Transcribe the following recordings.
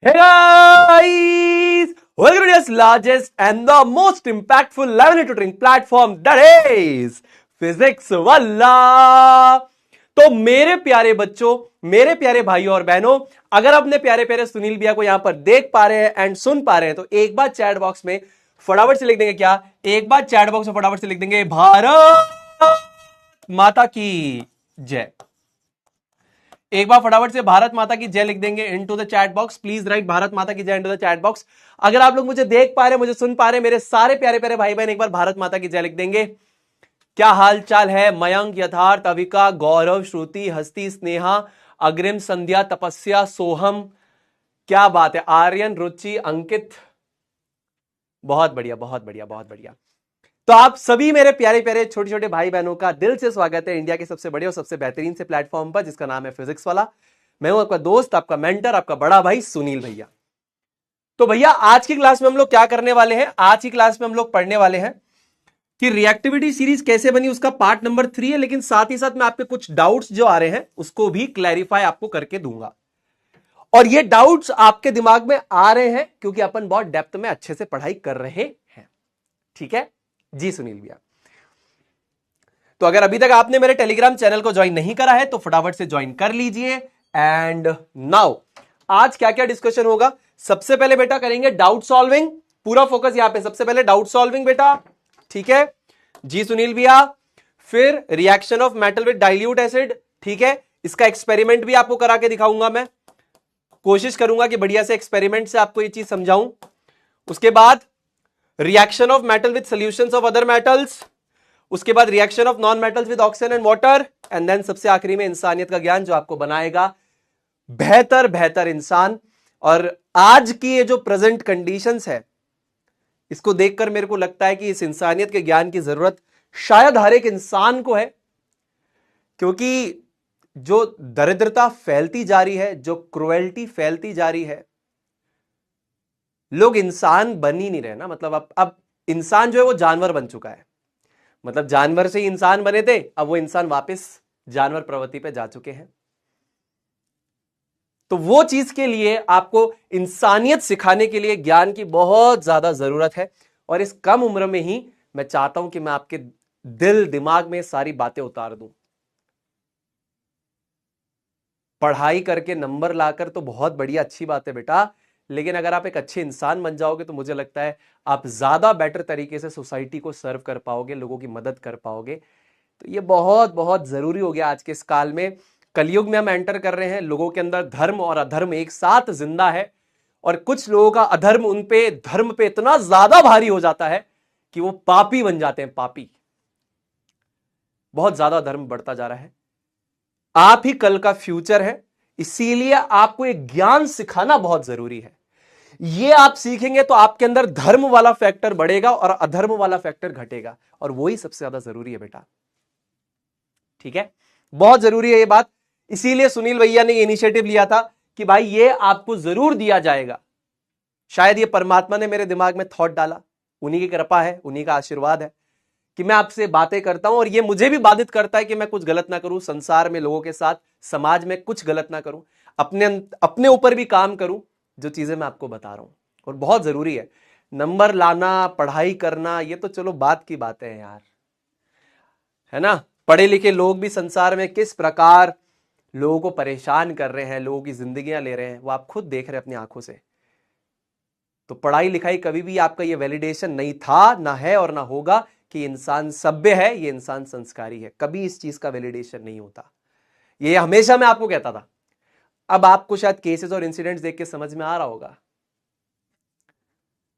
Hey guys! Welcome to India's largest and the most impactful learning tutoring platform, that is Physics वाला। तो मेरे प्यारे बच्चों, मेरे प्यारे भाइयों और बहनों, अगर अपने प्यारे प्यारे सुनील भैया को यहां पर देख पा रहे हैं एंड सुन पा रहे हैं तो एक बार चैट बॉक्स में फटाफट से लिख देंगे क्या? एक बार चैट बॉक्स में फटाफट से लिख देंगे भारत माता की जय। एक बार फटाफट से भारत माता की जय लिख देंगे into the chat box. Please right Bharat माता की जय इनटू द चैट बॉक्स। अगर आप लोग मुझे देख पा रहे हैं, मुझे सुन पा रहे हैं, मेरे सारे प्यारे प्यारे भाई बहन एक बार भारत माता की जय लिख देंगे। क्या हाल चाल है? मयंक, यथार्थ, अविका, गौरव, श्रुति, हस्ती, स्नेहा, अग्रिम, संध्या, तपस्या, सोहम, क्या बात है, आर्यन, रुचि, अंकित, बहुत बढ़िया बहुत बढ़िया बहुत बढ़िया। तो आप सभी मेरे प्यारे प्यारे छोटे छोटे भाई बहनों का दिल से स्वागत है इंडिया के सबसे बड़े और सबसे बेहतरीन से प्लेटफॉर्म पर जिसका नाम है फिजिक्स वाला। मैं हूं आपका दोस्त, आपका मेंटर, आपका बड़ा भाई सुनील भैया। तो भैया आज की क्लास में हम लोग क्या करने वाले हैं? आज की क्लास में हम लोग पढ़ने वाले हैं कि रिएक्टिविटी सीरीज कैसे बनी, उसका पार्ट नंबर 3 है। लेकिन साथ ही साथ मैं आपके कुछ डाउट्स जो आ रहे हैं उसको भी क्लैरिफाई आपको करके दूंगा। और ये डाउट्स आपके दिमाग में आ रहे हैं क्योंकि अपन बहुत डेप्थ में अच्छे से पढ़ाई कर रहे हैं। ठीक है जी सुनील भैया। तो अगर अभी तक आपने मेरे टेलीग्राम चैनल को ज्वाइन नहीं करा है तो फटाफट से ज्वाइन कर लीजिए। एंड नाउ आज क्या क्या डिस्कशन होगा? सबसे पहले बेटा करेंगे डाउट सॉल्विंग। पूरा फोकस यहां पे, सबसे पहले डाउट सॉल्विंग बेटा, ठीक है जी सुनील भैया। फिर reaction of metal with dilute acid, ठीक है, इसका एक्सपेरिमेंट भी आपको करा के दिखाऊंगा। मैं कोशिश करूंगा कि बढ़िया से एक्सपेरिमेंट से आपको ये चीज समझाऊं। उसके बाद reaction of metal with solutions of other metals, उसके बाद reaction of non metals with oxygen and water, and then सबसे आखिरी में इंसानियत का ज्ञान जो आपको बनाएगा बेहतर बेहतर इंसान। और आज की ये जो प्रेजेंट कंडीशंस है इसको देखकर मेरे को लगता है कि इस इंसानियत के ज्ञान की जरूरत शायद हर एक इंसान को है, क्योंकि जो दरिद्रता फैलती जा रही है, जो क्रुएल्टी फैलती जा रही है, लोग इंसान बन ही नहीं रहे ना। मतलब अब इंसान जो है वो जानवर बन चुका है। मतलब जानवर से ही इंसान बने थे, अब वो इंसान वापस जानवर प्रवृत्ति पे जा चुके हैं। तो वो चीज के लिए आपको इंसानियत सिखाने के लिए ज्ञान की बहुत ज्यादा जरूरत है। और इस कम उम्र में ही मैं चाहता हूं कि मैं आपके दिल दिमाग में सारी बातें उतार दूं। पढ़ाई करके नंबर लाकर तो बहुत बढ़िया अच्छी बात है बेटा, लेकिन अगर आप एक अच्छे इंसान बन जाओगे तो मुझे लगता है आप ज्यादा बेटर तरीके से सोसाइटी को सर्व कर पाओगे, लोगों की मदद कर पाओगे। तो ये बहुत बहुत जरूरी हो गया आज के इस काल में। कलयुग में हम एंटर कर रहे हैं, लोगों के अंदर धर्म और अधर्म एक साथ जिंदा है, और कुछ लोगों का अधर्म उन पे धर्म पे इतना ज्यादा भारी हो जाता है कि वो पापी बन जाते हैं, पापी। बहुत ज्यादा धर्म बढ़ता जा रहा है। आप ही कल का फ्यूचर है, इसीलिए आपको एक ज्ञान सिखाना बहुत जरूरी है। ये आप सीखेंगे तो आपके अंदर धर्म वाला फैक्टर बढ़ेगा और अधर्म वाला फैक्टर घटेगा, और वही सबसे ज्यादा जरूरी है बेटा। ठीक है, बहुत जरूरी है ये बात। इसीलिए सुनील भैया ने इनिशिएटिव लिया था कि भाई ये आपको जरूर दिया जाएगा। शायद ये परमात्मा ने मेरे दिमाग में थॉट डाला, उन्हीं की कृपा है, उन्हीं का आशीर्वाद है कि मैं आपसे बातें करता हूं। और ये मुझे भी बाधित करता है कि मैं कुछ गलत ना करूं, संसार में लोगों के साथ, समाज में कुछ गलत ना करूं, अपने ऊपर भी काम करूं, जो चीजें मैं आपको बता रहा हूं। और बहुत जरूरी है नंबर लाना, पढ़ाई करना, ये तो चलो बात की बातें हैं यार, है ना। पढ़े लिखे लोग भी संसार में किस प्रकार लोगों को परेशान कर रहे हैं, लोगों की जिंदगियां ले रहे हैं, वो आप खुद देख रहे हैं अपनी आंखों से। तो पढ़ाई लिखाई कभी भी आपका ये वैलिडेशन नहीं था, ना है और ना होगा कि इंसान सभ्य है, ये इंसान संस्कारी है। कभी इस चीज का वैलिडेशन नहीं होता। ये हमेशा मैं आपको कहता था। अब आपको शायद केसेस और इंसिडेंट्स देख के समझ में आ रहा होगा।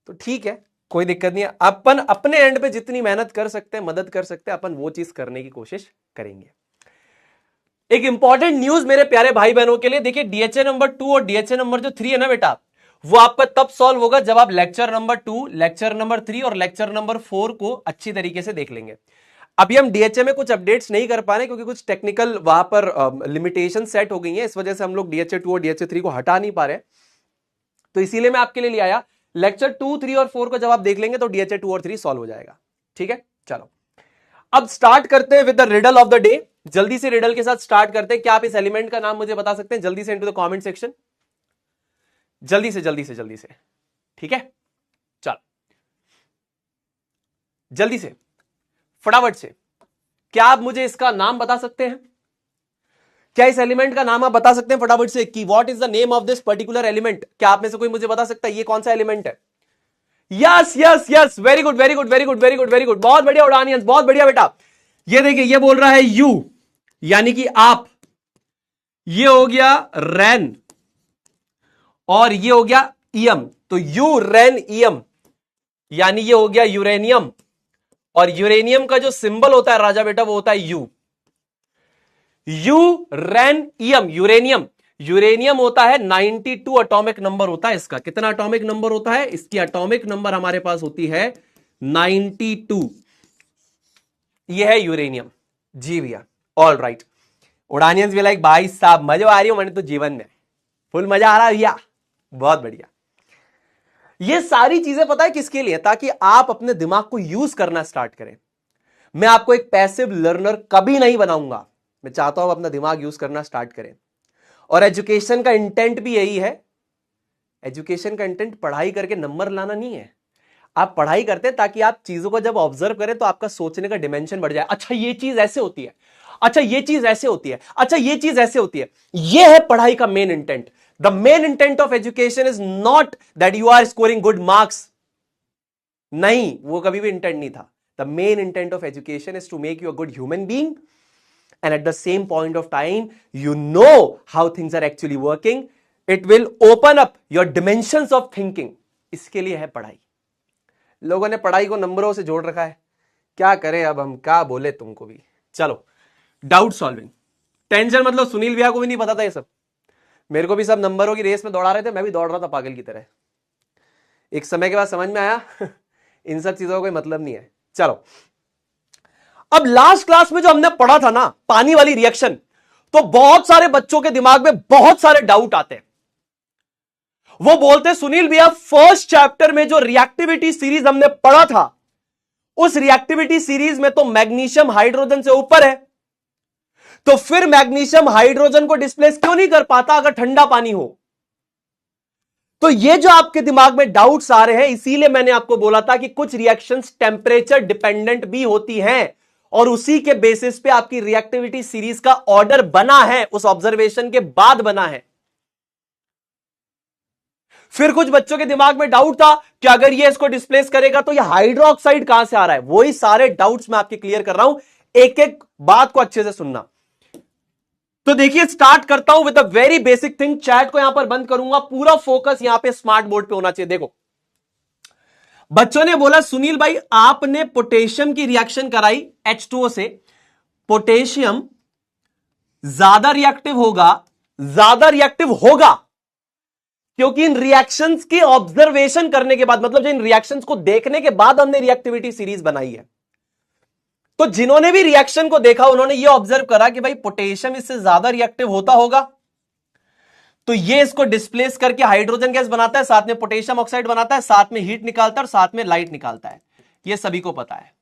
तो ठीक है, कोई दिक्कत नहीं है। अपन अपने एंड पे जितनी मेहनत कर सकते हैं, मदद कर सकते हैं, अपन वो चीज करने की कोशिश करेंगे। एक इंपॉर्टेंट न्यूज मेरे प्यारे भाई बहनों के लिए, देखिए डीएचए नंबर 2 और डीएचए नंबर जो 3 है ना बेटा, वो आपका तब सॉल्व होगा जब आप लेक्चर नंबर 2, लेक्चर नंबर 3 और लेक्चर नंबर 4 को अच्छी तरीके से देख लेंगे। अभी हम डीएचए में कुछ अपडेट्स नहीं कर पा रहे क्योंकि कुछ टेक्निकल वहां पर लिमिटेशन सेट हो गई है, इस वजह से हम लोग डीएचए 2 और डीएचए 3 को हटा नहीं पा रहे। तो इसीलिए मैं आपके लिए ले आया। लेक्चर 2, 3 और 4 को जब आप देख लेंगे तो डीएचए 2 और 3 सॉल्व हो जाएगा। ठीक है, चलो अब स्टार्ट करते हैं with the riddle of the day. जल्दी से रिडल के साथ स्टार्ट करते हैं। क्या आप इस एलिमेंट का नाम मुझे बता सकते हैं जल्दी से इनटू द कमेंट सेक्शन? जल्दी से जल्दी से जल्दी से, ठीक है, चल जल्दी से फटाफट से। क्या आप मुझे इसका नाम बता सकते हैं? क्या इस एलिमेंट का नाम आप बता सकते हैं फटाफट से कि what is the name of this particular element? क्या आप में से कोई मुझे बता सकता है ये कौन सा एलिमेंट है? Yes yes yes, very good very good very good very good very good, बहुत बढ़िया उड़ानियंस, बहुत बढ़िया बेटा। ये देखिए, ये बोल रहा है यू यानी कि आप, ये हो गया रेन और ये हो गया ईएम, तो यू रेन ईएम यानी ये हो गया यूरेनियम, और यूरेनियम का जो सिंबल होता है राजा बेटा वो होता है यू, यूरेनियम। यूरेनियम यूरेनियम होता है 92 एटॉमिक नंबर होता है इसका। कितना एटॉमिक नंबर होता है इसकी? एटॉमिक नंबर हमारे पास होती है 92। ये है यूरेनियम। जी भैया, ऑल राइट। उड़ानियंस भी लाइक भाई साहब मजा आ रही हो, मैंने तो जीवन में फुल मजा आ रहा है भैया, बहुत बढ़िया। ये सारी चीजें पता है किसके लिए? ताकि आप अपने दिमाग को यूज करना स्टार्ट करें। मैं आपको एक पैसिव लर्नर कभी नहीं बनाऊंगा, मैं चाहता हूं अपना दिमाग यूज करना स्टार्ट करें। और एजुकेशन का इंटेंट भी यही है। एजुकेशन का इंटेंट पढ़ाई करके नंबर लाना नहीं है। आप पढ़ाई करते हैं ताकि आप चीजों को जब ऑब्जर्व करें तो आपका सोचने का डिमेंशन बढ़ जाए। अच्छा ये चीज ऐसे होती है, अच्छा ये चीज ऐसे होती है, अच्छा ये चीज ऐसे होती है। यह है पढ़ाई का main intent. The main intent of education is not that you are scoring good marks, नहीं, वो कभी भी इंटेंट नहीं था। The main intent of education is to make you a good human being, and at the same point of time you know how things are actually working. It will open up your dimensions of thinking. इसके लिए है पढ़ाई। लोगों ने पढ़ाई को नंबरों से जोड़ रखा है, क्या करें अब हम, क्या बोले तुमको भी। चलो, डाउट सॉल्विंग, टेंशन मतलब सुनील भैया को भी नहीं पता था ये सब, मेरे को भी सब नंबरों की रेस में दौड़ा रहे थे, मैं भी दौड़ रहा था पागल की तरह। एक समय के बाद समझ में आया इन सब चीजों का कोई मतलब नहीं है। चलो, अब लास्ट क्लास में जो हमने पढ़ा था ना पानी वाली रिएक्शन, तो बहुत सारे बच्चों के दिमाग में बहुत सारे डाउट आते हैं। वो बोलते सुनील भैया फर्स्ट चैप्टर में जो रिएक्टिविटी सीरीज हमने पढ़ा था, उस रिएक्टिविटी सीरीज में तो मैग्नीशियम हाइड्रोजन से ऊपर है, तो फिर मैग्नीशियम हाइड्रोजन को डिस्प्लेस क्यों नहीं कर पाता अगर ठंडा पानी हो? तो ये जो आपके दिमाग में डाउट्स आ रहे हैं, इसीलिए मैंने आपको बोला था कि कुछ रिएक्शंस टेम्परेचर डिपेंडेंट भी होती हैं, और उसी के बेसिस पे आपकी रिएक्टिविटी सीरीज का ऑर्डर बना है, उस ऑब्जर्वेशन के बाद बना है। फिर कुछ बच्चों के दिमाग में डाउट था कि अगर ये इसको डिस्प्लेस करेगा तो ये हाइड्रोक्साइड कहां से आ रहा है। वही सारे डाउट्स मैं आपके क्लियर कर रहा हूं, एक एक बात को अच्छे से सुनना। तो देखिए, स्टार्ट करता हूं with a very basic thing. Chat को यहां पर बंद करूंगा, पूरा फोकस यहां पे स्मार्ट बोर्ड पे होना चाहिए। देखो, बच्चों ने बोला सुनील भाई आपने पोटेशियम की रिएक्शन कराई H2O से, पोटेशियम ज्यादा रिएक्टिव होगा क्योंकि इन रिएक्शंस की ऑब्जर्वेशन करने के बाद, मतलब जो इन रिएक्शंस को देखने के बाद हमने रिएक्टिविटी सीरीज बनाई है। तो जिन्होंने भी रिएक्शन को देखा उन्होंने ये ऑब्जर्व करा कि भाई पोटेशियम इससे ज्यादा रिएक्टिव होता होगा, तो ये इसको डिस्प्लेस करके हाइड्रोजन गैस बनाता है, साथ में पोटेशियम ऑक्साइड बनाता है, साथ में हीट निकालता है और साथ में लाइट निकालता है। ये सभी को पता है,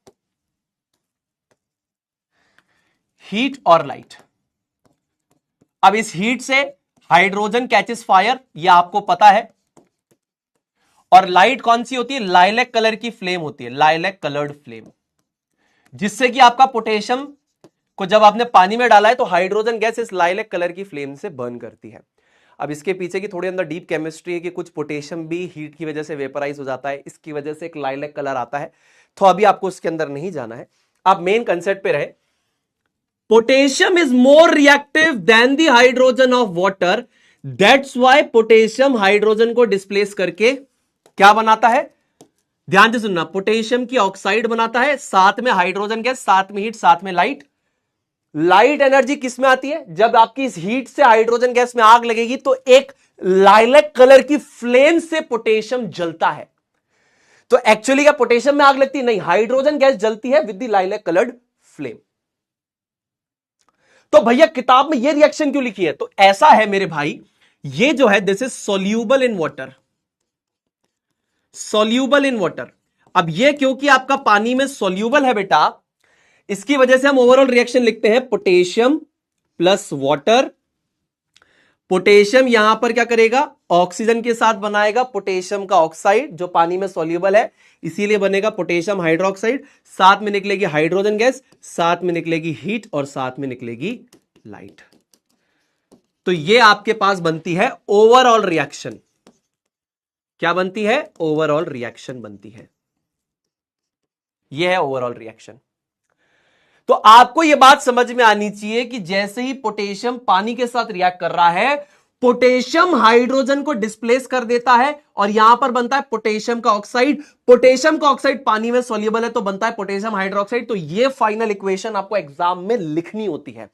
हीट और लाइट। अब इस हीट से हाइड्रोजन कैचेस फायर, ये आपको पता है, और लाइट कौन सी होती है? लाइलैक कलर की फ्लेम होती है, लाइलैक कलर्ड फ्लेम, जिससे कि आपका पोटेशियम को जब आपने पानी में डाला है तो हाइड्रोजन गैस इस लाइलैक कलर की फ्लेम से बर्न करती है। अब इसके पीछे की थोड़ी अंदर डीप केमिस्ट्री है कि कुछ पोटेशियम भी हीट की वजह से वेपराइज हो जाता है, इसकी वजह से एक लाइलैक कलर आता है। तो अभी आपको उसके अंदर नहीं जाना है, आप मेन कंसेप्ट पे रहे। Potassium is more reactive than the hydrogen of water, that's why potassium hydrogen को डिस्प्लेस करके क्या बनाता है? ध्यान से सुनना, पोटेशियम की ऑक्साइड बनाता है, साथ में हाइड्रोजन गैस, साथ में हीट, साथ में लाइट। लाइट एनर्जी किस में आती है? जब आपकी इस हीट से हाइड्रोजन गैस में आग लगेगी तो एक लाइलैक कलर की फ्लेम से पोटेशियम जलता है। तो एक्चुअली क्या पोटेशियम में आग लगती है? नहीं, हाइड्रोजन गैस जलती है with the lilac coloured flame. तो भैया किताब में ये रिएक्शन क्यों लिखी है? तो ऐसा है मेरे भाई, ये जो है this is soluble in water, soluble in water. अब ये क्योंकि आपका पानी में सोल्यूबल है बेटा, इसकी वजह से हम ओवरऑल रिएक्शन लिखते हैं पोटेशियम प्लस वाटर पोटेशियम यहां पर क्या करेगा, ऑक्सीजन के साथ बनाएगा पोटेशियम का ऑक्साइड जो पानी में सॉल्युबल है, इसीलिए बनेगा पोटेशियम हाइड्रोक्साइड। साथ में निकलेगी हाइड्रोजन गैस, साथ में निकलेगी हीट और साथ में निकलेगी लाइट। तो ये आपके पास बनती है ओवरऑल रिएक्शन। क्या बनती है, ओवरऑल रिएक्शन बनती है। यह है ओवरऑल रिएक्शन। तो आपको यह बात समझ में आनी चाहिए कि जैसे ही पोटेशियम पानी के साथ रिएक्ट कर रहा है, पोटेशियम हाइड्रोजन को डिस्प्लेस कर देता है और यहां पर बनता है पोटेशियम का ऑक्साइड। पोटेशियम का ऑक्साइड पानी में सॉल्युबल है तो बनता है पोटेशियम हाइड्रोक्साइड। तो यह फाइनल इक्वेशन आपको एग्जाम में लिखनी होती है।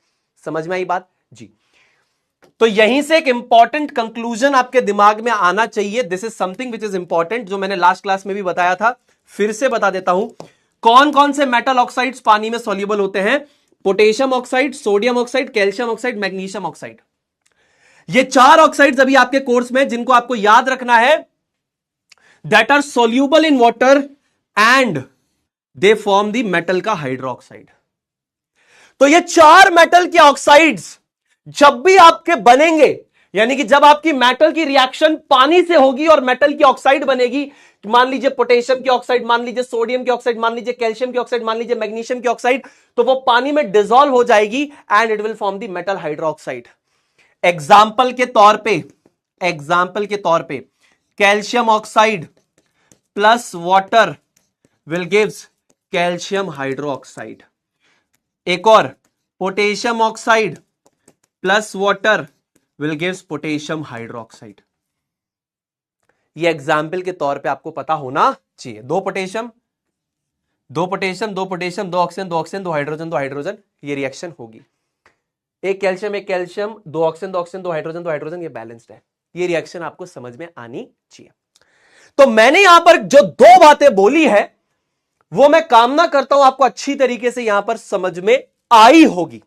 समझ में आई बात जी। तो यहीं से एक इंपॉर्टेंट कंक्लूजन आपके दिमाग में आना चाहिए। This is something which is important, जो मैंने लास्ट क्लास में भी बताया था, फिर से बता देता हूं। कौन कौन से मेटल ऑक्साइड्स पानी में सॉल्युबल होते हैं? Potassium oxide, sodium oxide, calcium oxide, magnesium oxide. ये 4 ऑक्साइड्स अभी आपके कोर्स में, जिनको आपको याद रखना है, that are soluble in water and they form the metal का हाइड्रोक्साइड। तो ये 4 मेटल के ऑक्साइड्स जब भी आपके बनेंगे, यानी कि जब आपकी मेटल की रिएक्शन पानी से होगी और मेटल की ऑक्साइड बनेगी, मान लीजिए पोटेशियम की ऑक्साइड, मान लीजिए सोडियम की ऑक्साइड, मान लीजिए कैल्शियम की ऑक्साइड, मान लीजिए मैग्नीशियम की ऑक्साइड, तो वो पानी में डिसॉल्व हो जाएगी and it will form the metal hydroxide. Example के तौर पे calcium oxide plus water will gives calcium hydroxide. एक और, potassium oxide plus water will gives potassium hydroxide. ये एग्जाम्पल के तौर पे आपको पता होना चाहिए। 2 potassium, 2 oxygen, 2 oxygen, 2 hydrogen, 2 hydrogen, ये रिएक्शन होगी। एक calcium, 2 oxygen, 2 oxygen, 2 hydrogen, 2 hydrogen, ये बैलेंस्ड है। ये रिएक्शन आपको समझ में आनी चाहिए। तो मैंने यहां पर जो 2 बातें बोली है, वो मैं कामना करता हूं आपको अच्छी तरीके से यहां पर समझ में आई होगी।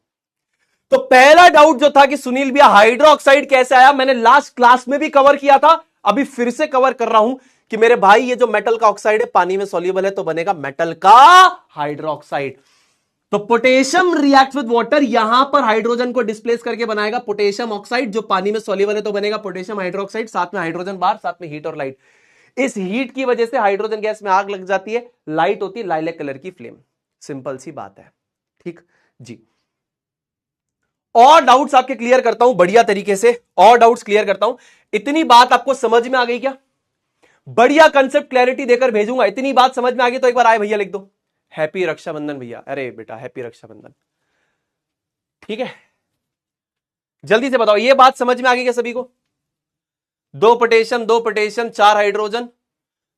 तो पहला डाउट जो था कि सुनील भैया हाइड्रोक्साइड कैसे आया, मैंने लास्ट क्लास में भी कवर किया था, अभी फिर से कवर कर रहा हूं कि मेरे भाई ये जो मेटल का ऑक्साइड है पानी में सॉल्युबल है तो बनेगा मेटल का हाइड्रोक्साइड। तो पोटेशियम रिएक्ट विद वाटर, यहां पर हाइड्रोजन को डिस्प्लेस करके बनाएगा पोटेशियम ऑक्साइड, जो पानी में सॉल्युबल है तो बनेगा पोटेशियम हाइड्रोक्साइड, साथ में हाइड्रोजन बाहर, साथ में हीट और लाइट। इस हीट की वजह से हाइड्रोजन गैस में आग लग जाती है, लाइट होती है लाइलेक कलर की फ्लेम। सिंपल सी बात है, ठीक जी। और डाउट्स आपके क्लियर करता हूं बढ़िया तरीके से, और डाउट्स क्लियर करता हूं। इतनी बात आपको समझ में आ गई क्या? बढ़िया कंसेप्ट क्लैरिटी देकर भेजूंगा। इतनी बात समझ में आ गई तो एक बार आए भैया लिख दो, हैप्पी रक्षाबंधन भैया। अरे बेटा हैप्पी रक्षाबंधन, ठीक है। जल्दी से बताओ, ये बात समझ में आ गई क्या सभी को? 2 पोटेशियम 4 हाइड्रोजन,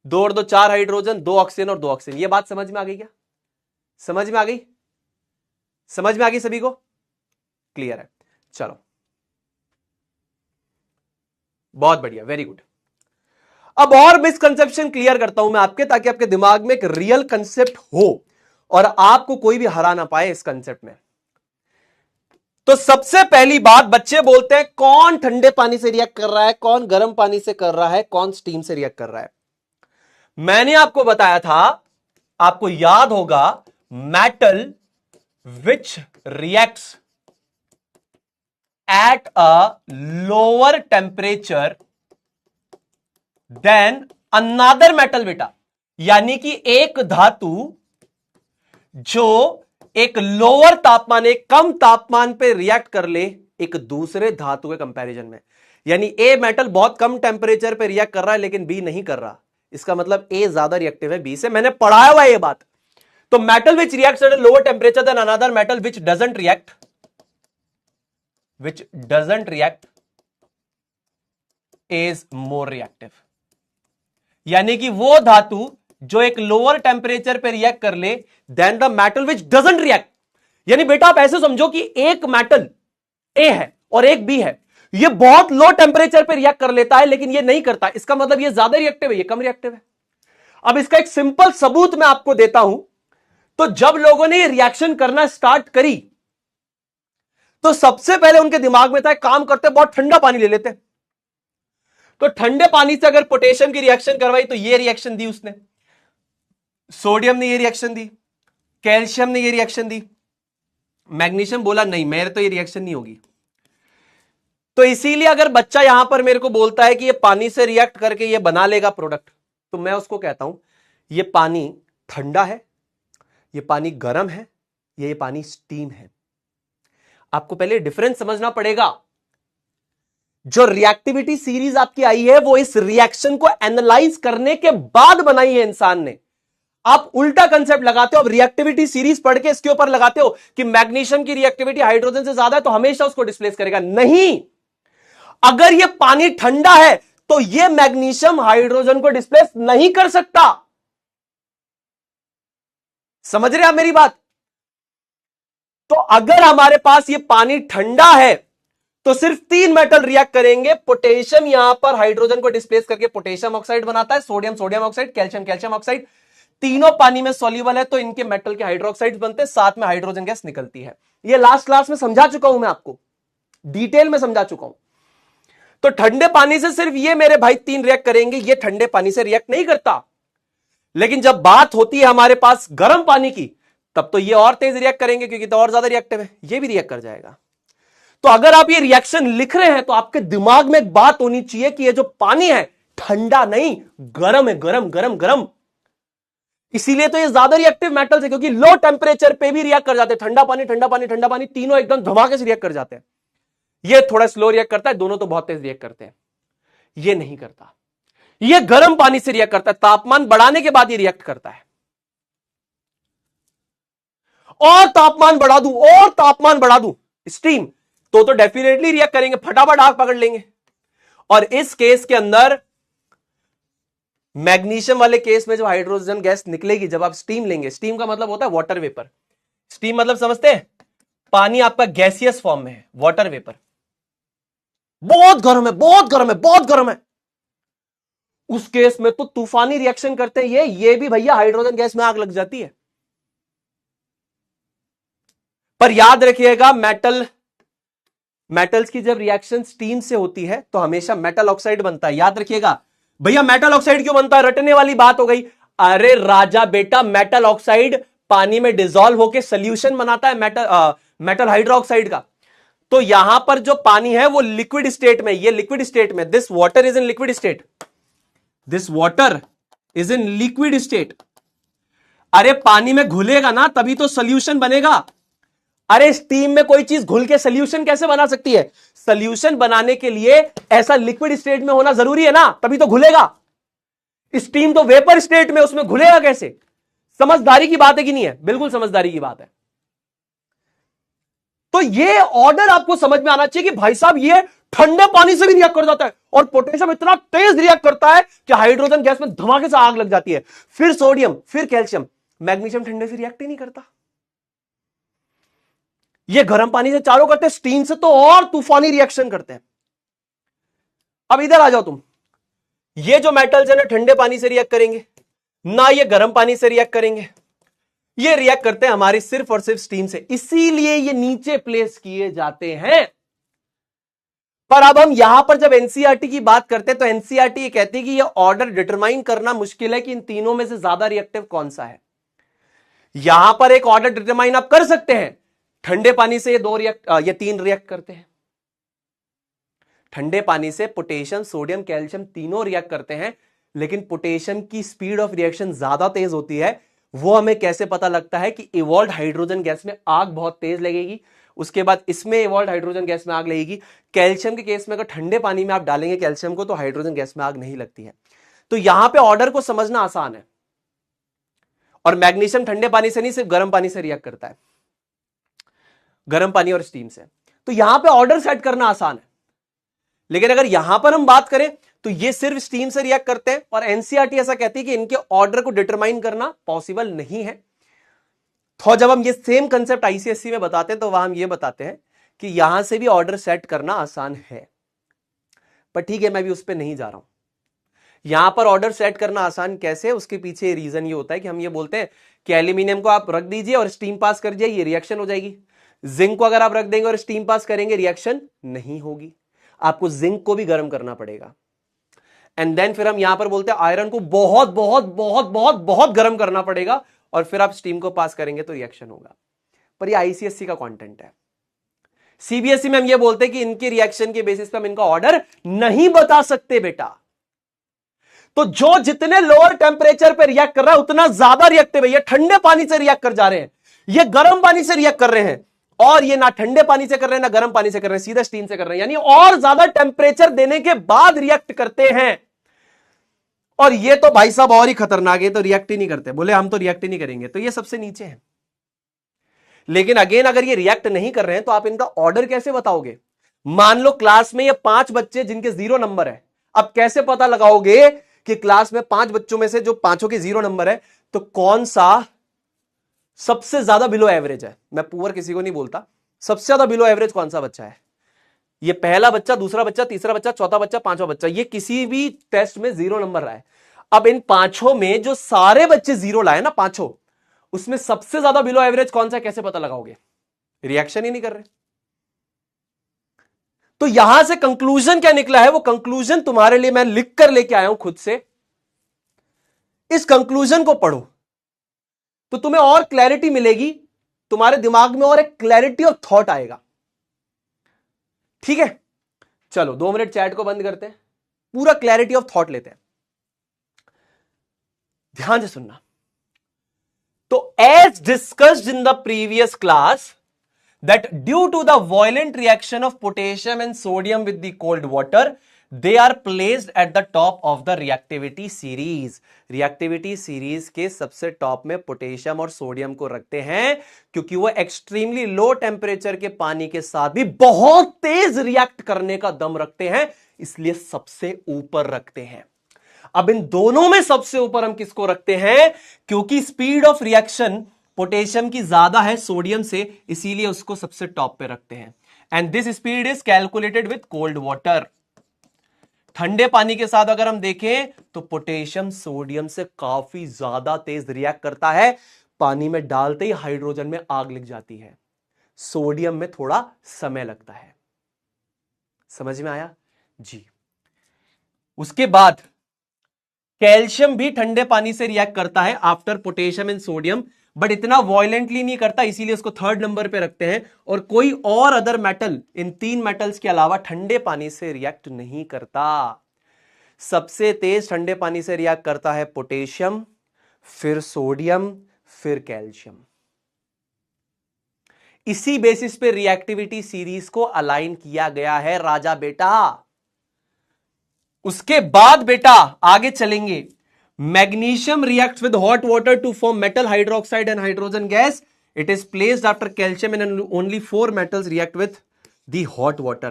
2 और 2 4 हाइड्रोजन, 2 ऑक्सीजन और 2 ऑक्सीजन, ये बात समझ में आ गई क्या? समझ में आ गई? समझ में आ गई सभी को? क्लियर है, चलो बहुत बढ़िया, वेरी गुड। अब और मिसकंसेप्शन क्लियर करता हूं मैं आपके, ताकि आपके दिमाग में एक रियल कंसेप्ट हो और आपको कोई भी हरा ना पाए इस कंसेप्ट में। तो सबसे पहली बात, बच्चे बोलते हैं कौन ठंडे पानी से रिएक्ट कर रहा है, कौन गर्म पानी से कर रहा है, कौन स्टीम से रिएक्ट कर रहा है। मैंने आपको बताया था, आपको याद होगा, metal which reacts at a lower temperature than another metal बेटा, यानी कि एक धातु जो एक लोअर तापमान, एक कम तापमान पे रिएक्ट कर ले एक दूसरे धातु के कंपैरिजन में। यानी ए मेटल बहुत कम टेम्परेचर पे रिएक्ट कर रहा है लेकिन बी नहीं कर रहा, इसका मतलब ए ज्यादा रिएक्टिव है बी से। मैंने पढ़ाया हुआ ये बात। तो metal which reacts at a lower temperature than another metal which doesn't react is more reactive। यानी कि वो धातु जो एक लोअर टेम्परेचर पे रिएक्ट कर ले then the metal which doesn't react. यानी बेटा आप ऐसे समझो कि एक मेटल ए है और एक बी है, ये बहुत लो टेम्परेचर पे रिएक्ट कर लेता है लेकिन ये नहीं करता, इसका मतलब ये ज्यादा रिएक्टिव है, ये कम रिएक्टिव है। अब इसका एक सिंपल सबूत मैं आपको देता हूं। तो जब लोगों ने ये रिएक्शन करना स्टार्ट करी तो सबसे पहले उनके दिमाग में था काम करते बहुत ठंडा पानी ले लेते। तो ठंडे पानी से अगर पोटेशियम की रिएक्शन करवाई तो ये रिएक्शन दी उसने, सोडियम ने ये रिएक्शन दी, कैल्शियम ने ये रिएक्शन दी, मैग्नीशियम बोला नहीं मेरे तो ये रिएक्शन नहीं होगी। तो इसीलिए अगर बच्चा यहां पर मेरे को बोलता है कि ये पानी से रिएक्ट करके ये बना लेगा प्रोडक्ट, तो मैं उसको कहता हूं ये पानी ठंडा है, ये पानी गर्म है, ये पानी स्टीम है। आपको पहले डिफरेंस समझना पड़ेगा। जो रिएक्टिविटी सीरीज आपकी आई है वो इस रिएक्शन को एनालाइज करने के बाद बनाई है इंसान ने। आप उल्टा कंसेप्ट लगाते हो, अब रिएक्टिविटी सीरीज पढ़ के इसके ऊपर लगाते हो कि मैग्नीशियम की रिएक्टिविटी हाइड्रोजन से ज्यादा है तो हमेशा उसको डिस्प्लेस करेगा। नहीं, अगर यह पानी ठंडा है तो यह मैग्नीशियम हाइड्रोजन को डिस्प्लेस नहीं कर सकता। समझ रहे आप मेरी बात? तो अगर हमारे पास यह पानी ठंडा है तो सिर्फ 3 मेटल रिएक्ट करेंगे। पोटेशियम यहां पर हाइड्रोजन को डिस्प्लेस करके पोटेशियम ऑक्साइड बनाता है, sodium sodium oxide, calcium calcium oxide, तीनों पानी में सॉल्युबल है तो इनके मेटल के हाइड्रोक्साइड्स बनते हैं, साथ में हाइड्रोजन गैस निकलती है। ये लास्ट क्लास में समझा चुका हूं, मैं आपको डिटेल में समझा चुका हूं। तो ठंडे पानी से सिर्फ ये मेरे भाई 3 रिएक्ट करेंगे, ये ठंडे पानी से रिएक्ट नहीं करता। लेकिन जब बात होती है हमारे पास गर्म पानी की, तब तो ये और तेज रिएक्ट करेंगे क्योंकि तो और ज्यादा रिएक्टिव है, ये भी रिएक्ट कर जाएगा। तो अगर आप ये रिएक्शन लिख रहे हैं तो आपके दिमाग में एक बात होनी चाहिए कि ये जो पानी है ठंडा नहीं, गर्म है, गर्म गर्म गर्म। इसीलिए तो ये ज्यादा रिएक्टिव मेटल्स है, क्योंकि लो टेम्परेचर पे भी रिएक्ट कर जाते हैं। ठंडा पानी ठंडा पानी ठंडा पानी, तीनों एकदम धमाके से रिएक्ट कर जाते हैं। ये थोड़ा स्लो रिएक्ट करता है, दोनों तो बहुत तेज रिएक्ट करते हैं। ये नहीं करता, ये गर्म पानी से रिएक्ट करता है, तापमान बढ़ाने के बाद ये रिएक्ट करता है। और तापमान बढ़ा दूं, और तापमान बढ़ा दूं, स्टीम तो डेफिनेटली रिएक्ट करेंगे, फटाफट आग पकड़ लेंगे। और इस केस के अंदर मैग्नीशियम वाले केस में जो हाइड्रोजन गैस निकलेगी जब आप स्टीम लेंगे, स्टीम का मतलब होता है वाटर वेपर। स्टीम मतलब समझते हैं, पानी आपका गैसियस फॉर्म में है, वाटर वेपर। बहुत गर्म है, बहुत गर्म है, बहुत गर्म है। उस केस में तो तूफानी रिएक्शन करते हैं ये भी भैया हाइड्रोजन गैस में आग लग जाती है। पर याद रखिएगा, मेटल्स की जब रिएक्शन स्टीम से होती है तो हमेशा मेटल ऑक्साइड बनता है। याद रखिएगा भैया, मेटल ऑक्साइड क्यों बनता है, रटने वाली बात हो गई। अरे राजा बेटा, मेटल ऑक्साइड पानी में डिसॉल्व होकर सोल्यूशन बनाता है मेटल हाइड्रोक्साइड का। तो यहां पर जो पानी है वो लिक्विड स्टेट में, ये लिक्विड स्टेट में, this water is in liquid state, this water is in liquid state. अरे पानी में घुलेगा ना तभी तो सोल्यूशन बनेगा। अरे स्टीम में कोई चीज घुल के सोल्यूशन कैसे बना सकती है? सोल्यूशन बनाने के लिए ऐसा लिक्विड स्टेट में होना जरूरी है ना, तभी तो घुलेगा। स्टीम तो वेपर स्टेट में, उसमें घुलेगा कैसे? समझदारी की बात है कि नहीं है? बिल्कुल समझदारी की बात है। तो ये ऑर्डर आपको समझ में आना चाहिए कि भाई साहब ये ठंडे पानी से भी रिएक्ट कर जाता है और पोटेशियम इतना तेज रिएक्ट करता है कि हाइड्रोजन गैस में धमाके से आग लग जाती है। फिर सोडियम, फिर कैल्शियम, मैग्नीशियम ठंडे से रिएक्ट ही नहीं करता। ये गर्म पानी से चारों करते हैं, स्टीम से तो और तूफानी रिएक्शन करते हैं। अब इधर आ जाओ तुम, ये जो मेटल्स है ना ठंडे पानी से रिएक्ट करेंगे ना, ये गर्म पानी से रिएक्ट करेंगे, ये रिएक्ट करते हैं हमारी सिर्फ और सिर्फ स्टीम से, इसीलिए ये नीचे प्लेस किए जाते हैं। पर अब हम यहां पर जब एनसीईआरटी की बात करते हैं तो एनसीईआरटी ये कहती है कि ये ऑर्डर डिटरमाइन करना मुश्किल है कि इन तीनों में से ज्यादा रिएक्टिव कौन सा है। यहां पर एक ऑर्डर डिटरमाइन आप कर सकते हैं, ठंडे पानी से ये 3 रिएक्ट करते हैं। ठंडे पानी से पोटेशियम सोडियम कैल्शियम तीनों रिएक्ट करते हैं, लेकिन पोटेशियम की स्पीड ऑफ रिएक्शन ज्यादा तेज होती है। वो हमें कैसे पता लगता है कि इवॉल्व हाइड्रोजन गैस में आग बहुत तेज लगेगी, उसके बाद इसमें इवॉल्व हाइड्रोजन गैस में आग लगेगी। कैल्शियम के केस में अगर ठंडे पानी में आप डालेंगे कैल्शियम को तो हाइड्रोजन गैस में आग नहीं लगती है। तो यहां पे ऑर्डर को समझना आसान है। और मैग्नीशियम ठंडे पानी से नहीं, सिर्फ गर्म पानी से रिएक्ट करता है, गर्म पानी और स्टीम से। तो यहां पे ऑर्डर सेट करना आसान है। लेकिन अगर यहां पर हम बात करें तो ये सिर्फ स्टीम से रिएक्ट करते हैं और एनसीईआरटी ऐसा कहती है कि इनके ऑर्डर को डिटरमाइन करना पॉसिबल नहीं है। तो जब हम ये सेम कंसेप्ट आईसीएससी में बताते हैं तो वहां हम ये बताते हैं कि यहां से भी ऑर्डर सेट करना आसान है। पर ठीक है, मैं भी उस पर नहीं जा रहा हूं। यहां पर ऑर्डर सेट करना आसान कैसे, उसके पीछे रीजन ये होता है कि हम ये बोलते हैं कि एल्यूमिनियम को आप रख दीजिए और स्टीम पास कर दीजिए, ये रिएक्शन हो जाएगी। जिंक को अगर आप रख देंगे और स्टीम पास करेंगे, रिएक्शन नहीं होगी, आपको जिंक को भी गर्म करना पड़ेगा। एंड देन फिर हम यहां पर बोलते हैं आयरन को बहुत बहुत बहुत बहुत बहुत गर्म करना पड़ेगा और फिर आप स्टीम को पास करेंगे तो रिएक्शन होगा। पर ये आईसीएससी का कंटेंट है, सीबीएसई में हम ये बोलते हैं कि इनके रिएक्शन के बेसिस पे हम इनका ऑर्डर नहीं बता सकते बेटा। तो जो जितने लोअर टेम्परेचर पे रिएक्ट कर रहा है उतना ज्यादा रिएक्टिव है। ये ठंडे पानी से रिएक्ट कर जा रहे हैं, ये गर्म पानी से रिएक्ट कर रहे हैं, और ये ना ठंडे पानी से कर रहे हैं ना गर्म पानी से कर रहे हैं, सीधा स्टीम से कर रहे हैं, यानी और ज्यादा टेम्परेचर देने के बाद रिएक्ट करते हैं। और ये तो भाई साहब और ही खतरनाक है, तो रिएक्ट ही नहीं करते, बोले हम तो रिएक्ट ही नहीं करेंगे, तो ये सबसे नीचे है। लेकिन अगेन अगर ये रिएक्ट नहीं कर रहे हैं तो आप इनका ऑर्डर कैसे बताओगे? मान लो क्लास में ये 5 बच्चे जिनके 0 नंबर है, अब कैसे पता लगाओगे कि क्लास में 5 बच्चों में से जो 5 के 0 नंबर है तो कौन सा सबसे ज्यादा बिलो एवरेज है? मैं पुअर किसी को नहीं बोलता, सबसे ज्यादा बिलो एवरेज कौन सा बच्चा है? ये पहला बच्चा, दूसरा बच्चा, तीसरा बच्चा, चौथा बच्चा, पांचवा बच्चा, ये किसी भी टेस्ट में 0 नंबर रहा है। अब इन पांचों में जो सारे बच्चे 0 लाए ना, पांचों, उसमें सबसे ज्यादा बिलो एवरेज कौन सा है? कैसे पता लगाओगे? रिएक्शन ही नहीं कर रहे। तो यहां से कंक्लूजन क्या निकला है, वो कंक्लूजन तुम्हारे लिए मैं लिख कर लेके आया हूं खुद से। इस कंक्लूजन को पढ़ो तो तुम्हें और क्लैरिटी मिलेगी, तुम्हारे दिमाग में और एक क्लैरिटी ऑफ थॉट आएगा। ठीक है, चलो 2 मिनट चैट को बंद करते हैं, पूरा क्लैरिटी ऑफ थॉट लेते हैं। ध्यान से सुनना। तो as discussed in the previous class that due to the violent reaction of potassium and sodium with the cold water, they are placed at the top of the reactivity series. reactivity series के सबसे top में potassium और sodium को रखते हैं क्योंकि वो extremely low temperature के पानी के साथ भी बहुत तेज रिएक्ट करने का दम रखते हैं, इसलिए सबसे ऊपर रखते हैं। अब इन दोनों में सबसे ऊपर हम किसको रखते हैं? क्योंकि स्पीड ऑफ रिएक्शन पोटेशियम की ज्यादा है सोडियम से, इसीलिए उसको सबसे टॉप पे रखते हैं। And this speed is calculated with cold water. ठंडे पानी के साथ अगर हम देखें तो पोटेशियम सोडियम से काफी ज्यादा तेज रिएक्ट करता है, पानी में डालते ही हाइड्रोजन में आग लग जाती है, सोडियम में थोड़ा समय लगता है। समझ में आया जी? उसके बाद कैल्शियम भी ठंडे पानी से रिएक्ट करता है after potassium and sodium, but इतना वॉयलेंटली नहीं करता, इसीलिए उसको 3rd नंबर पे रखते हैं। और कोई और अदर मेटल इन 3 मेटल्स के अलावा ठंडे पानी से रिएक्ट नहीं करता। सबसे तेज ठंडे पानी से रिएक्ट करता है पोटेशियम, फिर सोडियम, फिर कैल्शियम। इसी बेसिस पे रिएक्टिविटी सीरीज को अलाइन किया गया है राजा बेटा। उसके बाद बेटा आगे चलेंगे। Magnesium reacts with hot water to form metal hydroxide and hydrogen gas. It is placed after calcium and only 4 metals react with the hot water.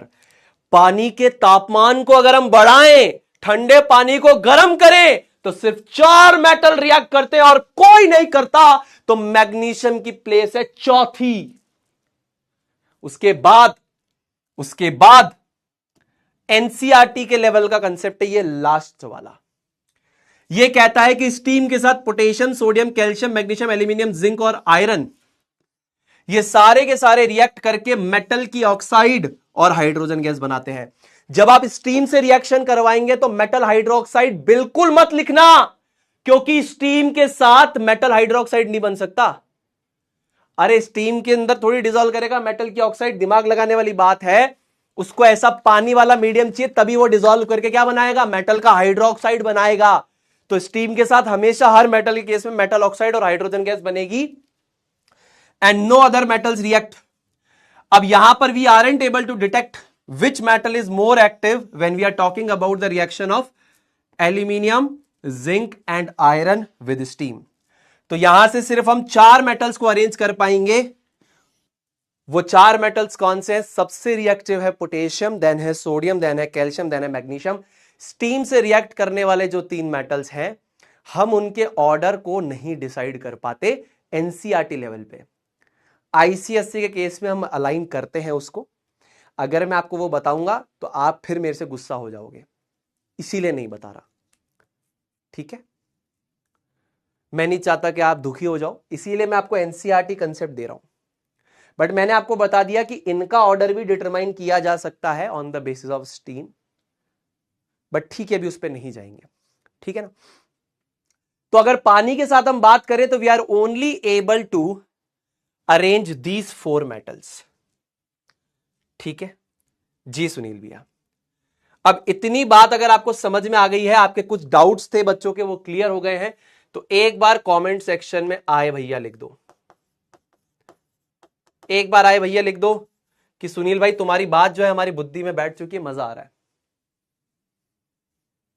पानी के तापमान को अगर हम बढ़ाएं, ठंडे पानी को गर्म करें, तो सिर्फ 4 मेटल रिएक्ट करते हैं और कोई नहीं करता, तो मैग्नीशियम की प्लेस है चौथी। उसके बाद एनसीईआरटी के लेवल का कंसेप्ट है ये लास्ट वाला। ये कहता है कि स्टीम के साथ potassium, sodium, calcium, magnesium, aluminium, zinc और आयरन, ये सारे के सारे रिएक्ट करके मेटल की ऑक्साइड और हाइड्रोजन गैस बनाते हैं। जब आप स्टीम से रिएक्शन करवाएंगे तो मेटल हाइड्रोक्साइड बिल्कुल मत लिखना, क्योंकि स्टीम के साथ मेटल हाइड्रोक्साइड नहीं बन सकता। अरे स्टीम के अंदर थोड़ी डिसॉल्व करेगा मेटल की ऑक्साइड, दिमाग लगाने वाली बात है। उसको ऐसा पानी वाला मीडियम चाहिए, तभी वो डिसॉल्व करके क्या बनाएगा? मेटल का हाइड्रोक्साइड बनाएगा। तो स्टीम के साथ हमेशा हर मेटल के केस में मेटल ऑक्साइड और हाइड्रोजन गैस बनेगी, and no other metals react. अब यहां पर we aren't able to detect which metal is more active when we are talking about the reaction of aluminium, zinc and iron with steam. तो यहां से सिर्फ हम 4 metals को अरेंज कर पाएंगे। वो 4 मेटल्स कौन से हैं? सबसे रिएक्टिव है पोटेशियम, देन है सोडियम, देन है कैल्शियम, देन है मैग्नीशियम। स्टीम से रिएक्ट करने वाले जो 3 मेटल्स हैं, हम उनके ऑर्डर को नहीं डिसाइड कर पाते एनसीईआरटी लेवल पे। आईसीएससी के केस में हम अलाइन करते हैं उसको। अगर मैं आपको वो बताऊंगा तो आप फिर मेरे से गुस्सा हो जाओगे, इसीलिए नहीं बता रहा। ठीक है, मैं नहीं चाहता कि आप दुखी हो जाओ, इसीलिए मैं आपको एनसीईआरटी कंसेप्ट दे रहा हूं। बट मैंने आपको बता दिया कि इनका ऑर्डर भी डिटरमाइन किया जा सकता है on the basis of steam, but ठीक है, अभी उस पर नहीं जाएंगे। ठीक है ना? तो अगर पानी के साथ हम बात करें तो we are only able to arrange these 4 metals. ठीक है जी सुनील भैया। अब इतनी बात अगर आपको समझ में आ गई है, आपके कुछ डाउट्स थे बच्चों के वो क्लियर हो गए हैं, तो एक बार कमेंट सेक्शन में आए भैया लिख दो, एक बार आए भैया लिख दो कि सुनील भाई तुम्हारी बात जो है हमारी बुद्धि में बैठ चुकी है, मजा आ रहा है।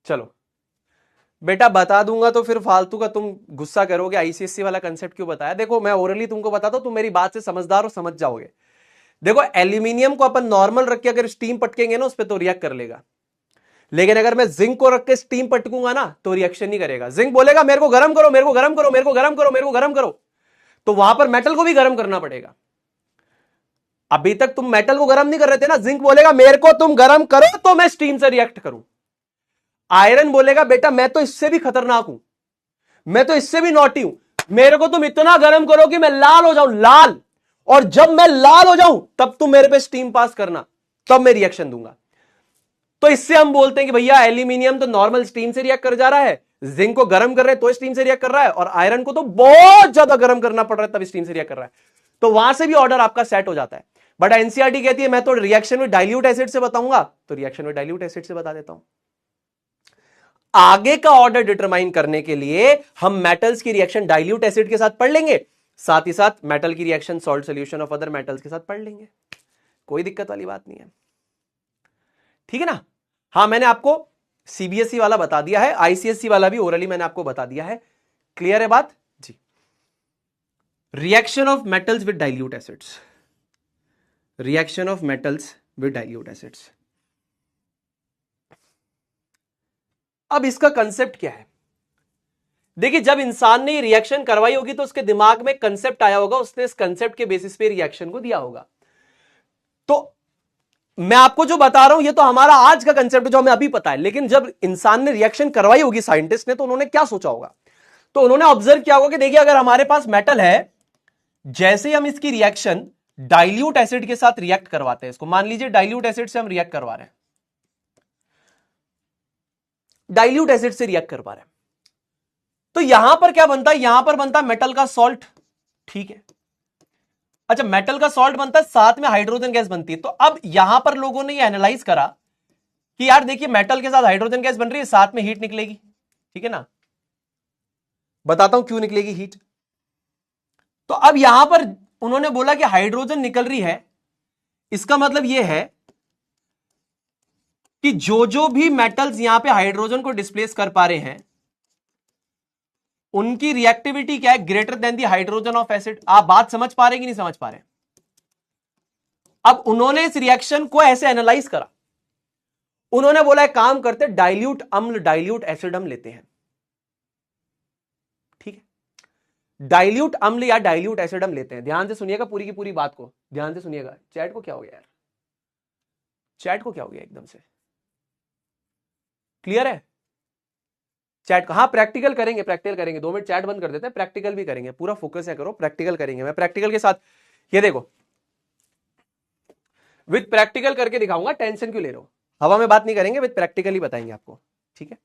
चलो बेटा बता दूंगा तो फिर फालतू का तुम गुस्सा करोगे, आईसीएससी वाला कंसेप्ट क्यों बताया। देखो मैं ओरली तुमको बताता हूं, तुम मेरी बात से समझदार हो, समझ जाओगे। देखो एल्यूमिनियम को अपन नॉर्मल रख के अगर स्टीम पटकेंगे ना उस पर तो रिएक्ट कर लेगा, लेकिन अगर मैं जिंक को रख के स्टीम पटकूंगा ना तो रिएक्शन नहीं करेगा। जिंक बोलेगा मेरे को गर्म करो, मेरे को गर्म करो, मेरे को गर्म करो, मेरे को गर्म करो, तो वहां पर मेटल को भी गर्म करना पड़ेगा। अभी तक तुम मेटल को गर्म नहीं कर रहे थे ना, जिंक बोलेगा मेरे को तुम गर्म करो तो मैं स्टीम से रिएक्ट करूं। आयरन बोलेगा बेटा मैं तो इससे भी खतरनाक हूं, मैं तो इससे भी नॉटी हूं, मेरे को तुम इतना गर्म करो कि मैं लाल हो जाऊं, लाल, और जब मैं लाल हो जाऊं तब तुम मेरे पे स्टीम पास करना, तब मैं रिएक्शन दूंगा। तो इससे हम बोलते हैं कि भैया एल्यूमिनियम तो नॉर्मल स्टीम से रिएक्ट कर जा रहा है, जिंक को गर्म कर रहे हैं तो स्टीम से रिएक्ट कर रहा है, और आयरन को तो बहुत ज्यादा गर्म करना पड़ रहा है तब स्टीम से रिएक्ट कर रहा है। तो वहां से भी ऑर्डर आपका सेट हो जाता है। बट एनसीईआरटी कहती है मैं तो रिएक्शन विद डाइल्यूट एसिड से बताऊंगा, तो रिएक्शन विद डाइल्यूट एसिड से बता देता हूं। आगे का ऑर्डर डिटरमाइन करने के लिए हम मेटल्स की रिएक्शन डाइल्यूट एसिड के साथ पढ़ लेंगे, साथ ही साथ मेटल की reaction salt solution of other metals के साथ पढ़ लेंगे, कोई दिक्कत वाली बात नहीं है, ठीक है ना। हाँ मैंने आपको सीबीएसई वाला बता दिया है, आईसीएसई वाला भी ओरली मैंने आपको बता दिया है, क्लियर है बात जी। Reaction of metals with dilute acids, reaction of metals with dilute acids. अब इसका कंसेप्ट क्या है, देखिए जब इंसान ने ये रिएक्शन करवाई होगी तो उसके दिमाग में कंसेप्ट आया होगा, उसने इस कंसेप्ट के बेसिस पे रिएक्शन को दिया होगा। तो मैं आपको जो बता रहा हूं ये तो हमारा आज का कंसेप्ट जो हमें अभी पता है, लेकिन जब इंसान ने रिएक्शन करवाई होगी साइंटिस्ट ने, तो उन्होंने क्या सोचा होगा, तो उन्होंने ऑब्जर्व किया होगा कि देखिए अगर हमारे पास मेटल है, जैसे ही हम इसकी रिएक्शन डाइल्यूट एसिड के साथ रिएक्ट करवाते हैं, इसको मान लीजिए डाइल्यूट एसिड से हम रिएक्ट करवा रहे हैं, डाइल्यूट एसिड से रिएक्ट करवा रहे हैं, तो यहां पर क्या बनता है, यहां पर बनता है मेटल का सॉल्ट, ठीक है। अच्छा मेटल का सॉल्ट बनता है, साथ में हाइड्रोजन गैस बनती है। तो अब यहां पर लोगों ने ये एनालाइज करा कि यार देखिए मेटल के साथ हाइड्रोजन गैस बन रही है, साथ में हीट निकलेगी, ठीक है ना, बताता हूं क्यों निकलेगी हीट। तो अब यहां पर उन्होंने बोला कि हाइड्रोजन निकल रही है, इसका मतलब यह है कि जो जो भी मेटल्स यहां पे हाइड्रोजन को डिस्प्लेस कर पा रहे हैं उनकी रिएक्टिविटी क्या है, greater than the hydrogen of acid. आप बात समझ पा रहे कि नहीं समझ पा रहे। अब उन्होंने इस रिएक्शन को ऐसे एनालाइज करा, उन्होंने बोला एक काम करते डाइल्यूट अम्ल डाइल्यूट एसिड हम लेते हैं, ठीक है, डाइल्यूट अम्ल या डाइल्यूट एसिड हम लेते हैं। ध्यान से सुनिएगा पूरी की पूरी बात को, ध्यान से सुनिएगा। चैट को क्या हो गया यार, चैट को क्या हो गया एकदम से, क्लियर है चैट का। हाँ प्रैक्टिकल करेंगे, प्रैक्टिकल करेंगे, 2 मिनट चैट बंद कर देते हैं, प्रैक्टिकल भी करेंगे, पूरा फोकस है करो, प्रैक्टिकल करेंगे। मैं प्रैक्टिकल के साथ ये देखो विद प्रैक्टिकल करके दिखाऊंगा, टेंशन क्यों ले रहे हो, हवा में बात नहीं करेंगे, विद प्रैक्टिकल ही बताएंगे आपको, ठीक है।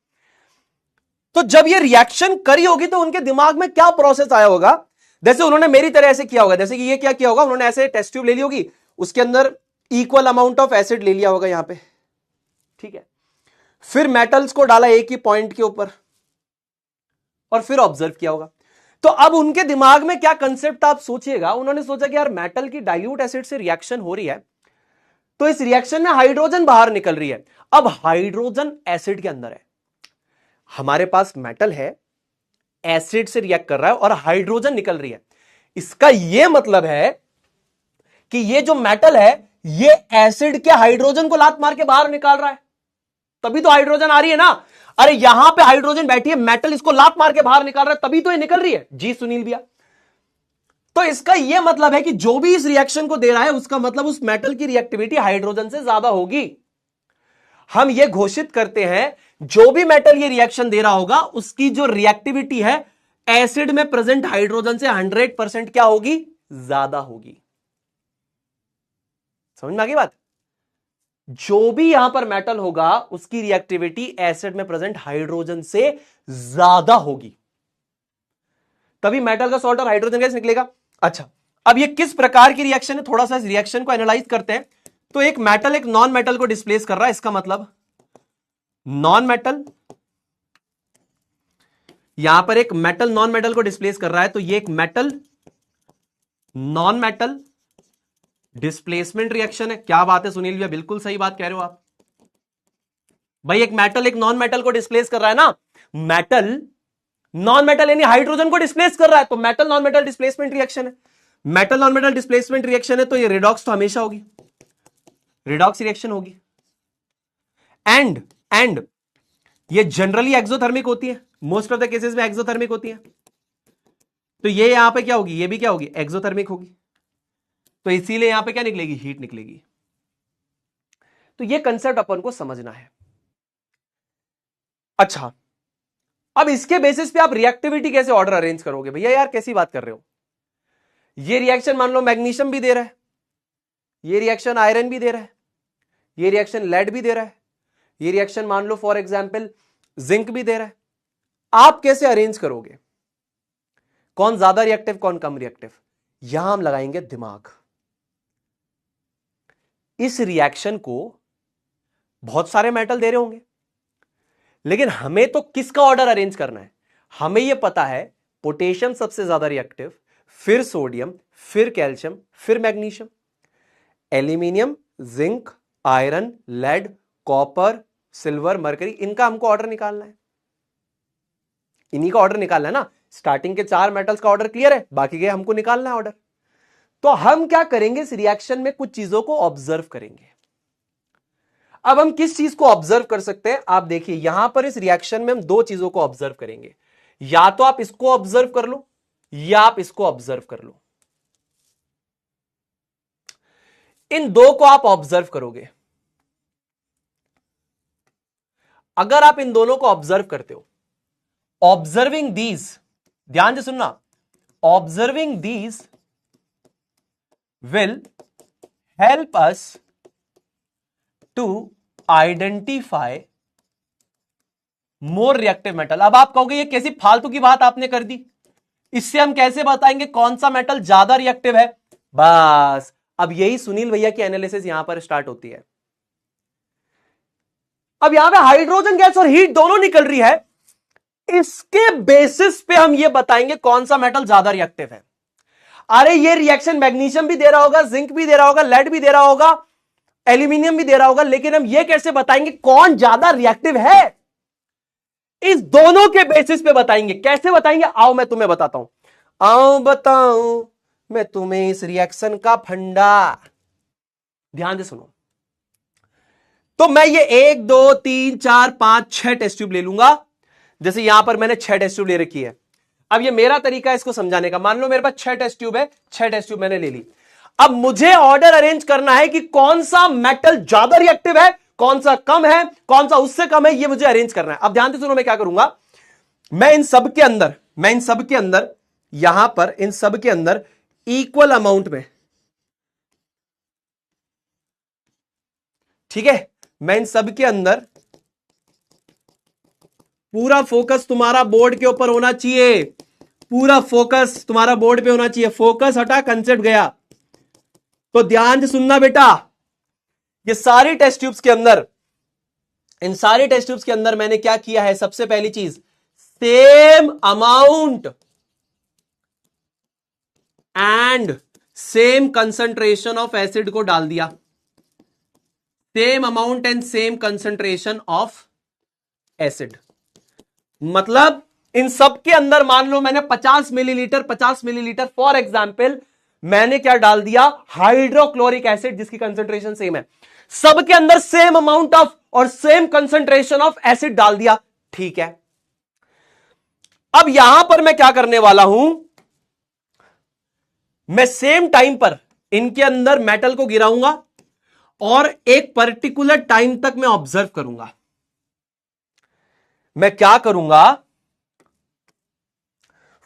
तो जब ये रिएक्शन करी होगी तो उनके दिमाग में क्या प्रोसेस आया होगा, जैसे उन्होंने मेरी तरह ऐसे किया होगा, जैसे कि ये क्या किया होगा, उन्होंने ऐसे टेस्ट ट्यूब ले ली होगी, उसके अंदर इक्वल अमाउंट ऑफ एसिड ले लिया होगा यहां पे, ठीक है, फिर मेटल्स को डाला एक ही पॉइंट के ऊपर और फिर ऑब्जर्व किया होगा। तो अब उनके दिमाग में क्या कंसेप्ट आप सोचिएगा, उन्होंने सोचा कि यार मेटल की डाइल्यूट एसिड से रिएक्शन हो रही है, तो इस रिएक्शन में हाइड्रोजन बाहर निकल रही है। अब हाइड्रोजन एसिड के अंदर है, हमारे पास मेटल है, एसिड से रिएक्ट कर रहा है और हाइड्रोजन निकल रही है। इसका यह मतलब है कि ये जो मेटल है ये एसिड के हाइड्रोजन को लात मार के बाहर निकाल रहा है, तभी तो हाइड्रोजन आ रही है ना। अरे यहां पे हाइड्रोजन बैठी है, मेटल इसको लात मार के बाहर निकाल रहा है, तभी तो ये निकल रही है। जी सुनील भैया, तो इसका यह मतलब है कि जो भी इस रिएक्शन को दे रहा है उसका मतलब उस मेटल की रिएक्टिविटी हाइड्रोजन से ज्यादा होगी। हम यह घोषित करते हैं जो भी मेटल ये रिएक्शन दे रहा होगा उसकी जो रिएक्टिविटी है एसिड में प्रेजेंट हाइड्रोजन से 100% क्या होगी, ज्यादा होगी। समझ में आ गई बात। जो भी यहां पर मेटल होगा उसकी रिएक्टिविटी एसिड में प्रेजेंट हाइड्रोजन से ज्यादा होगी, तभी मेटल का सॉल्ट और हाइड्रोजन गैस निकलेगा। अच्छा अब ये किस प्रकार की रिएक्शन है, थोड़ा सा इस रिएक्शन को एनालाइज करते हैं। तो एक मेटल एक नॉन मेटल को डिस्प्लेस कर रहा है, इसका मतलब नॉन मेटल, यहां पर एक मेटल नॉन मेटल को डिस्प्लेस कर रहा है, तो ये एक metal non metal displacement reaction है। क्या बात है सुनील भैया, बिल्कुल सही बात कह रहे हो आप भाई। एक मेटल एक नॉन मेटल को डिस्प्लेस कर रहा है ना, मेटल नॉन मेटल यानी हाइड्रोजन को डिस्प्लेस कर रहा है, तो metal non metal displacement reaction है। Metal non metal displacement reaction है, तो ये रिडॉक्स तो हमेशा होगी, रिडॉक्स रिएक्शन होगी। एंड ये जनरली एक्सोथर्मिक होती है, मोस्ट ऑफ द केसेस में एक्सोथर्मिक होती है। तो ये यहां पे क्या होगी, ये भी क्या होगी, एक्सोथर्मिक होगी। तो इसीलिए यहां पे क्या निकलेगी, हीट निकलेगी। तो ये कंसेप्ट अपन को समझना है। अच्छा, अब इसके बेसिस पे आप रिएक्टिविटी कैसे ऑर्डर अरेंज करोगे भैया, यार कैसी बात कर रहे हो। ये रिएक्शन मान लो मैग्नीशियम भी दे रहा है, ये रिएक्शन आयरन भी दे रहा है, ये रिएक्शन लेड भी दे रहा है, ये रिएक्शन मान लो फॉर एग्जांपल जिंक भी दे रहा है। आप कैसे अरेंज करोगे, कौन ज्यादा रिएक्टिव कौन कम रिएक्टिव, यहां हम लगाएंगे दिमाग। इस रिएक्शन को बहुत सारे मेटल दे रहे होंगे, लेकिन हमें तो किसका ऑर्डर अरेंज करना है। हमें यह पता है पोटेशियम सबसे ज्यादा रिएक्टिव, फिर सोडियम, फिर कैल्शियम, फिर magnesium, aluminium, zinc, iron, lead, copper, silver, mercury, इनका हमको ऑर्डर निकालना है। इन्हीं का ऑर्डर निकालना है ना। स्टार्टिंग के 4 मेटल्स का ऑर्डर क्लियर है, बाकी के हमको निकालना है ऑर्डर। तो हम क्या करेंगे, इस रिएक्शन में कुछ चीजों को ऑब्जर्व करेंगे। अब हम किस चीज को ऑब्जर्व कर सकते हैं, आप देखिए यहां पर इस रिएक्शन में हम 2 चीजों को ऑब्जर्व करेंगे। या तो आप इसको ऑब्जर्व कर लो या आप इसको ऑब्जर्व कर लो। इन 2 को आप ऑब्जर्व करोगे। अगर आप इन दोनों को ऑब्जर्व करते हो, ऑब्जर्विंग दीज, ध्यान से सुनना, observing these will help us to identify more reactive metal. अब आप कहोगे ये कैसी फालतू की बात आपने कर दी, इससे हम कैसे बताएंगे कौन सा मेटल ज्यादा रिएक्टिव है। बस अब यही सुनील भैया की एनालिसिस यहां पर स्टार्ट होती है। अब यहां पे हाइड्रोजन गैस और हीट दोनों निकल रही है, इसके बेसिस पे हम ये बताएंगे कौन सा मेटल ज्यादा रिएक्टिव है। अरे ये रिएक्शन मैग्नीशियम भी दे रहा होगा, जिंक भी दे रहा होगा, लेड भी दे रहा होगा, एल्यूमिनियम भी दे रहा होगा, लेकिन हम ये कैसे बताएंगे कौन ज्यादा रिएक्टिव है। इस दोनों के बेसिस पे बताएंगे। कैसे बताएंगे, आओ मैं तुम्हें बताता हूं, आओ बताऊं मैं तुम्हें इस रिएक्शन का फंडा। ध्यान से सुनो। तो मैं ये 1 2 3 4 5 6 टेस्ट ट्यूब ले लूंगा। जैसे यहां पर मैंने 6 टेस्ट ट्यूब ले रखी है। अब ये मेरा तरीका है इसको समझाने का। मान लो मेरे पास 6 टेस्ट ट्यूब है, 6 टेस्ट ट्यूब मैंने ले ली। अब मुझे ऑर्डर अरेंज करना है कि कौन सा मेटल ज्यादा रिएक्टिव है, कौन सा कम है, कौन सा उससे कम है, ये मुझे अरेंज करना है। अब ध्यान से सुनो, मैं क्या करूंगा, मैं इन सब के अंदर यहां पर इन सब के अंदर इक्वल अमाउंट में, ठीक है, मैं इन सब के अंदर, पूरा फोकस तुम्हारा बोर्ड के ऊपर होना चाहिए, पूरा फोकस तुम्हारा बोर्ड पे होना चाहिए। फोकस हटा, कंसेप्ट गया। तो ध्यान से सुनना बेटा, ये सारी टेस्ट ट्यूब्स के अंदर, इन सारी टेस्ट ट्यूब्स के अंदर मैंने क्या किया है, सबसे पहली चीज same amount and same concentration of acid को डाल दिया। Same amount and same concentration of acid, मतलब इन सब के अंदर मान लो मैंने 50 मिलीलीटर फॉर एग्जाम्पल मैंने क्या डाल दिया, हाइड्रोक्लोरिक एसिड, जिसकी कंसंट्रेशन सेम है। सबके अंदर सेम अमाउंट ऑफ और सेम कंसंट्रेशन ऑफ एसिड डाल दिया, ठीक है। अब यहां पर मैं क्या करने वाला हूं, मैं सेम टाइम पर इनके अंदर मेटल को गिराऊंगा और एक पर्टिकुलर टाइम तक मैं ऑब्जर्व करूंगा। मैं क्या करूंगा,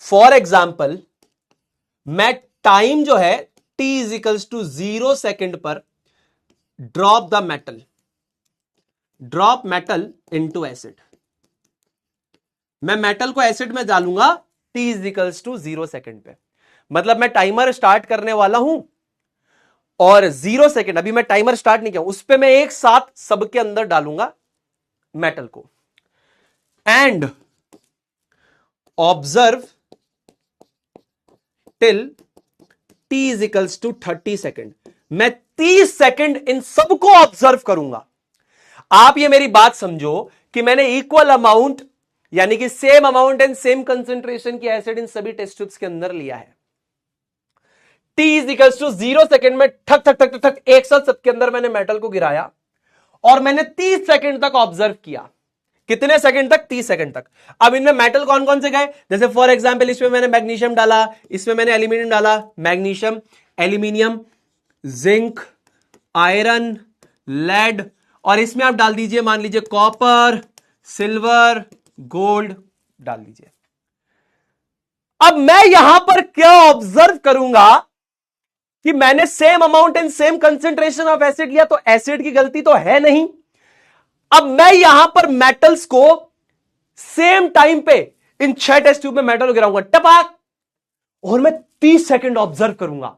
फॉर एग्जाम्पल मैं टाइम जो है t इजिकल्स टू 0 सेकेंड पर ड्रॉप मेटल इनटू एसिड। मैं मेटल को एसिड में डालूंगा t इजिकल्स टू 0 सेकेंड पे। मतलब मैं टाइमर स्टार्ट करने वाला हूं और 0 सेकेंड, अभी मैं टाइमर स्टार्ट नहीं किया, उस पर मैं एक साथ सबके अंदर डालूंगा मेटल को and observe till t is equals to 30 second. मैं 30 सेकेंड इन सबको ऑब्जर्व करूंगा। आप ये मेरी बात समझो कि मैंने इक्वल अमाउंट यानी कि same amount and same concentration की एसिड इन सभी टेस्ट ट्यूब्स के अंदर लिया है। t is equals to 0 second में ठक ठक ठक ठक एक साथ सबके अंदर मैंने मेटल को गिराया और मैंने 30 सेकेंड तक ऑब्जर्व किया। कितने सेकंड तक? 30 सेकंड तक। अब इनमें मेटल कौन कौन से गए? जैसे फॉर एग्जांपल इसमें मैंने मैग्नीशियम डाला, इसमें मैंने एल्यूमिनियम डाला, magnesium, aluminium, zinc, iron, lead, और इसमें आप डाल दीजिए मान लीजिए कॉपर, सिल्वर, गोल्ड डाल दीजिए। अब मैं यहां पर क्या ऑब्जर्व करूंगा कि मैंने same amount and same concentration of acid लिया, तो एसिड की गलती तो है नहीं। अब मैं यहां पर मेटल्स को सेम टाइम पे इन 6 टेस्ट ट्यूब में मेटल गिराऊंगा टपाक, और मैं 30 सेकंड ऑब्जर्व करूंगा।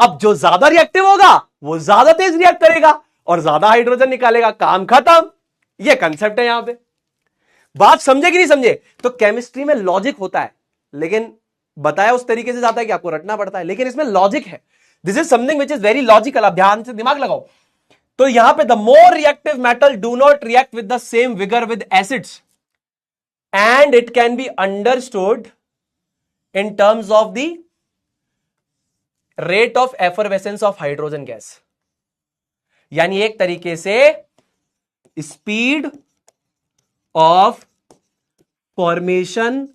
अब जो ज्यादा रिएक्टिव होगा वो ज्यादा तेज रिएक्ट करेगा और ज्यादा हाइड्रोजन निकालेगा, काम खत्म। ये कंसेप्ट है यहां पे। बात समझे कि नहीं समझे? तो केमिस्ट्री में लॉजिक होता है, लेकिन बताया उस तरीके से जाता है कि आपको रटना पड़ता है, लेकिन इसमें लॉजिक है। This is something which is very logical. आप ध्यान से दिमाग लगाओ। तो यहां पे the more reactive metal do not react with the same vigour with acids and it can be understood in terms of the rate of effervescence of hydrogen gas, यानी एक तरीके से speed of formation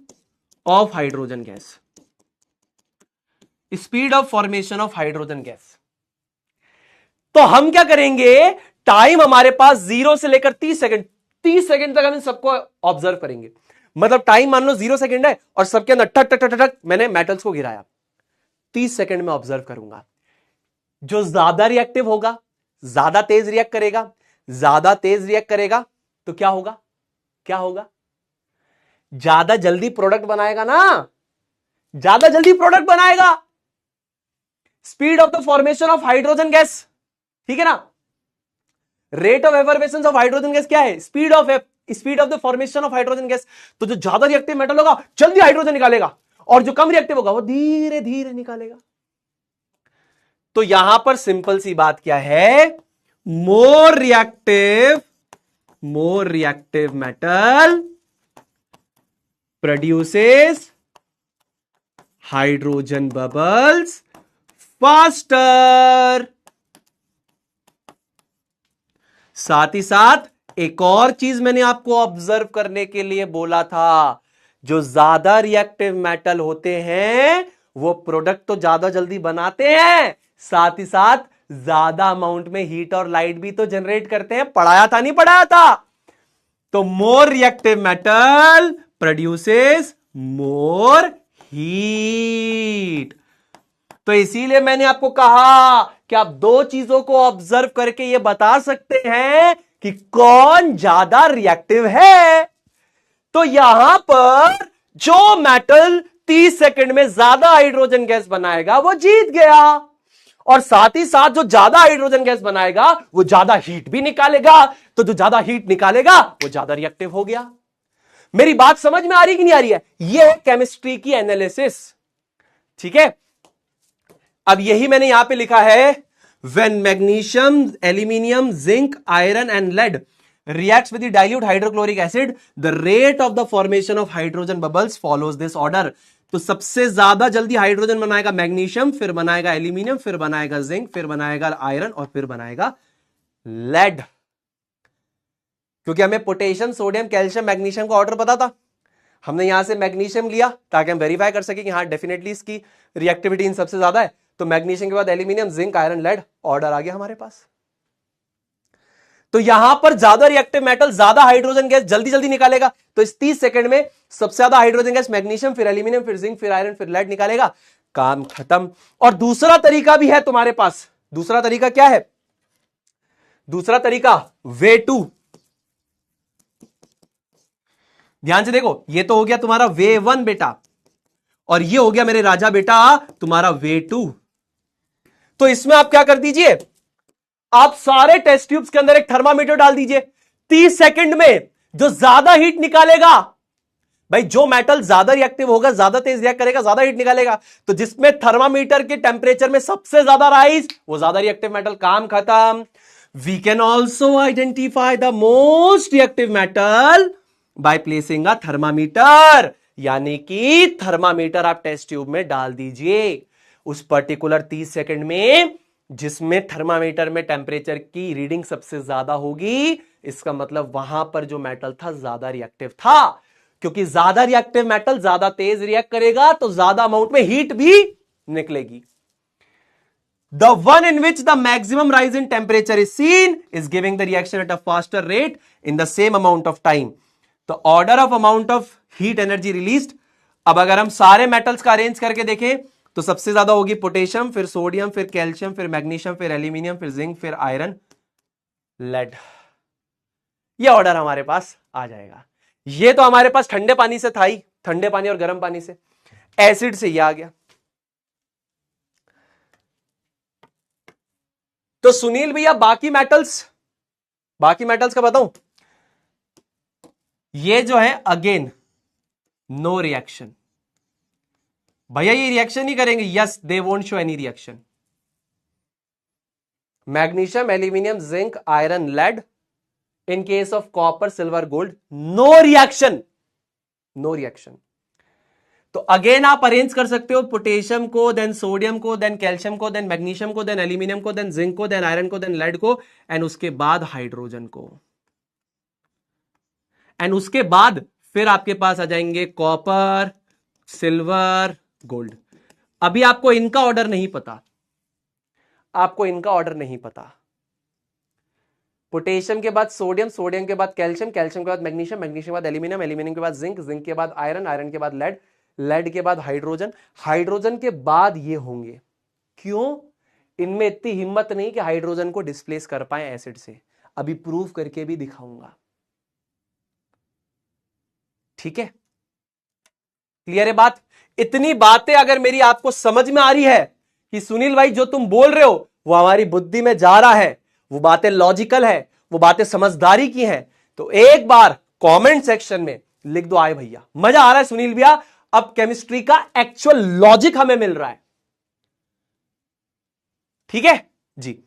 of hydrogen gas, speed of formation of hydrogen gas. तो हम क्या करेंगे, time हमारे पास 0 से लेकर 30 सेकंड, 30 सेकंड तक हम इन सबको ऑब्जर्व करेंगे। मतलब टाइम मान लो 0 सेकंड है और सबके अंदर ठक ठक ठक ठक मैंने मेटल्स को गिराया, 30 सेकंड में ऑब्जर्व करूंगा। जो ज्यादा रिएक्टिव होगा ज्यादा तेज रिएक्ट करेगा, ज्यादा तेज रिएक्ट करेगा तो क्या होगा, क्या होगा? ज्यादा जल्दी प्रोडक्ट बनाएगा ना, ज्यादा जल्दी प्रोडक्ट बनाएगा। Speed of the formation of hydrogen gas, ठीक है ना। Rate of effervescence of hydrogen gas क्या है? Speed of the formation of hydrogen gas. तो जो ज्यादा रिएक्टिव मेटल होगा जल्दी हाइड्रोजन निकालेगा और जो कम रिएक्टिव होगा वो धीरे धीरे निकालेगा। तो यहां पर सिंपल सी बात क्या है, मोर reactive metal produces hydrogen bubbles faster. साथ ही साथ एक और चीज मैंने आपको ऑब्जर्व करने के लिए बोला था, जो ज्यादा रिएक्टिव मेटल होते हैं वो प्रोडक्ट तो ज्यादा जल्दी बनाते हैं, साथ ही साथ ज्यादा अमाउंट में हीट और लाइट भी तो जनरेट करते हैं। पढ़ाया था नहीं पढ़ाया था? तो मोर reactive metal produces more heat. तो इसीलिए मैंने आपको कहा कि आप दो चीजों को ऑब्जर्व करके यह बता सकते हैं कि कौन ज्यादा रिएक्टिव है। तो यहां पर जो मेटल 30 सेकंड में ज्यादा हाइड्रोजन गैस बनाएगा वो जीत गया, और साथ ही साथ जो ज्यादा हाइड्रोजन गैस बनाएगा वो ज्यादा हीट भी निकालेगा। तो जो ज्यादा हीट निकालेगा वो ज्यादा रिएक्टिव हो गया। मेरी बात समझ में आ रही कि नहीं आ रही है? यह है केमिस्ट्री की एनालिसिस, ठीक है। अब यही मैंने यहां पे लिखा है, when magnesium, aluminium, zinc, iron and lead reacts with the dilute hydrochloric acid, the rate of the formation of hydrogen bubbles follows this order. तो सबसे ज्यादा जल्दी हाइड्रोजन बनाएगा मैग्नीशियम, फिर बनाएगा एल्यूमिनियम, फिर बनाएगा जिंक, फिर बनाएगा आयरन और फिर बनाएगा लेड। क्योंकि हमें पोटेशियम, सोडियम, कैल्शियम, मैग्नीशियम का ऑर्डर पता था, हमने यहां से मैग्नीशियम लिया ताकि हम वेरीफाई कर सके कि हाँ डेफिनेटली इसकी रिएक्टिविटी इन सबसे ज्यादा है। तो मैग्नीशियम के बाद aluminium, zinc, iron, lead, order आ गया हमारे पास। तो यहां पर ज्यादा रिएक्टिव मेटल ज्यादा हाइड्रोजन गैस जल्दी जल्दी निकालेगा। तो इस 30 सेकंड में सबसे ज्यादा हाइड्रोजन गैस मैग्नीशियम, फिर एल्यूमिनियम, फिर जिंक, फिर आयरन, फिर लेड निकालेगा, काम खत्म। और दूसरा तरीका भी है तुम्हारे पास। दूसरा तरीका क्या है? दूसरा तरीका वे टू। ध्यान से देखो, ये तो हो गया तुम्हारा वे 1 बेटा, और ये हो गया मेरे राजा बेटा तुम्हारा वे 2। तो इसमें आप क्या कर दीजिए, आप सारे टेस्ट ट्यूब्स के अंदर एक थर्मामीटर डाल दीजिए। 30 सेकंड में जो ज्यादा हीट निकालेगा, भाई जो मेटल ज्यादा रिएक्टिव होगा, ज्यादा तेज रिएक्ट करेगा, ज्यादा हीट निकालेगा, तो जिसमें थर्मामीटर के टेंपरेचर में सबसे ज्यादा राइज, वो ज्यादा रिएक्टिव मेटल। काम खत्म। We can also identify the most reactive metal by placing a thermometer, यानी कि थर्मामीटर आप टेस्ट ट्यूब में डाल दीजिए उस पर्टिकुलर 30 सेकंड में जिसमें थर्मामीटर में टेंपरेचर की रीडिंग सबसे ज्यादा होगी। इसका मतलब वहां पर जो मेटल था ज्यादा रिएक्टिव था, क्योंकि ज्यादा रिएक्टिव मेटल ज्यादा तेज रिएक्ट करेगा तो ज्यादा अमाउंट में हीट भी निकलेगी। The one in which the maximum rise in temperature is seen is giving the reaction at a faster rate in the same amount of time. The order of amount of heat energy released. अब अगर हम सारे metals का arrange करके देखें तो सबसे ज्यादा होगी पोटेशियम, फिर सोडियम, फिर कैल्शियम, फिर मैग्नीशियम, फिर एल्यूमिनियम, फिर जिंक, फिर आयरन, लेड। ये ऑर्डर हमारे पास आ जाएगा। ये तो हमारे पास ठंडे पानी से था ही, ठंडे पानी और गर्म पानी से। एसिड से ये आ गया। तो सुनील भैया बाकी मेटल्स का बताऊं, ये जो है अगेन नो रिएक्शन। भैया ये रिएक्शन ही करेंगे, yes they won't show any reaction. Magnesium, aluminium, zinc, iron, lead. In case of copper, silver, gold, no reaction, no reaction. तो अगेन आप अरेंज कर सकते हो पोटेशियम को, देन सोडियम को, देन कैल्शियम को, देन मैग्नीशियम को, देन एल्यूमिनियम को, देन जिंक को, देन आयरन को, देन लेड को, एंड उसके बाद हाइड्रोजन को। एंड उसके बाद फिर आपके पास आ जाएंगे कॉपर, सिल्वर, गोल्ड। अभी आपको इनका ऑर्डर नहीं पता, आपको इनका ऑर्डर नहीं पता। पोटेशियम के बाद सोडियम, सोडियम के बाद कैल्शियम, कैल्शियम के बाद मैग्नीशियम, मैग्नीशियम के बाद एल्यूमिनियम, एल्यूमिनियम के बाद जिंक, जिंक के बाद आयरन, आयरन के बाद लेड, लेड के बाद हाइड्रोजन, हाइड्रोजन के बाद ये होंगे। क्यों? इनमें इतनी हिम्मत नहीं कि हाइड्रोजन को डिस्प्लेस कर पाए एसिड से। अभी प्रूफ करके भी दिखाऊंगा। ठीक है, क्लियर है बात? इतनी बातें अगर मेरी आपको समझ में आ रही है कि सुनील भाई जो तुम बोल रहे हो वो हमारी बुद्धि में जा रहा है, वो बातें लॉजिकल है, वो बातें समझदारी की हैं, तो एक बार कमेंट सेक्शन में लिख दो आए भैया, मजा आ रहा है सुनील भैया, अब केमिस्ट्री का एक्चुअल लॉजिक हमें मिल रहा है। ठीक है जी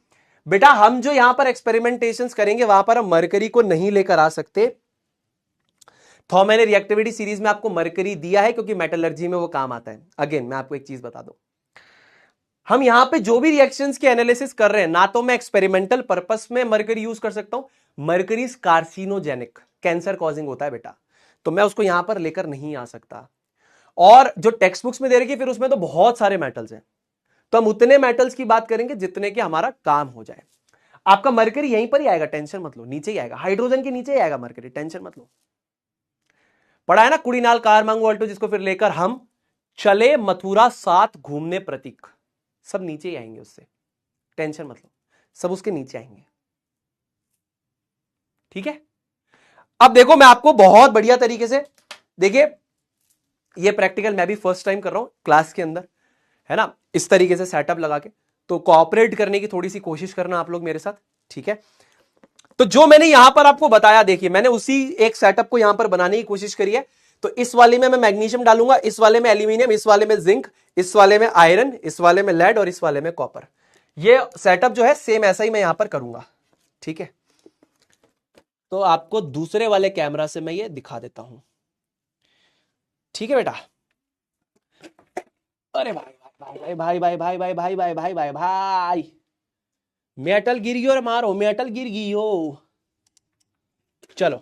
बेटा, हम जो यहां पर एक्सपेरिमेंटेशंस करेंगे वहां पर हम मरकरी को नहीं लेकर आ सकते। तो मैंने रिएक्टिविटी सीरीज में आपको मरकरी दिया है क्योंकि मेटलर्जी में वो काम आता है। अगेन मैं आपको एक चीज बता दूं, हम यहां पे जो भी रिएक्शंस के एनालिसिस कर रहे हैं ना तो मैं एक्सपेरिमेंटल पर्पस में मरकरी यूज कर सकता हूं। मरकरी कार्सिनोजेनिक, कैंसर कॉजिंग होता है बेटा, तो मैं उसको यहां पर लेकर नहीं आ सकता। और जो टेक्स्ट बुक्स में दे रखी है फिर उसमें तो बहुत सारे मेटल्स हैं, तो हम उतने मेटल्स की बात करेंगे जितने के हमारा काम हो जाए। आपका मरकरी यहीं पर ही आएगा, टेंशन मत लो, नीचे ही आएगा, हाइड्रोजन के नीचे ही आएगा मरकरी, टेंशन मत लो। पढ़ा है ना कुड़ीनाल कारमांगू अल्टो, जिसको फिर लेकर हम चले मथुरा साथ घूमने प्रतीक, सब नीचे ही आएंगे उससे, टेंशन मत लो, सब उसके नीचे आएंगे। ठीक है, अब देखो मैं आपको बहुत बढ़िया तरीके से, देखिए ये प्रैक्टिकल मैं भी फर्स्ट टाइम कर रहा हूं क्लास के अंदर, है ना, इस तरीके से सेटअप लगा के, तो कोऑपरेट करने की थोड़ी सी कोशिश करना आप लोग मेरे साथ। ठीक है, तो जो मैंने यहां पर आपको बताया, देखिए मैंने उसी एक सेटअप को यहां पर बनाने की कोशिश करी है। तो इस वाले में मैं मैग्नीशियम डालूंगा, इस वाले में एल्यूमिनियम, इस वाले में जिंक, इस वाले में आयरन, इस वाले में लेड और इस वाले में कॉपर। ये सेटअप जो है सेम ऐसा ही मैं यहां पर करूंगा। ठीक है, तो आपको दूसरे वाले कैमरा से मैं ये दिखा देता हूं। ठीक है बेटा, अरे भाई भाई भाई भाई भाई भाई भाई भाई भाई भाई भाई, मेटल गिर गई और मारो, मेटल गिर गई हो। चलो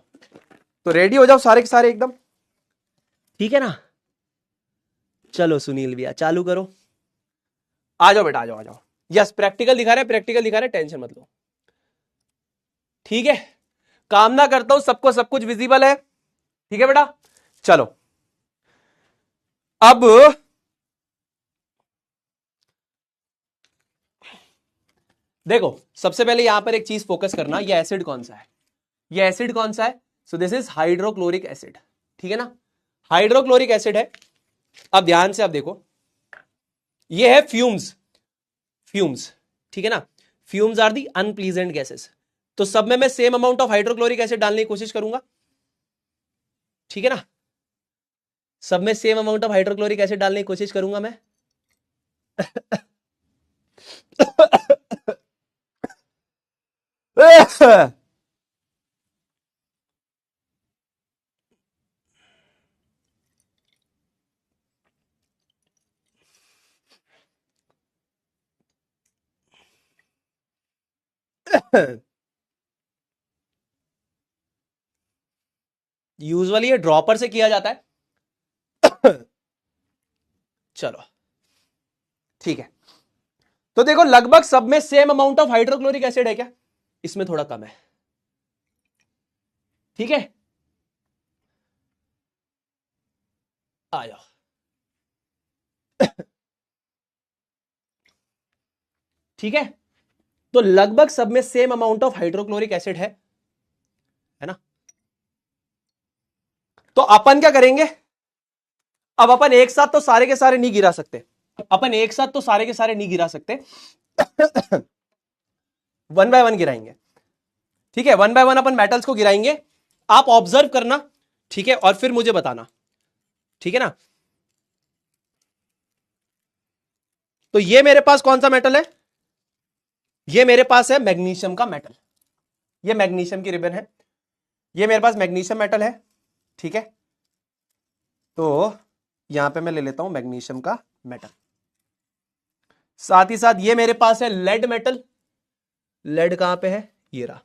तो रेडी हो जाओ सारे के सारे एकदम, ठीक है ना। चलो सुनील भैया चालू करो, आ जाओ बेटा, आ जाओ आ जाओ। यस प्रैक्टिकल दिखा रहे हैं, प्रैक्टिकल दिखा रहे हैं, टेंशन मत लो। ठीक है, कामना करता हूं सबको सब कुछ विजिबल है। ठीक है बेटा, चलो अब देखो, सबसे पहले यहां पर एक चीज फोकस करना, ये एसिड कौन सा है, ये एसिड कौन सा है। So this is hydrochloric acid, ठीक है ना, हाइड्रोक्लोरिक एसिड है। अब ध्यान से अब देखो, ये है फ्यूम्स, फ्यूम्स ठीक है ना। Fumes are the unpleasant gases. तो सब में मैं same amount of hydrochloric acid डालने की कोशिश करूंगा, ठीक है ना। सब में same amount of hydrochloric acid डालने की कोशिश करूंगा मैं। यूजुअली ये ड्रॉपर से किया जाता है। चलो ठीक है, तो देखो लगभग सब में same amount of hydrochloric acid है क्या, इसमें थोड़ा कम है, ठीक है। आ जाओ। ठीक है, तो लगभग सब में same amount of hydrochloric acid है ना। तो अपन क्या करेंगे, अब अपन एक साथ तो सारे के सारे नहीं गिरा सकते, अपन एक साथ तो सारे के सारे नहीं गिरा सकते, वन बाय वन गिराएंगे, ठीक है। One by one upon metals को गिराएंगे, आप ऑब्जर्व करना, ठीक है, और फिर मुझे बताना, ठीक है ना। तो ये मेरे पास कौन सा मेटल है, ये मेरे पास है मैग्नीशियम का मेटल, ये मैग्नीशियम की रिबन है, ये मेरे पास मैग्नीशियम मेटल है, ठीक है। तो यहां पे मैं ले लेता हूं मैग्नीशियम का मेटल, साथ ही साथ ये मेरे पास है लेड मेटल, लेड कहां पे है, ये रहा,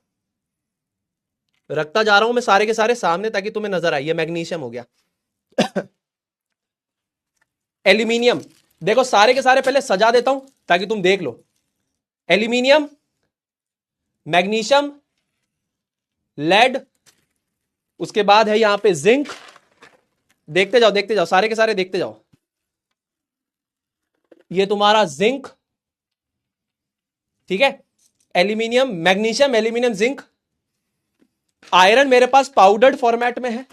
रखता जा रहा हूं मैं सारे के सारे सामने ताकि तुम्हें नजर आए, ये मैग्नीशियम हो गया। एल्यूमिनियम, देखो सारे के सारे पहले सजा देता हूं ताकि तुम देख लो, एल्यूमिनियम, मैग्नीशियम, लेड, उसके बाद है यहां पे जिंक, देखते जाओ सारे के सारे देखते जाओ, ये तुम्हारा जिंक, ठीक है, aluminium, magnesium, aluminium, zinc, iron मेरे पास पाउडर्ड फॉर्मेट में है,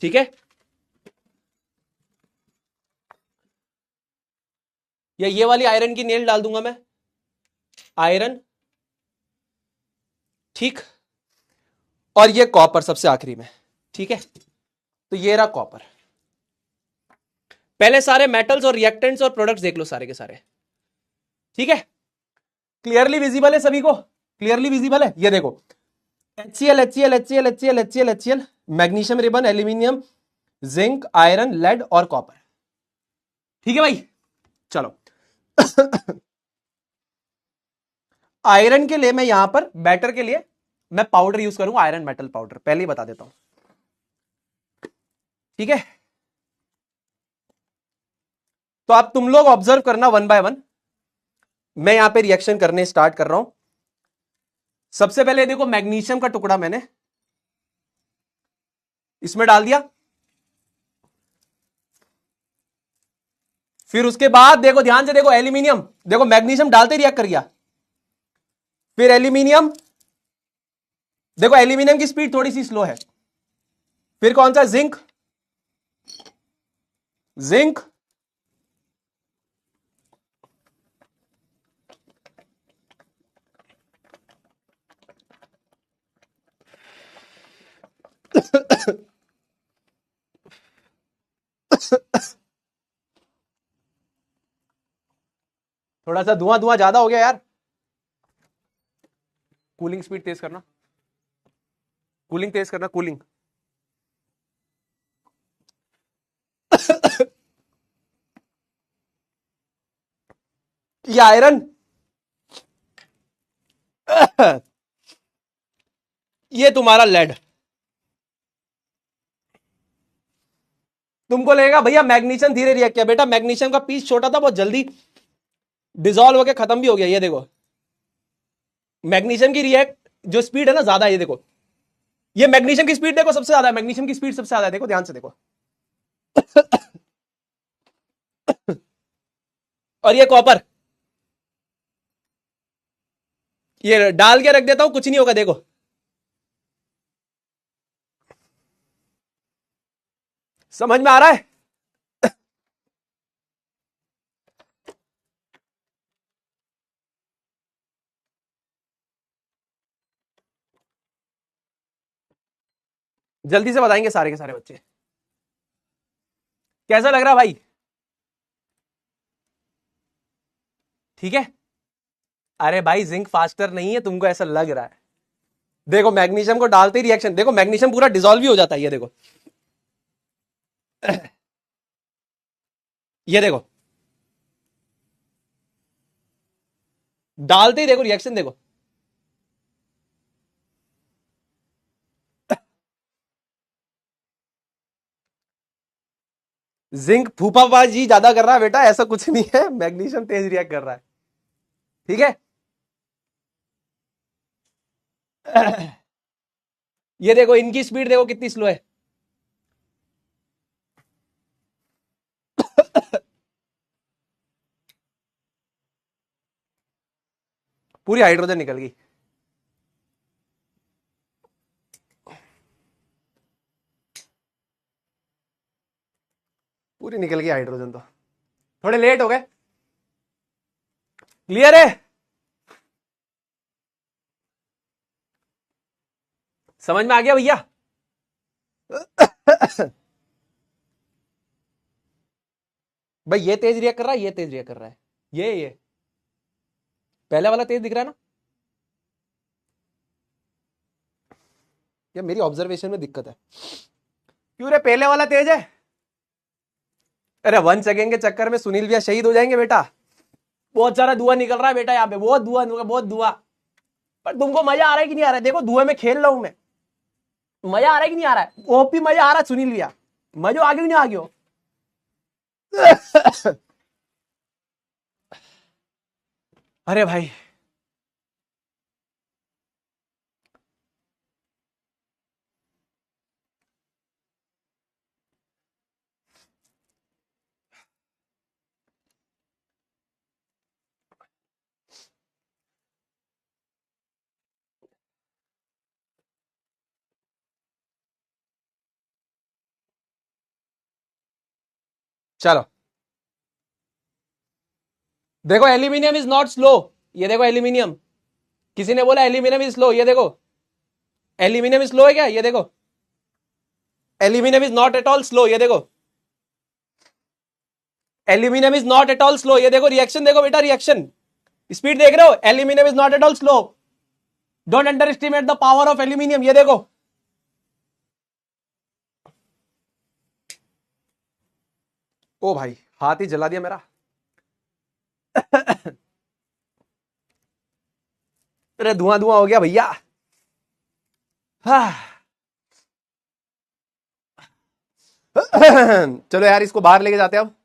ठीक है, या ये वाली आयरन की नेल डाल दूंगा मैं, आयरन, ठीक, और ये कॉपर सबसे आखिरी में, ठीक है। तो ये रहा कॉपर। पहले सारे मेटल्स और रिएक्टेंट्स और प्रोडक्ट्स देख लो सारे के सारे, ठीक है, क्लियरली विजिबल है सभी को, क्लियरली विजिबल है, ये देखो HCl HCl HCl HCl HCl HCl, magnesium ribbon, aluminium, zinc, iron, lead और कॉपर, ठीक है भाई। चलो आयरन के लिए मैं यहां पर बैटर के लिए मैं पाउडर यूज करूंगा, आयरन मेटल पाउडर, पहले ही बता देता हूं, ठीक है। तो आप तुम लोग ऑब्जर्व करना वन बाय वन, मैं यहां पे रिएक्शन करने स्टार्ट कर रहा हूं। सबसे पहले देखो मैग्नीशियम का टुकड़ा मैंने इसमें डाल दिया, फिर उसके बाद देखो ध्यान से देखो एल्यूमिनियम, देखो मैग्नीशियम डालते रिएक्ट कर गया, फिर एल्यूमिनियम, देखो एल्यूमिनियम की स्पीड थोड़ी सी स्लो है, फिर कौन सा, जिंक, जिंक, थोड़ा सा धुआं धुआं ज्यादा हो गया यार, कूलिंग स्पीड तेज करना, कूलिंग तेज करना, कूलिंग। ये आयरन, ये तुम्हारा लेड। तुमको लगेगा भैया मैग्नीशियम धीरे रिएक्ट किया, बेटा मैग्नीशियम का पीस छोटा था, बहुत जल्दी डिसॉल्व होकर खत्म भी हो गया, ये देखो मैग्नीशियम की रिएक्ट जो स्पीड है ना ज्यादा, ये देखो ये मैग्नीशियम की स्पीड देखो सबसे ज्यादा है, मैग्नीशियम की स्पीड सबसे ज्यादा है, देखो ध्यान से देखो। और ये कॉपर, ये डाल के रख देता हूं, कुछ नहीं होगा, देखो समझ में आ रहा है। जल्दी से बताएंगे सारे के सारे बच्चे। कैसा लग रहा भाई? ठीक है। अरे भाई जिंक फास्टर नहीं है, तुमको ऐसा लग रहा है। देखो मैग्नीशियम को डालते ही रिएक्शन, देखो मैग्नीशियम पूरा डिसॉल्व ही हो जाता है, ये देखो। ये देखो, डालते ही देखो रिएक्शन देखो। जिंक फूफाबाजी ज्यादा कर रहा है बेटा, ऐसा कुछ नहीं है, मैग्नीशियम तेज रिएक्ट कर रहा है। ठीक है। ये देखो इनकी स्पीड देखो कितनी स्लो है। पूरी हाइड्रोजन निकल गई। पूरी निकल गई हाइड्रोजन तो। थोड़े लेट हो गए। क्लियर है? समझ में आ गया भैया? भाई ये तेज रिएक्ट कर रहा है, ये तेज रिएक्ट कर रहा है, ये पहले वाला तेज दिख रहा है ना? ये मेरी ऑब्जर्वेशन में दिक्कत है। क्यों रे, पहले वाला तेज है? अरे 1 सेकेंड के चक्कर में सुनील भैया शहीद हो जाएंगे बेटा। बहुत सारा धुआं निकल रहा है बेटा यहाँ पे, बहुत धुआं, बहुत धुआं। पर तुमको मजा आ रहा है कि नहीं आ रहा है? देखो धुएं में खेल रहा हूं मैं, मजा आ रहा है कि नहीं आ रहा है? ओपी मजा आ रहा है सुनील भैया, मजा आगे नहीं आगे हो। अरे भाई चलो देखो, एल्यूमिनियम इज नॉट स्लो। ये देखो एल्यूमिनियम, किसी ने बोला एल्यूमिनियम इज स्लो, ये देखो एल्यूमिनियम इज स्लो है क्या? ये देखो aluminium is not at all slow, ये देखो aluminium is not at all slow. ये देखो रिएक्शन देखो बेटा, रिएक्शन स्पीड देख रहे हो? Aluminium is not at all slow. Don't under estimate the power of aluminium. ये देखो, ओ भाई हाथ ही जला दिया मेरा। अरे धुआं धुआं हो गया भैया। हाँ। चलो यार इसको बाहर लेके जाते हैं अब।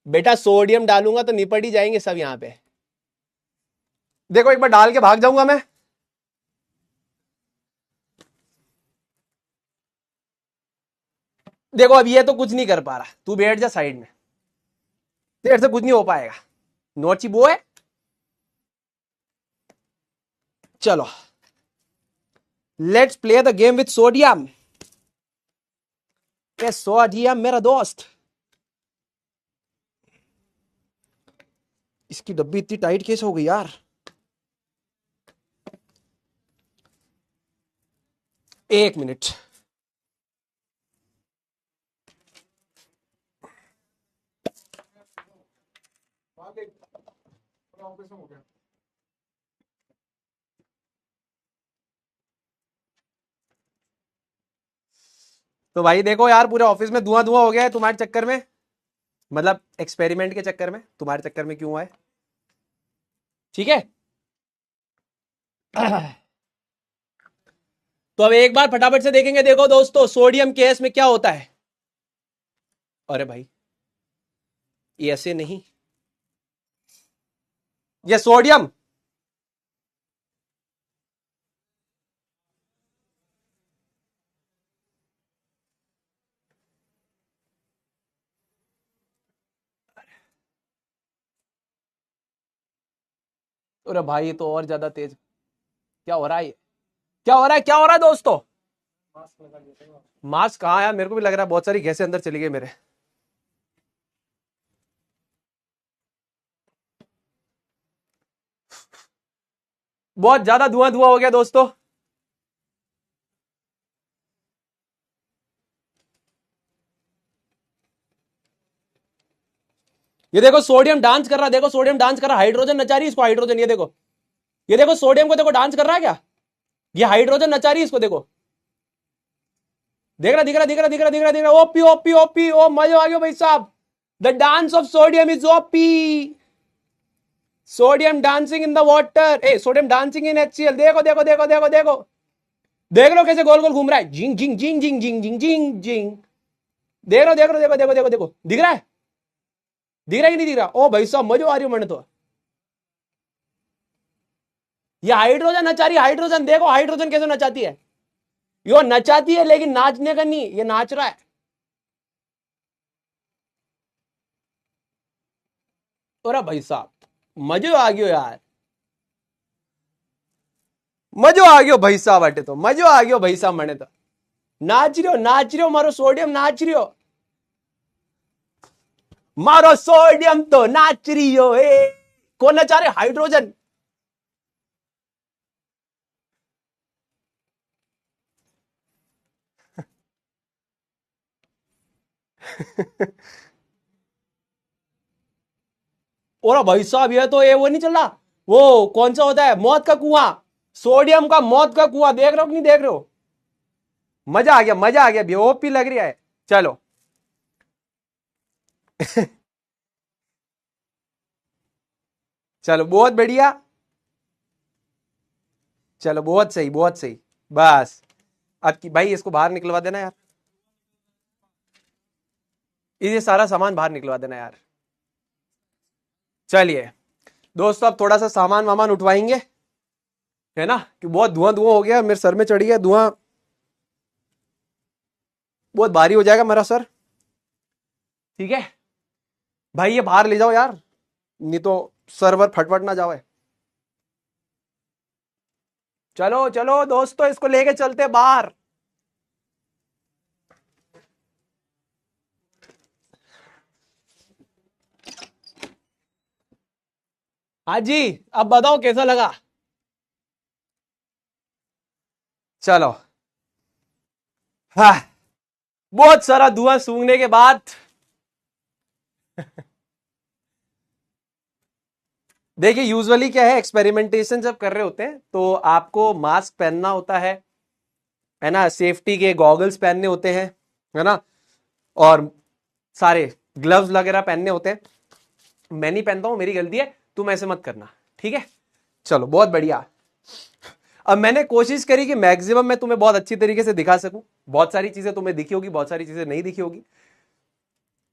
बेटा सोडियम डालूंगा तो निपट ही जाएंगे सब यहां पे। देखो एक बार डाल के भाग जाऊंगा मैं। देखो अब ये तो कुछ नहीं कर पा रहा, तू बैठ जा साइड में, तेरे से कुछ नहीं हो पाएगा, नोची बो है। चलो let's play the game with sodium. ये सोडियम मेरा दोस्त। इसकी डब्बी इतनी टाइट कैसे हो गई यार? एक मिनट। तो भाई देखो यार, पूरे ऑफिस में धुआं धुआं हो गया है तुम्हारे चक्कर में, मतलब एक्सपेरिमेंट के चक्कर में, तुम्हारे चक्कर में क्यों हुआ है? ठीक है। तो अब एक बार फटाफट से देखेंगे। देखो दोस्तों सोडियम केस में क्या होता है। अरे भाई ये ऐसे नहीं, ये सोडियम, अरे भाई ये तो और ज्यादा तेज। क्या हो रहा है? क्या हो रहा है? क्या हो रहा है दोस्तों? मास्क कहाँ यार? मेरे को भी लग रहा है बहुत सारी गैसें अंदर चली गई मेरे। बहुत ज्यादा धुआं धुआं हो गया दोस्तों। ये देखो सोडियम डांस कर रहा, देखो सोडियम डांस कर रहा, हाइड्रोजन नचा रही इसको, हाइड्रोजन, ये देखो सोडियम को देखो डांस कर रहा है क्या, ये हाइड्रोजन नचा रही इसको, देखो देख रहा, दिख रहा, दिख रहा, दिख रहा, दिख रहा, दिख रहा, ओपी ओपी ओपी, ओ मजा आ गया भाई साहब। The dance of sodium is OP, sodium dancing in the water, A sodium dancing in HCl, देखो देखो देखो देखो देखो, देख लो कैसे गोल गोल घूम रहा है, जिंग जिंग जिंग जिंग जिंग जिंग जिंग जिंग, देख लो देख लो देखो देखो देखो देखो, दिख रहा है, दिख रहा है कि नहीं दिख रहा? ओ भाई साहब मजा आ रही हो मैंने तो। ये हाइड्रोजन नचा रही, हाइड्रोजन देखो, हाइड्रोजन कैसे नचाती है, यो नचाती है लेकिन नाचने का नहीं, ये नाच रहा है। और भाई साहब मजे आ गयो यार, मजो आ गयो भाई साहब, अटे तो मजो आ गयो भाई साहब, मैंने तो नाच रही हो मारो सोडियम, नाच रही हो मारो सोडियम, तो नाच रही हो, ए कौन नचा रहे? हाइड्रोजन। और भाई साहब ये तो ये वो नहीं चल रहा, वो कौन सा होता है मौत का कुआं, सोडियम का मौत का कुआं, देख रहे हो कि नहीं देख रहे हो? मजा आ गया, मजा आ गया, बेओपी लग रही है। चलो चलो बहुत बढ़िया, चलो बहुत सही बहुत सही। बस अब की भाई इसको बाहर निकलवा देना यार, ये सारा सामान बाहर निकलवा देना यार। चलिए दोस्तों अब थोड़ा सा सामान वामान उठवाएंगे, है ना, कि बहुत धुआं धुआं हो गया, मेरे सर में चढ़ गया धुआं, बहुत भारी हो जाएगा मेरा सर। ठीक है भाई ये बाहर ले जाओ यार, नहीं तो सर्वर फटफट ना जाए। चलो चलो दोस्तों इसको लेके चलते बाहर। हाँ जी अब बताओ कैसा लगा? चलो हाँ, बहुत सारा धुआं सूंघने के बाद देखिए यूजुअली क्या है, एक्सपेरिमेंटेशन जब कर रहे होते हैं तो आपको मास्क पहनना होता है ना, सेफ्टी के गॉगल्स पहनने होते हैं, है ना, और सारे ग्लव्स वगैरह पहनने होते हैं। मैं नहीं पहनता हूं, मेरी गलती है, तुम ऐसे मत करना, ठीक है? चलो बहुत बढ़िया। अब मैंने कोशिश करी कि मैक्सिमम मैं तुम्हें बहुत अच्छी तरीके से दिखा सकूं, बहुत सारी चीजें तुम्हें दिखी होगी, बहुत सारी चीजें नहीं दिखी होगी।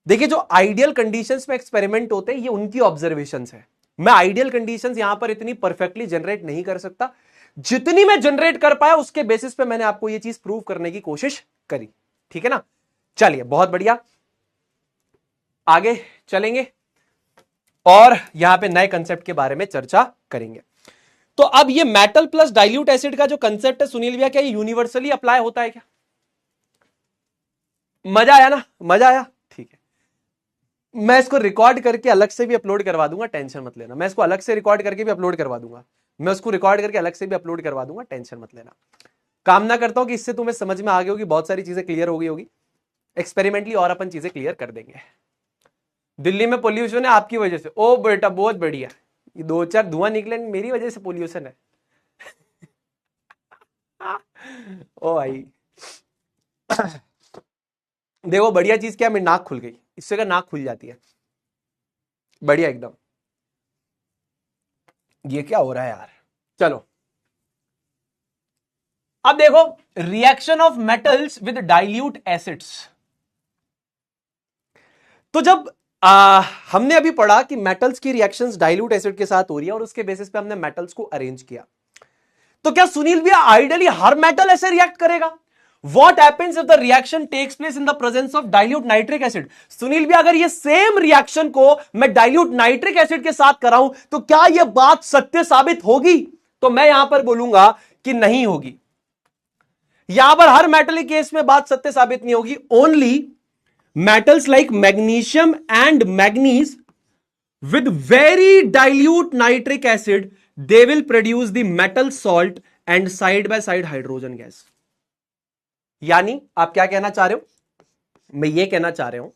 देखिए जो आइडियल कंडीशंस में एक्सपेरिमेंट होते हैं ये उनकी ऑब्जर्वेशंस है, मैं आइडियल कंडीशंस यहां पर इतनी परफेक्टली जनरेट नहीं कर सकता, जितनी मैं जनरेट कर पाया उसके बेसिस पे मैंने आपको ये चीज प्रूव करने की कोशिश करी, ठीक है ना? चलिए बहुत बढ़िया, आगे चलेंगे और यहां पे नए कंसेप्ट के बारे में चर्चा करेंगे। तो अब ये मेटल प्लस डाइल्यूट एसिड का जो कंसेप्ट है सुनील भैया, क्या ये यूनिवर्सली अप्लाई होता है क्या? मजा आया ना, मजा आया, ठीक है। मैं इसको रिकॉर्ड करके अलग से भी अपलोड करवा दूंगा, टेंशन मत लेना, मैं इसको अलग से रिकॉर्ड करके भी अपलोड करवा दूंगा, मैं उसको रिकॉर्ड करके अलग से भी अपलोड करवा दूंगा, टेंशन मत लेना। कामना करता हूं कि इससे तुम्हें समझ में आ गई होगी, बहुत सारी चीजें क्लियर हो गई होगी, एक्सपेरिमेंटली और अपन चीजें क्लियर कर देंगे। दिल्ली में पोल्यूशन है आपकी वजह से, ओ बेटा बहुत बढ़िया, ये 2-4 धुआं निकले मेरी वजह से पोल्यूशन है। ओ भाई देखो बढ़िया चीज क्या, मेरी नाक खुल गई, इससे का नाक खुल जाती है, बढ़िया एकदम। ये क्या हो रहा है यार? चलो अब देखो reaction of metals with dilute acids. तो जब हमने अभी पढ़ा कि मेटल्स की रिएक्शंस डाइल्यूट एसिड के साथ हो रही है और उसके बेसिस पे हमने मेटल्स को अरेंज किया, तो क्या सुनील भैया आइडियली हर मेटल ऐसे रिएक्ट करेगा? What happens if the reaction takes place in the presence of dilute nitric acid? Sunil भैया अगर ये सेम रिएक्शन को मैं डाइल्यूट नाइट्रिक एसिड के साथ कराऊं तो क्या यह बात सत्य साबित होगी? तो मैं यहां पर बोलूंगा कि नहीं होगी, यहां पर हर मेटल केस में बात सत्य साबित नहीं होगी। Only metals like magnesium and manganese with very dilute nitric acid, they will produce the metal salt and side by side hydrogen gas। यानी आप क्या कहना चाह रहे हो? मैं ये कहना चाह रहा हूं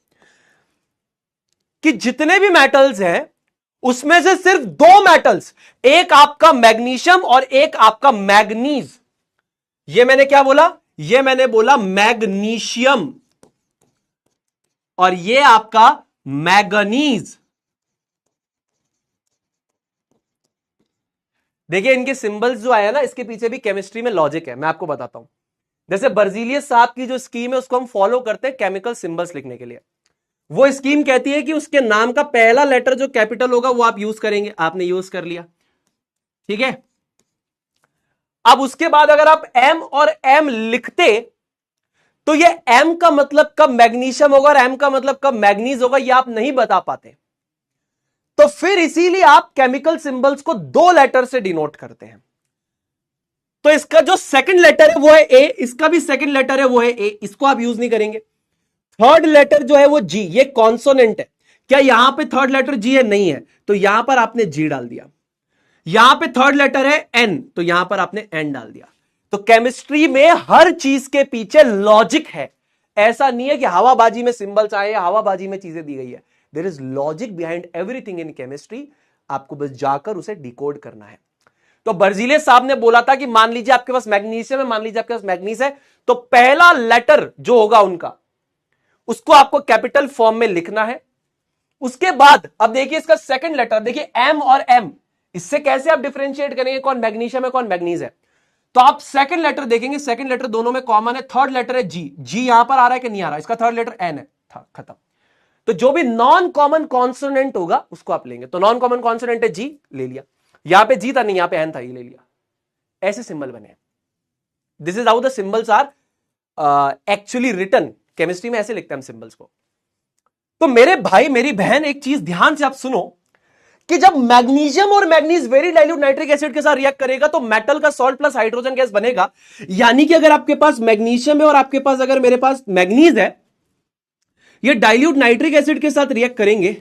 कि जितने भी मेटल्स हैं उसमें से सिर्फ दो मेटल्स, एक आपका मैग्नीशियम और एक आपका मैग्नीज, ये मैंने क्या बोला, ये मैंने बोला मैग्नीशियम, और ये आपका मैग्नीज। देखिए इनके सिंबल्स जो आया ना, इसके पीछे भी केमिस्ट्री में लॉजिक है, मैं आपको बताता हूं। जैसे बर्जीलियस साहब की जो स्कीम है उसको हम फॉलो करते हैं केमिकल सिंबल्स लिखने के लिए। वो स्कीम कहती है कि उसके नाम का पहला लेटर जो कैपिटल होगा वो आप यूज करेंगे, आपने यूज कर लिया, ठीक है। अब उसके बाद अगर आप एम और एम लिखते तो ये एम का मतलब कब मैग्नीशियम होगा और एम का मतलब कब मैग्नीज होगा, ये आप नहीं बता पाते। तो फिर इसीलिए आप केमिकल सिंबल्स को दो लेटर से डिनोट करते हैं। तो इसका जो सेकंड लेटर है वो है ए, इसका भी सेकंड लेटर है वो है ए, इसको आप यूज नहीं करेंगे। थर्ड लेटर जो है वो जी, ये कॉन्सोनेंट है। क्या यहां पे थर्ड लेटर जी है? नहीं है, तो यहां पर आपने जी डाल दिया। यहां पे थर्ड लेटर है एन, तो यहां पर आपने एन डाल दिया। तो केमिस्ट्री में हर चीज के पीछे लॉजिक है। ऐसा नहीं है कि हवाबाजी में सिंबल्स आए, हवाबाजी में चीजें दी गई है। There is logic behind everything in chemistry, आपको बस जाकर उसे डिकोड करना है। तो बर्जीलियस साहब ने बोला था कि मान लीजिए आपके पास मैग्नीशियम है, मान लीजिए आपके पास मैग्नीज है, तो पहला लेटर जो होगा उनका, उसको आपको कैपिटल फॉर्म में लिखना है। उसके बाद अब देखिए इसका सेकंड लेटर, देखिए एम और एम, इससे कैसे आप डिफरेंशिएट करेंगे कौन मैग्नीशियम है कौन मैग्नीज है। तो आप सेकंड लेटर देखेंगे, सेकंड लेटर दोनों में कॉमन है। थर्ड लेटर है जी, जी यहां पर आ रहा है कि नहीं आ रहा, इसका थर्ड लेटर एन है, था खत्म। तो जो भी नॉन कॉमन कॉन्सोनेंट होगा उसको आप लेंगे। तो नॉन कॉमन कॉन्सोनेंट है जी, ले लिया। यहां पे जी था नहीं, यहां पे एन था, ये ले लिया। ऐसे सिंबल बने। This is how the symbols are actually written. Chemistry में ऐसे लिखते हैं हम सिंबल्स को। तो मेरे भाई मेरी बहन, एक चीज ध्यान से आप सुनो कि जब मैग्नीशियम और manganese very dilute nitric acid के साथ रिएक्ट करेगा तो मेटल का सॉल्ट प्लस हाइड्रोजन गैस बनेगा। यानी कि अगर आपके पास मैग्नीशियम है और आपके पास अगर मेरे पास मैग्नीज है, ये डाइल्यूट नाइट्रिक एसिड के साथ रिएक्ट करेंगे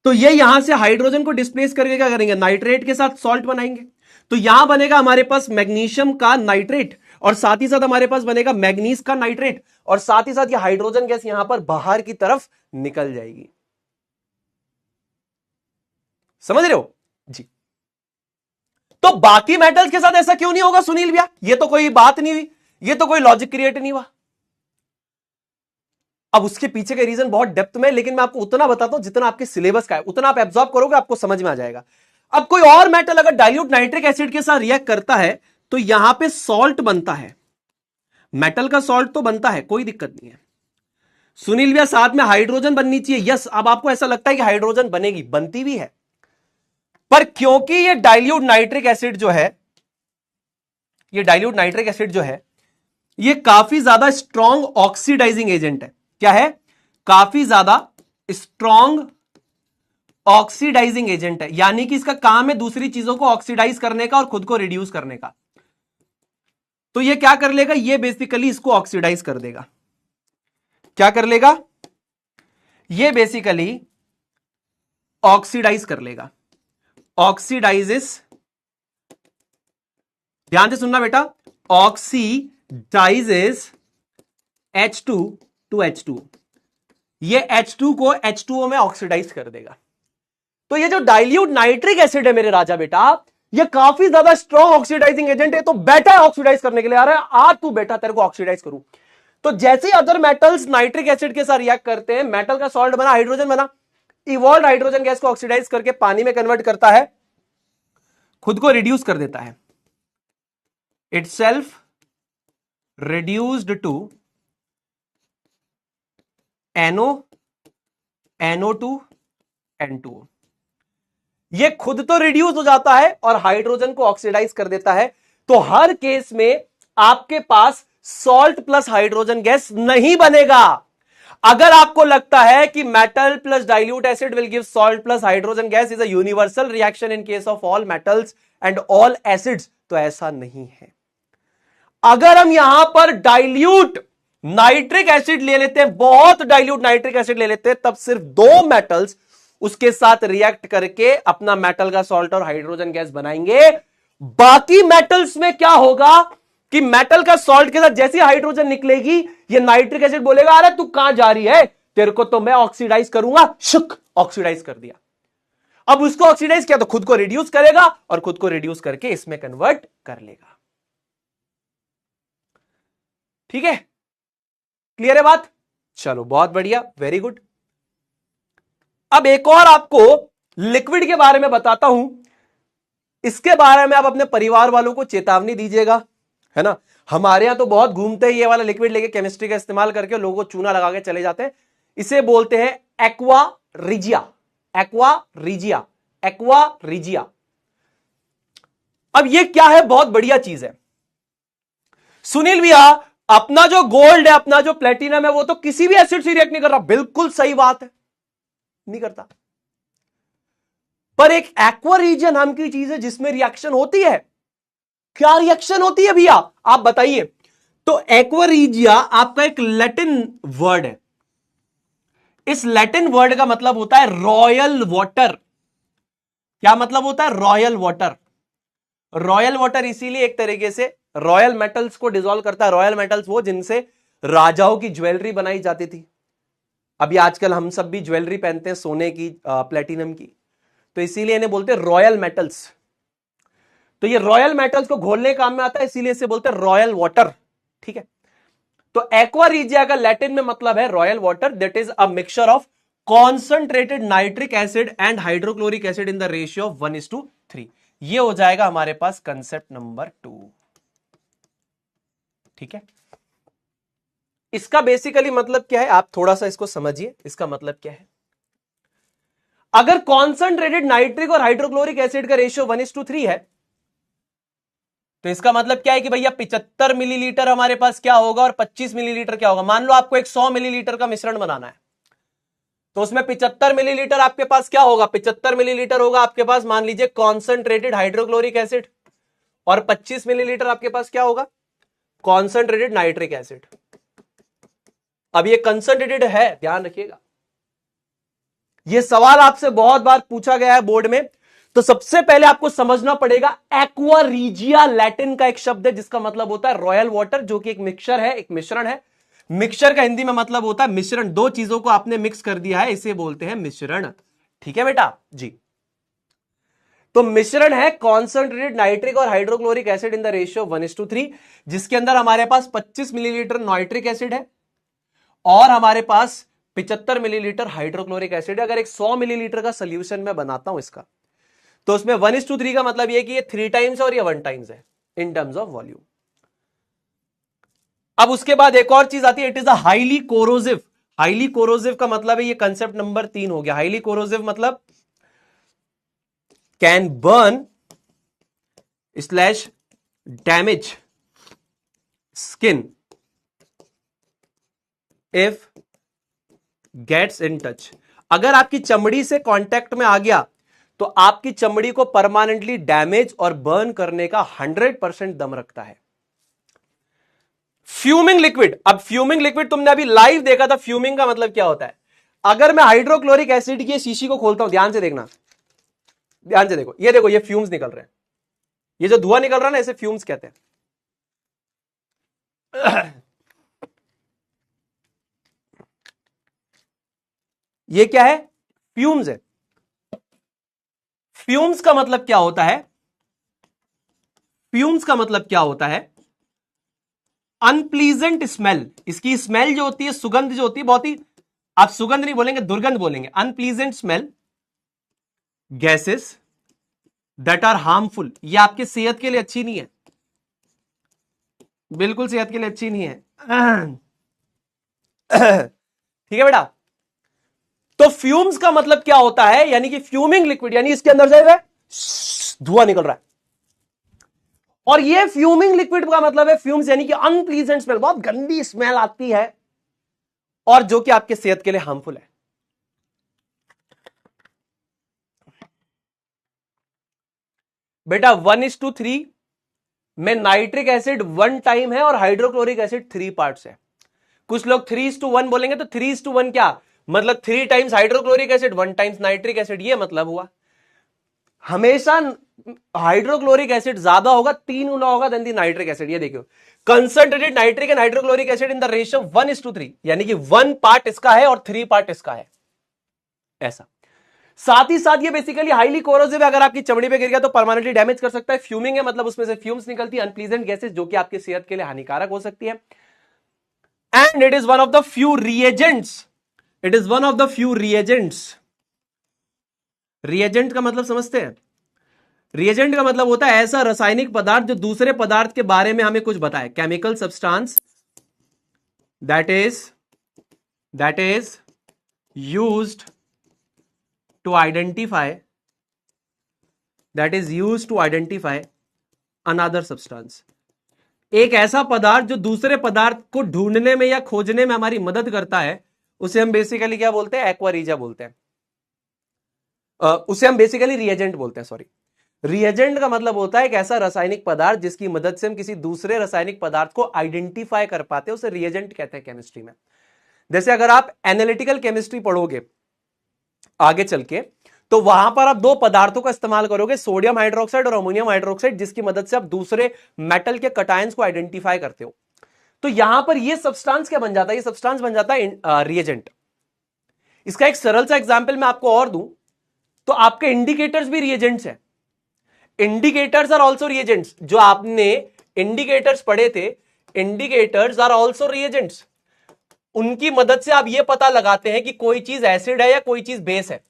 तो ये यहां से हाइड्रोजन को डिस्प्लेस करके क्या करेंगे, नाइट्रेट के साथ सॉल्ट बनाएंगे। तो यहां बनेगा हमारे पास मैग्नीशियम का नाइट्रेट और साथ ही साथ हमारे पास बनेगा मैग्नीज का नाइट्रेट, और साथ ही साथ ये हाइड्रोजन गैस यहां पर बाहर की तरफ निकल जाएगी। समझ रहे हो जी? तो बाकी मेटल्स के साथ ऐसा क्यों नहीं होगा सुनील भैया? ये तो कोई बात नहीं हुई, ये तो कोई लॉजिक क्रिएट नहीं हुआ। अब उसके पीछे का रीजन बहुत डेप्थ में, लेकिन मैं आपको उतना बताता हूं जितना आपके सिलेबस का है, उतना आप एब्जॉर्ब करोगे आपको समझ में आ जाएगा। अब कोई और मेटल अगर डाइल्यूट नाइट्रिक एसिड के साथ रिएक्ट करता है तो यहां पे सॉल्ट बनता है, मेटल का सॉल्ट तो बनता है, कोई दिक्कत नहीं है। सुनील भैया साथ में हाइड्रोजन बननी चाहिए, यस। अब आपको ऐसा लगता है कि हाइड्रोजन बनेगी, बनती भी है, पर क्योंकि ये डाइल्यूट नाइट्रिक एसिड जो है, ये डाइल्यूट नाइट्रिक एसिड जो है, ये काफी ज्यादा स्ट्रॉन्ग ऑक्सीडाइजिंग एजेंट है। क्या है? काफी ज्यादा स्ट्रॉन्ग ऑक्सीडाइजिंग एजेंट है। यानी कि इसका काम है दूसरी चीजों को ऑक्सीडाइज करने का और खुद को रिड्यूस करने का। तो ये क्या कर लेगा, ये बेसिकली इसको ऑक्सीडाइज कर देगा। क्या कर लेगा? ये बेसिकली ऑक्सीडाइज कर लेगा। ऑक्सीडाइजेस, ध्यान से सुनना बेटा, ऑक्सीडाइजेस H2 टू H2, ये H2 को H2O में ऑक्सीडाइज कर देगा। तो ये जो डाइल्यूट नाइट्रिक एसिड है मेरे राजा बेटा, ये काफी ज्यादा स्ट्रॉन्ग ऑक्सीडाइजिंग एजेंट है। तो बैठा है ऑक्सीडाइज करने के लिए, आ रहा है आ तू बेटा तेरे को ऑक्सीडाइज करूं। तो जैसे अदर मेटल्स नाइट्रिक एसिड के साथ रिएक्ट करते हैं, मेटल का सॉल्ट बना, हाइड्रोजन बना, इवॉल्व हाइड्रोजन गैस को ऑक्सीडाइज करके पानी में कन्वर्ट करता है, खुद को रिड्यूस कर देता है। Itself reduced to NO, NO2, N2O। ये खुद तो रिड्यूस हो जाता है और हाइड्रोजन को ऑक्सीडाइज कर देता है। तो हर केस में आपके पास सॉल्ट प्लस हाइड्रोजन गैस नहीं बनेगा। अगर आपको लगता है कि metal plus dilute acid will give salt plus hydrogen gas is a universal reaction in case of all metals and all acids, तो ऐसा नहीं है। अगर हम यहां पर डाइल्यूट नाइट्रिक एसिड ले लेते हैं, बहुत डाइल्यूट नाइट्रिक एसिड ले लेते हैं, तब सिर्फ दो मेटल्स उसके साथ रिएक्ट करके अपना मेटल का सॉल्ट और हाइड्रोजन गैस बनाएंगे। बाकी मेटल्स में क्या होगा कि मेटल का सॉल्ट के साथ जैसी हाइड्रोजन निकलेगी, ये नाइट्रिक एसिड बोलेगा अरे तू कहां जा रही है, तेरे को तो मैं ऑक्सीडाइज करूंगा, शुक ऑक्सीडाइज कर दिया। अब उसको ऑक्सीडाइज किया तो खुद को रिड्यूस करेगा और खुद को रिड्यूस करके इसमें कन्वर्ट कर लेगा। ठीक है, क्लियर है बात? चलो बहुत बढ़िया, वेरी गुड। अब एक और आपको लिक्विड के बारे में बताता हूं, इसके बारे में आप अपने परिवार वालों को चेतावनी दीजिएगा, है ना। हमारे यहां तो बहुत घूमते हैं ये वाला लिक्विड लेके, केमिस्ट्री का इस्तेमाल करके लोगों को चूना लगा के चले जाते हैं। इसे बोलते हैं aqua regia, aqua regia, aqua regia. अब ये क्या है? बहुत बढ़िया चीज है। सुनील भैया, अपना जो गोल्ड है, अपना जो प्लेटिनम है, वो तो किसी भी एसिड से रिएक्ट नहीं कर रहा। बिल्कुल सही बात है, नहीं करता। पर एक एक्वा रीजिया नाम की चीज है जिसमें रिएक्शन होती है। क्या रिएक्शन होती है भैया, आप बताइए। तो एक्वा रीजिया आपका एक लैटिन वर्ड है। इस लैटिन वर्ड का मतलब होता है रॉयल वाटर। क्या मतलब होता है? Royal water. रॉयल वाटर इसीलिए एक तरीके से रॉयल मेटल्स को डिसॉल्व करता है। रॉयल मेटल्स वो जिनसे राजाओं की ज्वेलरी बनाई जाती थी। अभी आजकल हम सब भी ज्वेलरी पहनते हैं सोने की, प्लेटिनम की, तो इसीलिए इन्हें बोलते हैं रॉयल मेटल्स। तो ये रॉयल मेटल्स को घोलने काम में आता है, इसीलिए इसे बोलते हैं रॉयल वाटर। ठीक है, तो एक्वा रीजिया का लैटिन में मतलब है royal water, that is a mixture of concentrated nitric acid and hydrochloric acid in the ratio of 1:3। ये हो जाएगा हमारे पास कंसेप्ट नंबर 2। ठीक है, इसका बेसिकली मतलब क्या है, आप थोड़ा सा इसको समझिए। इसका मतलब क्या है, अगर कॉन्सेंट्रेटेड नाइट्रिक और हाइड्रोक्लोरिक एसिड का रेशियो 1:3 है, तो इसका मतलब क्या है कि भैया 75 मिलीलीटर हमारे पास क्या होगा और 25 मिलीलीटर क्या होगा। मान लो आपको एक 100 मिलीलीटर का मिश्रण बनाना है, तो उसमें 75 मिलीलीटर आपके पास क्या होगा? 75 मिलीलीटर होगा आपके पास, मान लीजिए, कॉन्सेंट्रेटेड हाइड्रोक्लोरिक एसिड, और 25 मिलीलीटर आपके पास क्या होगा? Concentrated nitric acid. अब ये कंसेंट्रेटेड है, ध्यान रखिएगा। ये सवाल आपसे बहुत बार पूछा गया है बोर्ड में। तो सबसे पहले आपको समझना पड़ेगा, एक्वा रीजिया लैटिन का एक शब्द है जिसका मतलब होता है रॉयल वाटर, जो कि एक मिक्सचर है, एक मिश्रण है। मिक्सचर का हिंदी में मतलब होता है मिश्रण। दो चीजों को आपने मिक्स कर दिया है, इसे बोलते हैं मिश्रण। ठीक है बेटा जी। तो मिश्रण है कॉन्सेंट्रेटेड नाइट्रिक और hydrochloric acid in the ratio 1:3, जिसके अंदर हमारे पास 25 मिलीलीटर नाइट्रिक एसिड है और हमारे पास 75 मिलीलीटर हाइड्रोक्लोरिक एसिड है। अगर एक 100 मिलीलीटर का सोल्यूशन मैं बनाता हूं इसका, तो उसमें 1:3 का मतलब यह कि ये 3 टाइम्स और ये 1 टाइम्स है इन टर्म्स ऑफ वॉल्यूम। अब उसके बाद एक और चीज आती है, it is a highly corrosive. Highly corrosive का मतलब है, ये कंसेप्ट नंबर 3 हो गया। हाईली कोरोसिव मतलब can burn slash damage skin if gets in touch. अगर आपकी चमड़ी से कांटेक्ट में आ गया तो आपकी चमड़ी को परमानेंटली डैमेज और बर्न करने का 100% दम रखता है। Fuming liquid. अब फ्यूमिंग लिक्विड तुमने अभी लाइव देखा था। फ्यूमिंग का मतलब क्या होता है? अगर मैं हाइड्रोक्लोरिक एसिड की शीशी को खोलता हूं, ध्यान से देखना, ध्यान से देखो, ये देखो, ये फ्यूम्स निकल रहे हैं। ये जो धुआं निकल रहा है ना, इसे फ्यूम्स कहते हैं। ये क्या है? फ्यूम्स है। फ्यूम्स का मतलब क्या होता है? फ्यूम्स का मतलब क्या होता है? Unpleasant smell. इसकी स्मेल जो होती है, सुगंध जो होती है, बहुत ही, आप सुगंध नहीं बोलेंगे, दुर्गंध बोलेंगे। Unpleasant smell gases that are harmful. ये आपके सेहत के लिए अच्छी नहीं है, बिल्कुल सेहत के लिए अच्छी नहीं है। ठीक है बेटा। तो फ्यूम्स का मतलब क्या होता है? यानी कि फ्यूमिंग लिक्विड, यानी इसके अंदर से धुआं निकल रहा है। और ये फ्यूमिंग लिक्विड का मतलब है फ्यूम्स, यानी कि अनप्लीजेंट स्मेल, बहुत गंदी स्मेल आती है और जो कि आपके सेहत के लिए हार्मफुल है। बेटा 1:3 में नाइट्रिक एसिड 1 टाइम है और हाइड्रोक्लोरिक एसिड 3 पार्ट्स है। कुछ लोग 3:1 बोलेंगे, तो 3:1 क्या मतलब? 3 times hydrochloric acid 1 times nitric acid, ये मतलब हुआ। हमेशा हाइड्रोक्लोरिक एसिड ज्यादा होगा, 3 गुना होगा देन दी नाइट्रिक एसिड। ये देखियो, concentrated nitric and hydrochloric acid in the ratio 1:3, यानी कि 1 पार्ट इसका है और 3 पार्ट इसका है, ऐसा। साथ ही साथ ये बेसिकली हाईली कोरोसिव है, अगर आपकी चमड़ी पे गिर गया तो परमानेंटली डैमेज कर सकता है। फ्यूमिंग है, मतलब उसमें से फ्यूम्स निकलती है, अनप्लीजेंट गैसेस, जो कि आपकी सेहत के लिए हानिकारक हो सकती है। And it is one of the few reagents, it is one of the few reagents. Reagent का मतलब समझते हैं? रिएजेंट का मतलब होता है ऐसा रासायनिक पदार्थ जो दूसरे पदार्थ के बारे में हमें कुछ बताए। Chemical substance that is used to identify another substance. एक ऐसा पदार्थ जो दूसरे पदार्थ को ढूंढने में या खोजने में हमारी मदद करता है, उसे हम बेसिकली क्या बोलते हैं? एक्वारीजा बोलते हैं। उसे हम बेसिकली रिएजेंट बोलते हैं। सॉरी, रिएजेंट का मतलब होता है एक ऐसा रासायनिक पदार्थ जिसकी मदद से हम किसी दूसरे रासायनिक पदार्थ को आइडेंटिफाई कर पाते हैं, उसे रिएजेंट कहते हैं केमिस्ट्री में। जैसे अगर आप एनालिटिकल केमिस्ट्री पढ़ोगे आगे चल के, तो वहां पर आप दो पदार्थों का इस्तेमाल करोगे, सोडियम हाइड्रोक्साइड और अमोनियम हाइड्रोक्साइड, जिसकी मदद से आप दूसरे मेटल के कटायंस को आइडेंटिफाई करते हो। तो यहां पर यह सब्सटेंस क्या बन जाता है? ये सब्सटेंस बन जाता है रिएजेंट। इसका एक सरल सा एग्जांपल मैं आपको और दूं तो आपके इंडिकेटर्स भी रिएजेंट्स हैं। Indicators are also reagents. जो आपने इंडिकेटर्स पढ़े थे, इंडिकेटर्स आर ऑल्सो रिएजेंट्स। उनकी मदद से आप यह पता लगाते हैं कि कोई चीज एसिड है या कोई चीज बेस है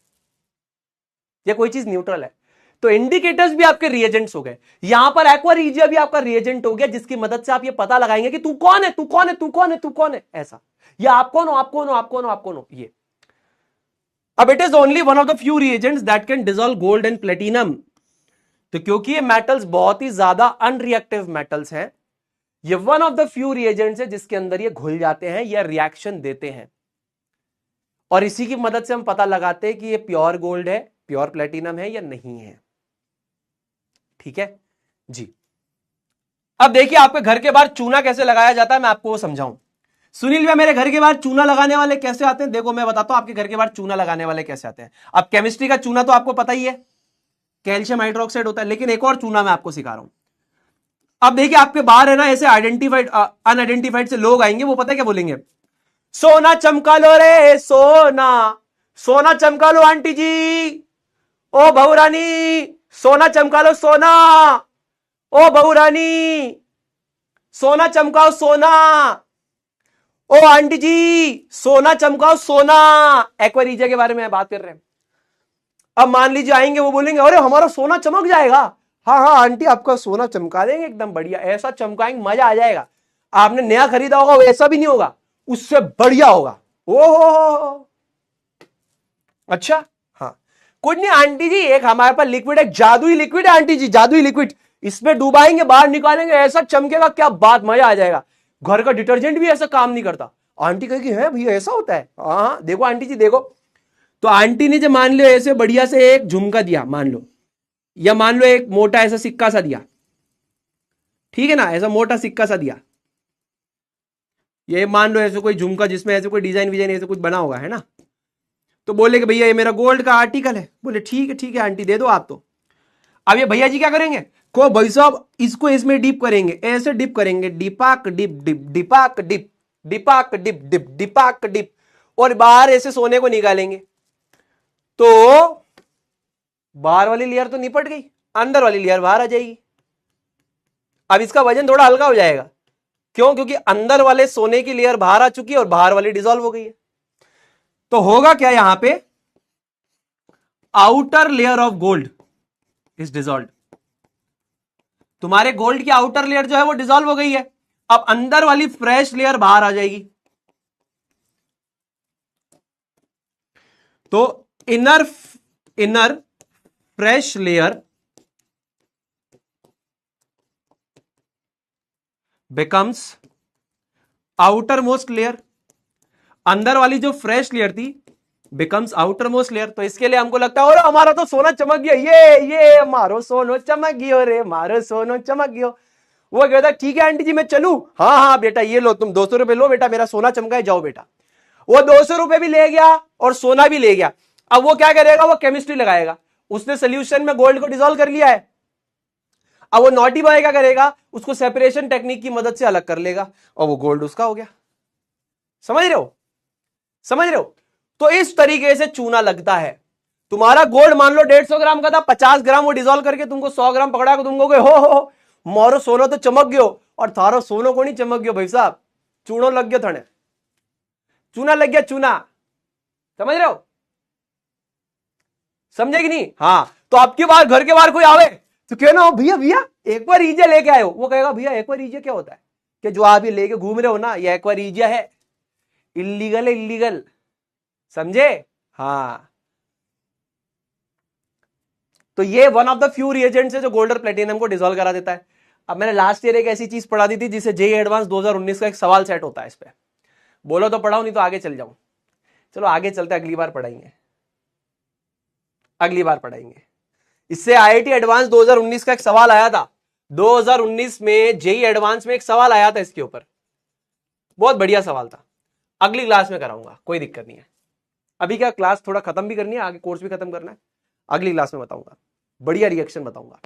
या कोई चीज न्यूट्रल है। तो इंडिकेटर्स भी आपके रिएजेंट्स हो गए। यहां पर एक्वारीजिया भी आपका रिएजेंट हो गया, जिसकी मदद से आप ये पता लगाएंगे कि तू कौन है, तू कौन है, तू कौन है, तू कौन है, ऐसा, या आप कौन हो, आप कौन हो, आप कौन हो, आप कौन हो, ये। अब it is only one of the few reagents that can dissolve gold and platinum. तो क्योंकि ये मेटल्स बहुत ही ज्यादा अनरिएक्टिव मेटल्स हैं, ये one of the few reagents है जिसके अंदर ये घुल जाते हैं या रिएक्शन देते हैं, और इसी की मदद से हम पता लगाते हैं कि ये प्योर गोल्ड है, प्योर प्लेटिनम है या नहीं है। ठीक है जी। अब देखिए आपके घर के बाहर चूना कैसे लगाया जाता है, मैं आपको वो समझाऊं। सुनील भैया मेरे घर के बाहर चूना लगाने वाले कैसे आते हैं? देखो मैं बताता हूं आपके घर के बाहर चूना लगाने वाले कैसे आते हैं। अब केमिस्ट्री का चूना तो आपको पता ही है, कैल्शियम हाइड्रोक्साइड होता है, लेकिन एक और चूना मैं आपको सिखा रहा हूं। अब देखिए आपके बाहर है ना, ऐसे आइडेंटिफाइड अनआइडेंटिफाइड से लोग आएंगे, वो पता है क्या बोलेंगे? सोना चमका लो रे सोना, सोना चमका लो आंटी जी, ओ बहुरानी सोना चमका लो सोना, ओ बहुरानी सोना चमकाओ सोना, ओ आंटी जी सोना चमकाओ सोना। एक्वारीजिया के बारे में बात कर रहे हैं। अब मान लीजिए आएंगे, वो बोलेंगे अरे हमारा सोना चमक जाएगा। हाँ हाँ आंटी आपका सोना चमका देंगे, एकदम बढ़िया, ऐसा चमकाएंगे मजा आ जाएगा। आपने नया खरीदा होगा वैसा भी नहीं होगा, उससे बढ़िया होगा। ओहो अच्छा, हाँ कुछ नहीं आंटी जी, एक हमारे पास लिक्विड है, जादुई लिक्विड है आंटी जी, जादुई लिक्विड, इसमें डुबाएंगे बाहर निकालेंगे ऐसा चमकेगा, क्या बात, मजा आ जाएगा। घर का डिटर्जेंट भी ऐसा काम नहीं करता। आंटी कहेगी है भैया ऐसा होता है? हाँ देखो आंटी जी देखो। तो आंटी ने जो मान लो ऐसे बढ़िया से एक झुमका दिया मान लो, या मान लो एक मोटा ऐसा सिक्का सा दिया, ठीक है ना, ऐसा मोटा सिक्का सा दिया, ये मान लो ऐसे कोई झुमका जिसमें ऐसे कोई डिजाइन विजाइन ऐसे कुछ बना होगा, है ना। तो बोले कि भैया ये मेरा गोल्ड का आर्टिकल है। बोले ठीक है आंटी दे दो आप। तो अब ये भैया जी क्या करेंगे, को भाई साहब इसको इसमें डिप करेंगे, ऐसे डिप करेंगे, डिपाक डिप डिप डिपाक डिप डिपाक डिप डिप डिपाक डिप, और बाहर ऐसे सोने को निकालेंगे। तो बाहर वाली लेयर तो निपट गई, अंदर वाली लेयर बाहर आ जाएगी। अब इसका वजन थोड़ा हल्का हो जाएगा, क्यों? क्योंकि अंदर वाले सोने की लेयर बाहर आ चुकी है और बाहर वाली डिसॉल्व हो गई है। तो होगा क्या यहां पे, outer layer of gold is dissolve. तुम्हारे गोल्ड की आउटर लेयर जो है वो डिसॉल्व हो गई है, अब अंदर वाली फ्रेश लेयर बाहर आ जाएगी। तो inner fresh layer becomes outer most layer. अंदर वाली जो फ्रेश लेयर थी बिकम्स आउटर मोस्ट लेयर। तो इसके लिए हमको लगता है और हमारा तो सोना चमक गया, ये मारो सोनो चमक गयो रे, मारो सोनो चमक गयो। वो कहता ठीक है आंटी जी मैं चलूं, हाँ बेटा ये लो तुम 200 रुपए लो बेटा, मेरा सोना चमका है, जाओ बेटा। वो 200 रुपए भी ले गया और सोना भी ले गया। अब वो क्या करेगा, वो केमिस्ट्री लगाएगा। उसने सोल्यूशन में गोल्ड को डिसॉल्व कर लिया है। अब वो नॉटी बॉय क्या करेगा, उसको सेपरेशन टेक्निक की मदद से अलग कर लेगा और वो गोल्ड उसका हो गया। समझ रहे हो? तो इस तरीके से चूना लगता है। तुम्हारा गोल्ड मान लो 150 ग्राम का था, 50 ग्राम वो डिजोल्व करके तुमको 100 ग्राम पकड़ा के तुमको हो मोरो सोनो तो चमक गयो, और थारो सोनो को नहीं चमक गयो भाई साहब, चूनो लग गया थने, चूना लग गया चूना। समझ रहे हो? समझे कि नहीं? हाँ, तो आपके बाहर घर के बाहर कोई आवे तो कहना हो भैया भैया एक बार ईजिया लेके आए हो, वो कहेगा भैया एक बार ईजिया क्या होता है? कि जो आप ये लेके घूम रहे हो ना, ये एक बार ईजिया है, इलीगल है, इलीगल। समझे? हाँ, तो ये one of the few reagents है जो गोल्ड और प्लेटिनम को डिसॉल्व करा देता है। अब मैंने लास्ट ईयर एक ऐसी चीज पढ़ा दी थी जिसे जेईई एडवांस 2019 का एक सवाल सेट होता है, इस पे बोलो तो पढ़ाओ, नहीं तो आगे चल जाऊं। चलो आगे चलते, अगली बार पढ़ाएंगे, अगली बार पढ़ाएंगे। इससे आईआईटी एडवांस 2019 का एक सवाल आया था, 2019 में जेईई एडवांस में एक सवाल आया था इसके ऊपर, बहुत बढ़िया सवाल था। अगली क्लास में कराऊंगा, कोई दिक्कत नहीं है। अभी क्या क्लास थोड़ा खत्म भी करनी है, आगे कोर्स भी खत्म करना है, अगली क्लास में बताऊंगा, बढ़िया रिएक्शन बताऊंगा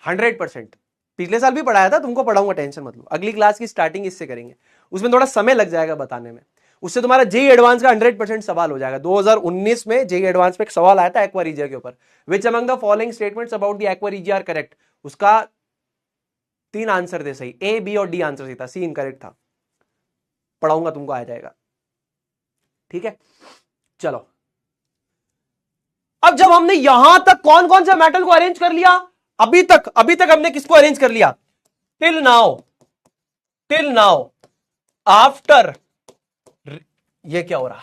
100%। पिछले साल भी पढ़ाया था, तुमको पढ़ाऊंगा, टेंशन मत लो। अगली क्लास की स्टार्टिंग इससे करेंगे, उसमें थोड़ा समय लग जाएगा बताने में, उससे तुम्हारा जेईई एडवांस का 100% सवाल हो जाएगा। 2019 में जेईई एडवांस में एक सवाल आया था एक्वारीजिया के ऊपर, which among the following statements about the aqua regia are correct. उसका 3 आंसर थे सही, ए बी और डी आंसर सही था, सी इनकरेक्ट था। पढ़ाऊंगा, तुमको आ जाएगा, ठीक है। चलो, अब जब हमने यहां तक कौन कौन से मेटल को अरेंज कर लिया, अभी तक हमने किसको अरेंज कर लिया? टिल नाउ आफ्टर, ये क्या हो रहा?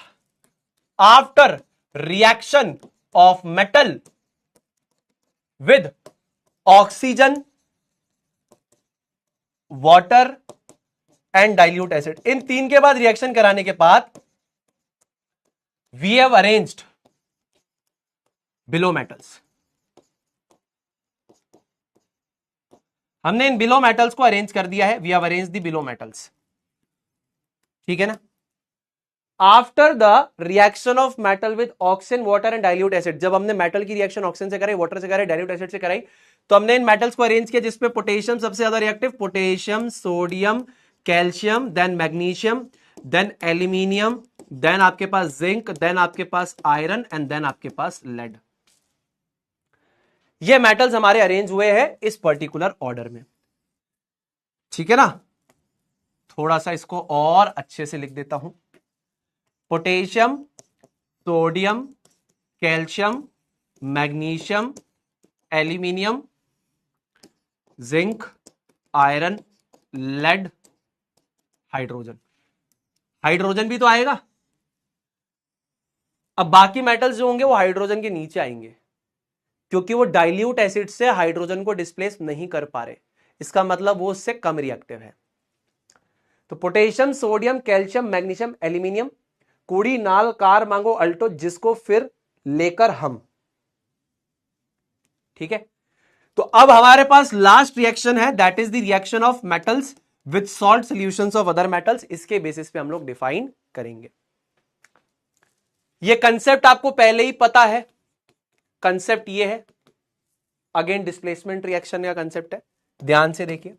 After reaction of metal with oxygen, water and dilute acid, इन 3 के बाद रिएक्शन कराने के बाद we have arranged below metals. हमने इन बिलो मेटल्स को अरेंज कर दिया है, we have arrange the below metals, ठीक है ना। After the reaction of metal with oxygen, water and dilute acid, जब हमने मेटल की रिएक्शन ऑक्सीजन से कराई, वाटर से कराई, डाइल्यूट एसिड से कराई, तो हमने इन मेटल्स को अरेंज किया जिसपे पोटेशियम सबसे ज्यादा reactive, potassium, sodium, calcium, then magnesium, then aluminium, then आपके पास जिंक, देन आपके पास आयरन एंड देन आपके पास लेड। ये मेटल्स हमारे अरेंज हुए हैं इस पर्टिकुलर ऑर्डर में, ठीक है ना। थोड़ा सा इसको और अच्छे से लिख देता हूं, potassium, sodium, calcium, magnesium, aluminium, zinc, iron, lead, hydrogen. Hydrogen भी तो आएगा। अब बाकी मेटल्स जो होंगे वो हाइड्रोजन के नीचे आएंगे, क्योंकि वो डाइल्यूट एसिड से हाइड्रोजन को डिस्प्लेस नहीं कर पा रहे, इसका मतलब वो उससे कम रिएक्टिव है। तो potassium, sodium, calcium, magnesium, aluminium, कुड़ी, नाल, कार, मांगो, अल्टो, जिसको फिर लेकर हम, ठीक है। तो अब हमारे पास लास्ट रिएक्शन है, that is the reaction of metals with salt solutions of other metals. इसके बेसिस पे हम लोग डिफाइन करेंगे। ये कंसेप्ट आपको पहले ही पता है, कंसेप्ट ये है, अगेन डिस्प्लेसमेंट रिएक्शन का कंसेप्ट है, ध्यान से देखिए।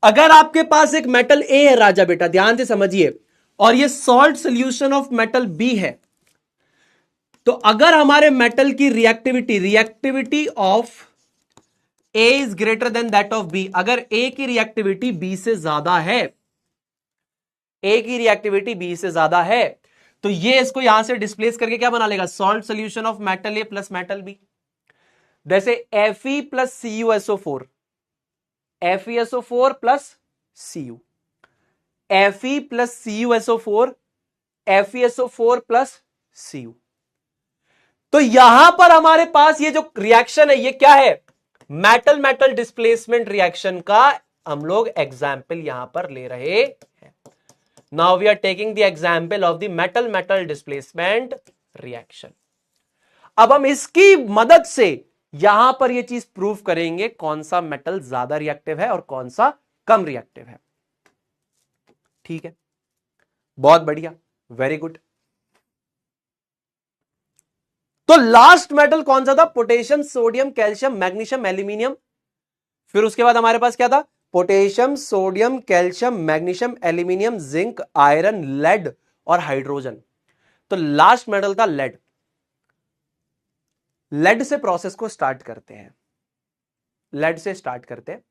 अगर आपके पास एक मेटल ए है राजा बेटा, ध्यान से समझिए, और ये salt solution of metal B है, तो अगर हमारे मेटल की reactivity of A is greater than that of B, अगर ए की रिएक्टिविटी बी से ज्यादा है, ए की रिएक्टिविटी बी से ज्यादा है, तो ये इसको यहां से डिस्प्लेस करके क्या बना लेगा? Salt solution of metal A plus metal B. जैसे Fe plus CuSO4, FeSO4 plus Cu, Fe plus CuSO4, FeSO4 plus Cu। तो यहां पर हमारे पास ये जो रिएक्शन है ये क्या है? मेटल मेटल डिस्प्लेसमेंट रिएक्शन का हम लोग एग्जाम्पल यहां पर ले रहे हैं। Now we are taking the example of the metal metal displacement reaction. अब हम इसकी मदद से यहां पर यह चीज प्रूव करेंगे कौन सा मेटल ज्यादा रिएक्टिव है और कौन सा कम रिएक्टिव है, ठीक है। बहुत बढ़िया, वेरी गुड। तो लास्ट मेटल कौन सा था? Potassium, sodium, calcium, magnesium, aluminium. फिर उसके बाद हमारे पास क्या था? Potassium, sodium, calcium, magnesium, aluminium, zinc, iron, lead और हाइड्रोजन। तो लास्ट मेटल था लेड। लेड से प्रोसेस को स्टार्ट करते हैं, लेड से स्टार्ट करते हैं।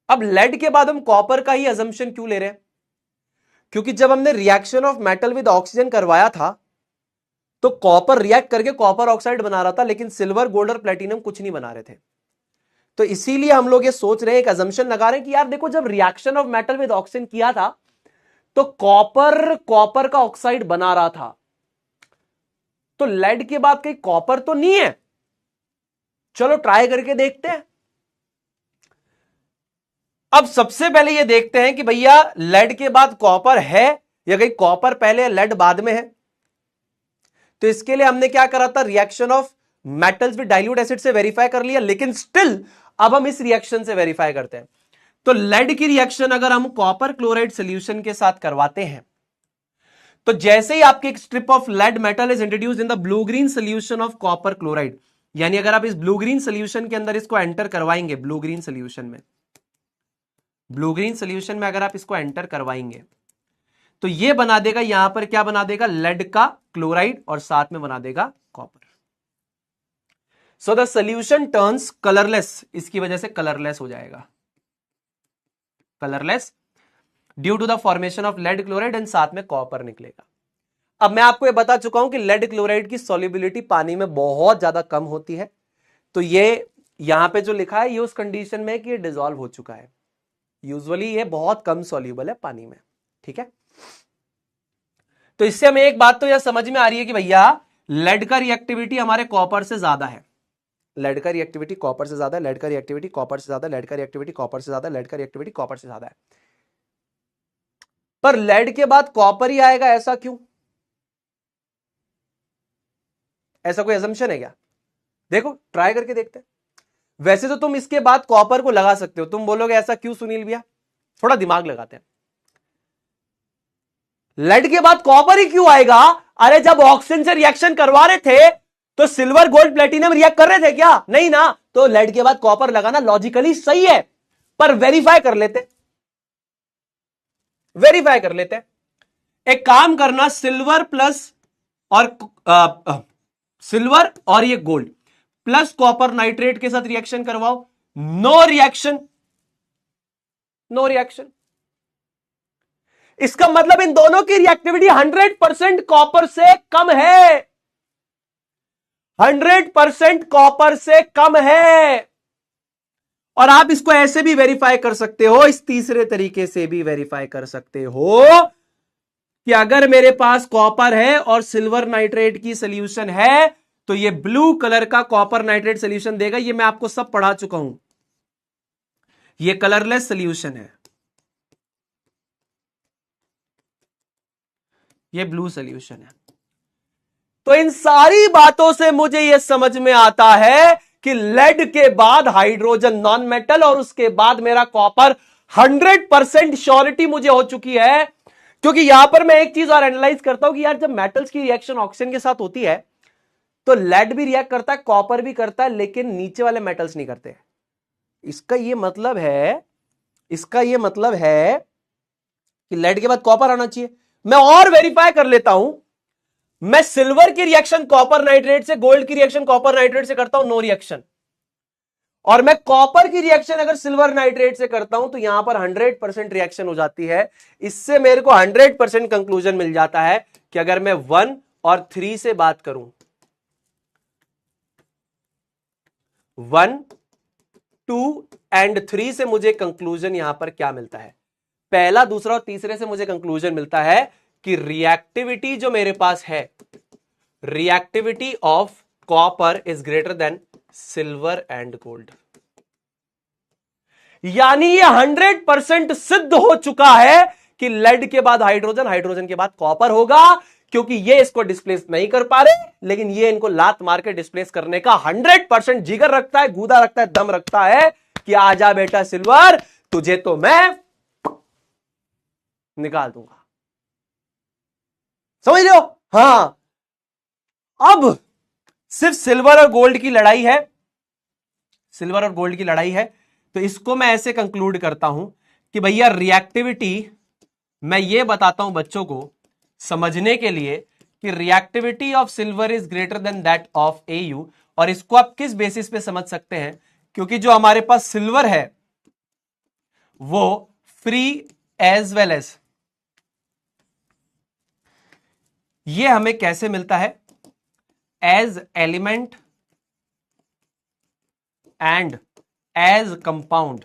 अब लेड के बाद हम कॉपर का ही अजम्पशन क्यों ले रहे हैं? क्योंकि जब हमने reaction of metal with oxygen करवाया था तो कॉपर रिएक्ट करके कॉपर ऑक्साइड बना रहा था, लेकिन सिल्वर, गोल्ड और प्लेटिनम कुछ नहीं बना रहे थे। तो इसीलिए हम लोग ये सोच रहे हैं, एक अजम्पशन लगा रहे हैं कि यार देखो, जब reaction of metal with oxygen किया था तो कॉपर का ऑक्साइड बना रहा था, तो लेड के बाद कहीं कॉपर तो नहीं है, चलो ट्राई करके देखते हैं। अब सबसे पहले ये देखते हैं कि भैया लेड के बाद कॉपर है या कहीं कॉपर पहले लेड बाद में है। तो इसके लिए हमने क्या करा था, reaction of metals with dilute acid से वेरीफाई कर लिया, लेकिन स्टिल अब हम इस रिएक्शन से वेरीफाई करते हैं। तो लेड की रिएक्शन अगर हम कॉपर क्लोराइड सॉल्यूशन के साथ करवाते हैं, तो जैसे ही आपके एक strip of lead metal is introduced in the blue green solution of copper chloride, यानी अगर आप इस ब्लू ग्रीन सॉल्यूशन के अंदर इसको एंटर करवाएंगे, ब्लू ग्रीन सॉल्यूशन में अगर आप इसको एंटर करवाएंगे तो ये बना देगा, यहां पर क्या बना देगा, लेड का क्लोराइड और साथ में बना देगा copper. So the solution turns colourless, इसकी वजह से कलरलेस हो जाएगा, colourless due to the formation of lead chloride and साथ में कॉपर निकलेगा। अब मैं आपको ये बता चुका हूं कि लेड क्लोराइड की सॉल्युबिलिटी पानी में बहुत ज्यादा कम होती है, तो ये यहां पे जो लिखा है ये उस कंडीशन में कि ये डिसॉल्व हो चुका है। यूजुअली ये बहुत कम सॉल्युबल है पानी में, ठीक है। तो इससे हमें एक बात तो यह समझ में आ रही है कि भैया लेड का रिएक्टिविटी हमारे कॉपर से ज्यादा है, लेड का रिएक्टिविटी कॉपर से ज्यादा है, लेड का रिएक्टिविटी कॉपर से ज्यादा, लेड का रिएक्टिविटी कॉपर से ज्यादा, लेड का रिएक्टिविटी कॉपर से ज्यादा है। पर लेड के बाद कॉपर ही आएगा, ऐसा क्यों? ऐसा कोई असम्पशन है क्या? देखो ट्राई करके देखते हैं। वैसे तो तुम इसके बाद कॉपर को लगा सकते हो, तुम बोलोगे ऐसा क्यों सुनील भैया, थोड़ा दिमाग लगाते हैं। लेड के बाद कॉपर ही क्यों आएगा? अरे जब ऑक्सीजन से रिएक्शन करवा रहे थे तो सिल्वर, गोल्ड, प्लेटिनम रिएक्ट कर रहे थे क्या? नहीं ना, तो लेड के बाद कॉपर लगाना लॉजिकली सही है, पर वेरीफाई कर लेते, वेरीफाई कर लेते। एक काम करना, सिल्वर प्लस और सिल्वर और ये गोल्ड प्लस कॉपर नाइट्रेट के साथ रिएक्शन करवाओ, नो रिएक्शन, नो रिएक्शन। इसका मतलब इन दोनों की रिएक्टिविटी 100% कॉपर से कम है, 100% कॉपर से कम है। और आप इसको ऐसे भी वेरीफाई कर सकते हो, इस तीसरे तरीके से भी वेरीफाई कर सकते हो कि अगर मेरे पास कॉपर है और सिल्वर नाइट्रेट की सॉल्यूशन है तो ये ब्लू कलर का कॉपर नाइट्रेट सॉल्यूशन देगा। ये मैं आपको सब पढ़ा चुका हूं, ये कलरलेस सॉल्यूशन है, ये ब्लू सॉल्यूशन है। तो इन सारी बातों से मुझे यह समझ में आता है कि लेड के बाद हाइड्रोजन नॉन मेटल और उसके बाद मेरा कॉपर 100% श्योरिटी मुझे हो चुकी है। क्योंकि यहां पर मैं एक चीज और एनालाइज करता हूं कि यार जब मेटल्स की रिएक्शन ऑक्सीजन के साथ होती है तो लेड भी रिएक्ट करता है, कॉपर भी करता है, लेकिन नीचे वाले मेटल्स नहीं करते। इसका यह मतलब है, इसका यह मतलब है कि लेड के बाद कॉपर आना चाहिए। मैं और वेरीफाई कर लेता हूं, मैं सिल्वर की रिएक्शन कॉपर नाइट्रेट से, गोल्ड की रिएक्शन कॉपर नाइट्रेट से करता हूं, नो रिएक्शन। और मैं कॉपर की रिएक्शन अगर सिल्वर नाइट्रेट से करता हूं तो यहां पर 100% रिएक्शन हो जाती है। इससे मेरे को 100% कंक्लूजन मिल जाता है कि अगर मैं 1 और 3 से बात करूं, 1, 2 एंड 3 से मुझे कंक्लूजन यहां पर क्या मिलता है? पहला, दूसरा और तीसरे से मुझे कंक्लूजन मिलता है कि रिएक्टिविटी जो मेरे पास है, reactivity of copper is greater then silver and gold. यानी ये 100% सिद्ध हो चुका है कि लेड के बाद हाइड्रोजन, हाइड्रोजन के बाद कॉपर होगा, क्योंकि ये इसको डिस्प्लेस नहीं कर पा रहे, लेकिन ये इनको लात मार के डिस्प्लेस करने का 100% जिगर रखता है, गूदा रखता है, दम रखता है कि आजा बेटा सिल्वर, तुझे तो मैं निकाल दूंगा। समझ रहे हो? हां, अब सिर्फ सिल्वर और गोल्ड की लड़ाई है, सिल्वर और गोल्ड की लड़ाई है। तो इसको मैं ऐसे कंक्लूड करता हूं कि भैया रिएक्टिविटी, मैं ये बताता हूं बच्चों को, समझने के लिए कि reactivity of silver is greater than that of Au, और इसको आप किस बेसिस पे समझ सकते हैं, क्योंकि जो हमारे पास सिल्वर है वो फ्री एज वेल एज, ये हमें कैसे मिलता है, as element and as compound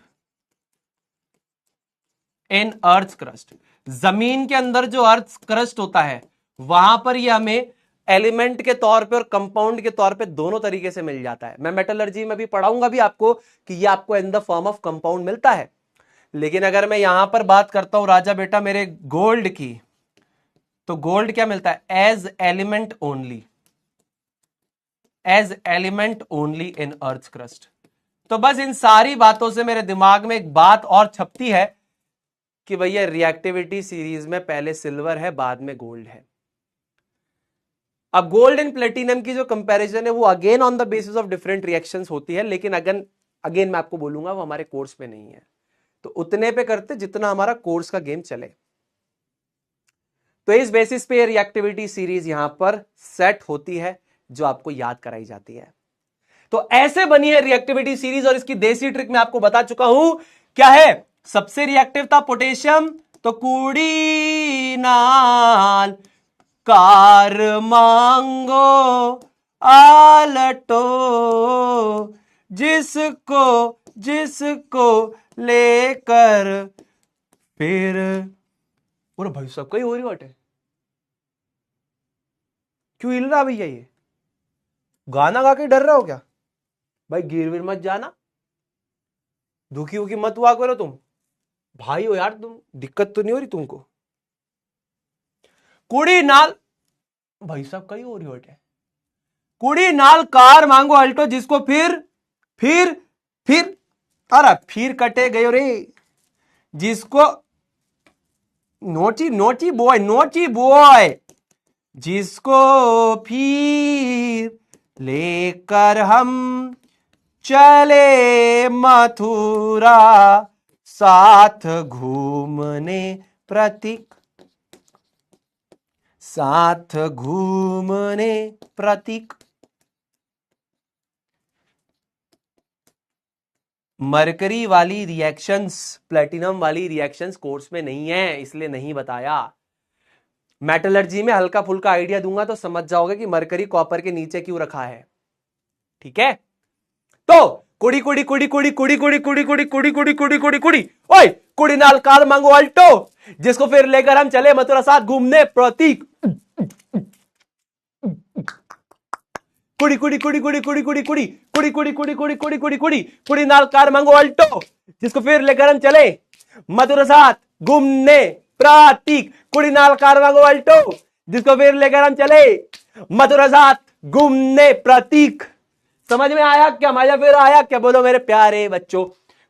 in earth crust. जमीन के अंदर जो अर्थ क्रस्ट होता है वहां पर ये हमें एलिमेंट के तौर पे और कंपाउंड के तौर पे दोनों तरीके से मिल जाता है। मैं मेटलर्जी में भी पढ़ाऊंगा भी आपको कि ये आपको in the form of compound मिलता है। लेकिन अगर मैं यहां पर बात करता हूं राजा बेटा मेरे गोल्ड की, तो गोल्ड क्या मिलता है, as element only, as element only in earth crust. तो बस इन सारी बातों से मेरे दिमाग में एक बात और छपती है कि भैया रिएक्टिविटी सीरीज में पहले सिल्वर है बाद में गोल्ड है। अब गोल्ड एंड प्लेटिनम की जो कंपैरिजन है वो again on the basis of different reactions होती है, लेकिन अगेन मैं आपको बोलूंगा वो हमारे कोर्स पे नहीं है, तो उतने पे करते जितना हमारा कोर्स का गेम चले। तो इस बेसिस पे रिएक्टिविटी सीरीज यहां पर सेट होती है जो आपको याद कराई जाती है। तो ऐसे बनी है रिएक्टिविटी सीरीज, और इसकी देसी ट्रिक मैं आपको बता चुका हूं क्या है। सबसे रिएक्टिव था पोटेशियम, तो कुड़ी नाल कार मांगो आलटो, जिसको जिसको लेकर फिर। और भाई साहब कहीं हो रही बात है, क्यों हिल रहा भैया, ये गाना गा के डर रहे हो क्या भाई? गिर विर मत जाना, दुखी होगी मत हुआ करो तुम, भाई हो यार तुम, दिक्कत तो नहीं हो रही तुमको? कुड़ी नाल, भाई साहब कहीं हो रही होटे, कुड़ी नाल कार मांगो अल्टो, जिसको फिर अरे फिर कटे गयो रे, जिसको नोची बॉय, जिसको फिर लेकर हम चले मथुरा, साथ घूमने प्रतीक, साथ घूमने प्रतीक। मरकरी वाली रिएक्शंस, प्लेटिनम वाली रिएक्शंस कोर्स में नहीं है, इसलिए नहीं बताया। मेटलर्जी में हल्का फुल्का आइडिया दूंगा तो समझ जाओगे कि मरकरी कॉपर के नीचे क्यों रखा है, ठीक है। तो कुड़ी कुड़ी कुड़ी कुड़ी कुड़ी कुड़ी कुड़ी कुड़ी कुड़ी कुड़ी कुड़ी कुड़ी कुड़ी ओए, कुड़ी नाल कार मांगो अल्टो, जिसको फिर लेकर हम चले मथुरा साथ घूमने प्रतीक। कुड़ी कुड़ी कुड़ी कुड़ी कुड़ी कुड़ी कुड़ी कुड़ी कुड़ी कुड़ी कुड़ी कुड़ी कुड़ी कुड़ी कुड़ी नाल कार मांगो अल्टो, जिसको फिर लेकर हम चले मथुरा साथ घूमने प्रतीक। कुड़ी नाल कार मांगो अल्टो, जिसको फिर लेकर हम चले मथुरा साथ घूमने प्रतीक। समझ में आया क्या, मजा फिर आया क्या? बोलो मेरे प्यारे बच्चों।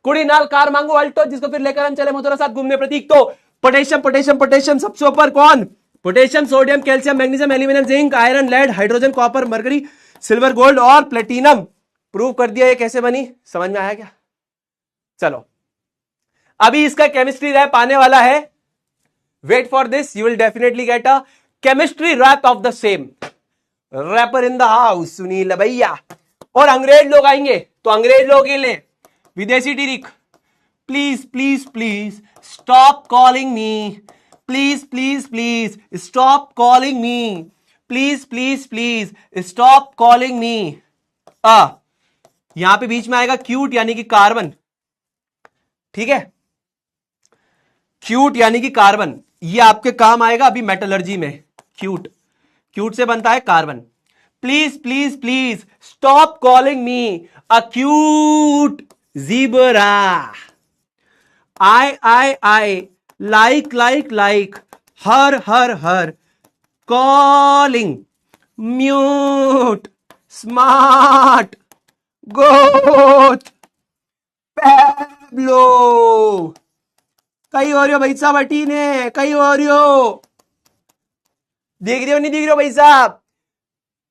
कुड़ी नाल कार मांगो अल्टो, जिसको फिर लेकर हम चले मथुरा साथ घूमने प्रतीक। तो पोटेशियम पोटेशियम पोटेशियम सबसे ऊपर कौन? Potassium, sodium, calcium, magnesium, aluminium, zinc, iron, lead, hydrogen, copper, mercury, silver, gold और प्लेटिनम। प्रूव कर दिया। ये कैसे बनी, समझ में आया क्या? चलो अभी इसका केमिस्ट्री रैप आने वाला है, wait for this, you will definitely get a chemistry rap of the same. Rapper in the house Sunil भैया। और अंग्रेज लोग आएंगे तो अंग्रेज लोगों के लिए विदेशी trick, please please please stop calling me, please please please stop calling me, please please please stop calling मी। यहां पे बीच में आएगा क्यूट यानी कि कार्बन, ठीक है, क्यूट यानी कि कार्बन, ये आपके काम आएगा अभी मेटलर्जी में। क्यूट, क्यूट से बनता है carbon. Please please please stop calling me a cute zebra. I like her calling mute smart Goth Pablo. कहीं हो रही हो भाई साहब, हटी ने कहीं हो रही हो, देख रहे हो नहीं देख रहे हो भाई साहब?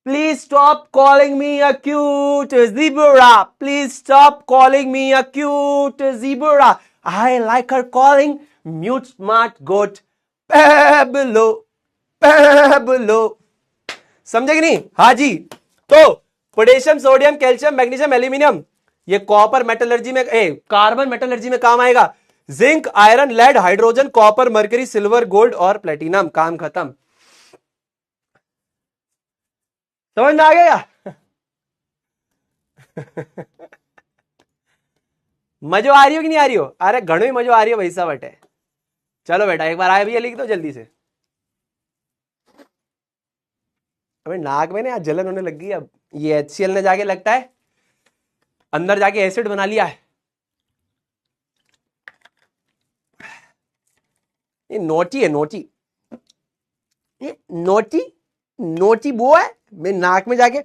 Please stop calling me a cute zebra, please stop calling me a cute zebra. I like her calling mute smart goat Pablo. Pablo. समझे कि नहीं? हाँ जी। तो potassium, sodium, calcium, magnesium, aluminium, ये कॉपर मेटलर्जी में, कार्बन मेटलर्जी में काम आएगा। Zinc, iron, lead, hydrogen, copper, mercury, silver, gold और प्लेटिनम। काम खत्म। समझ में आ गया? मजो आ रही हो कि नहीं आ रही हो? अरे घणो ही मजो आ रही हो भाई साहब बटे। चलो बेटा एक बार आए भैया लिख दो जल्दी से। अबे नाक में ना जलन होने लग गई। अब ये HCl ने जाके लगता है अंदर जाके एसिड बना लिया है। ये नोटी है, नोटी। ये नोटी, नोटी वो है। मैं नाक में जाके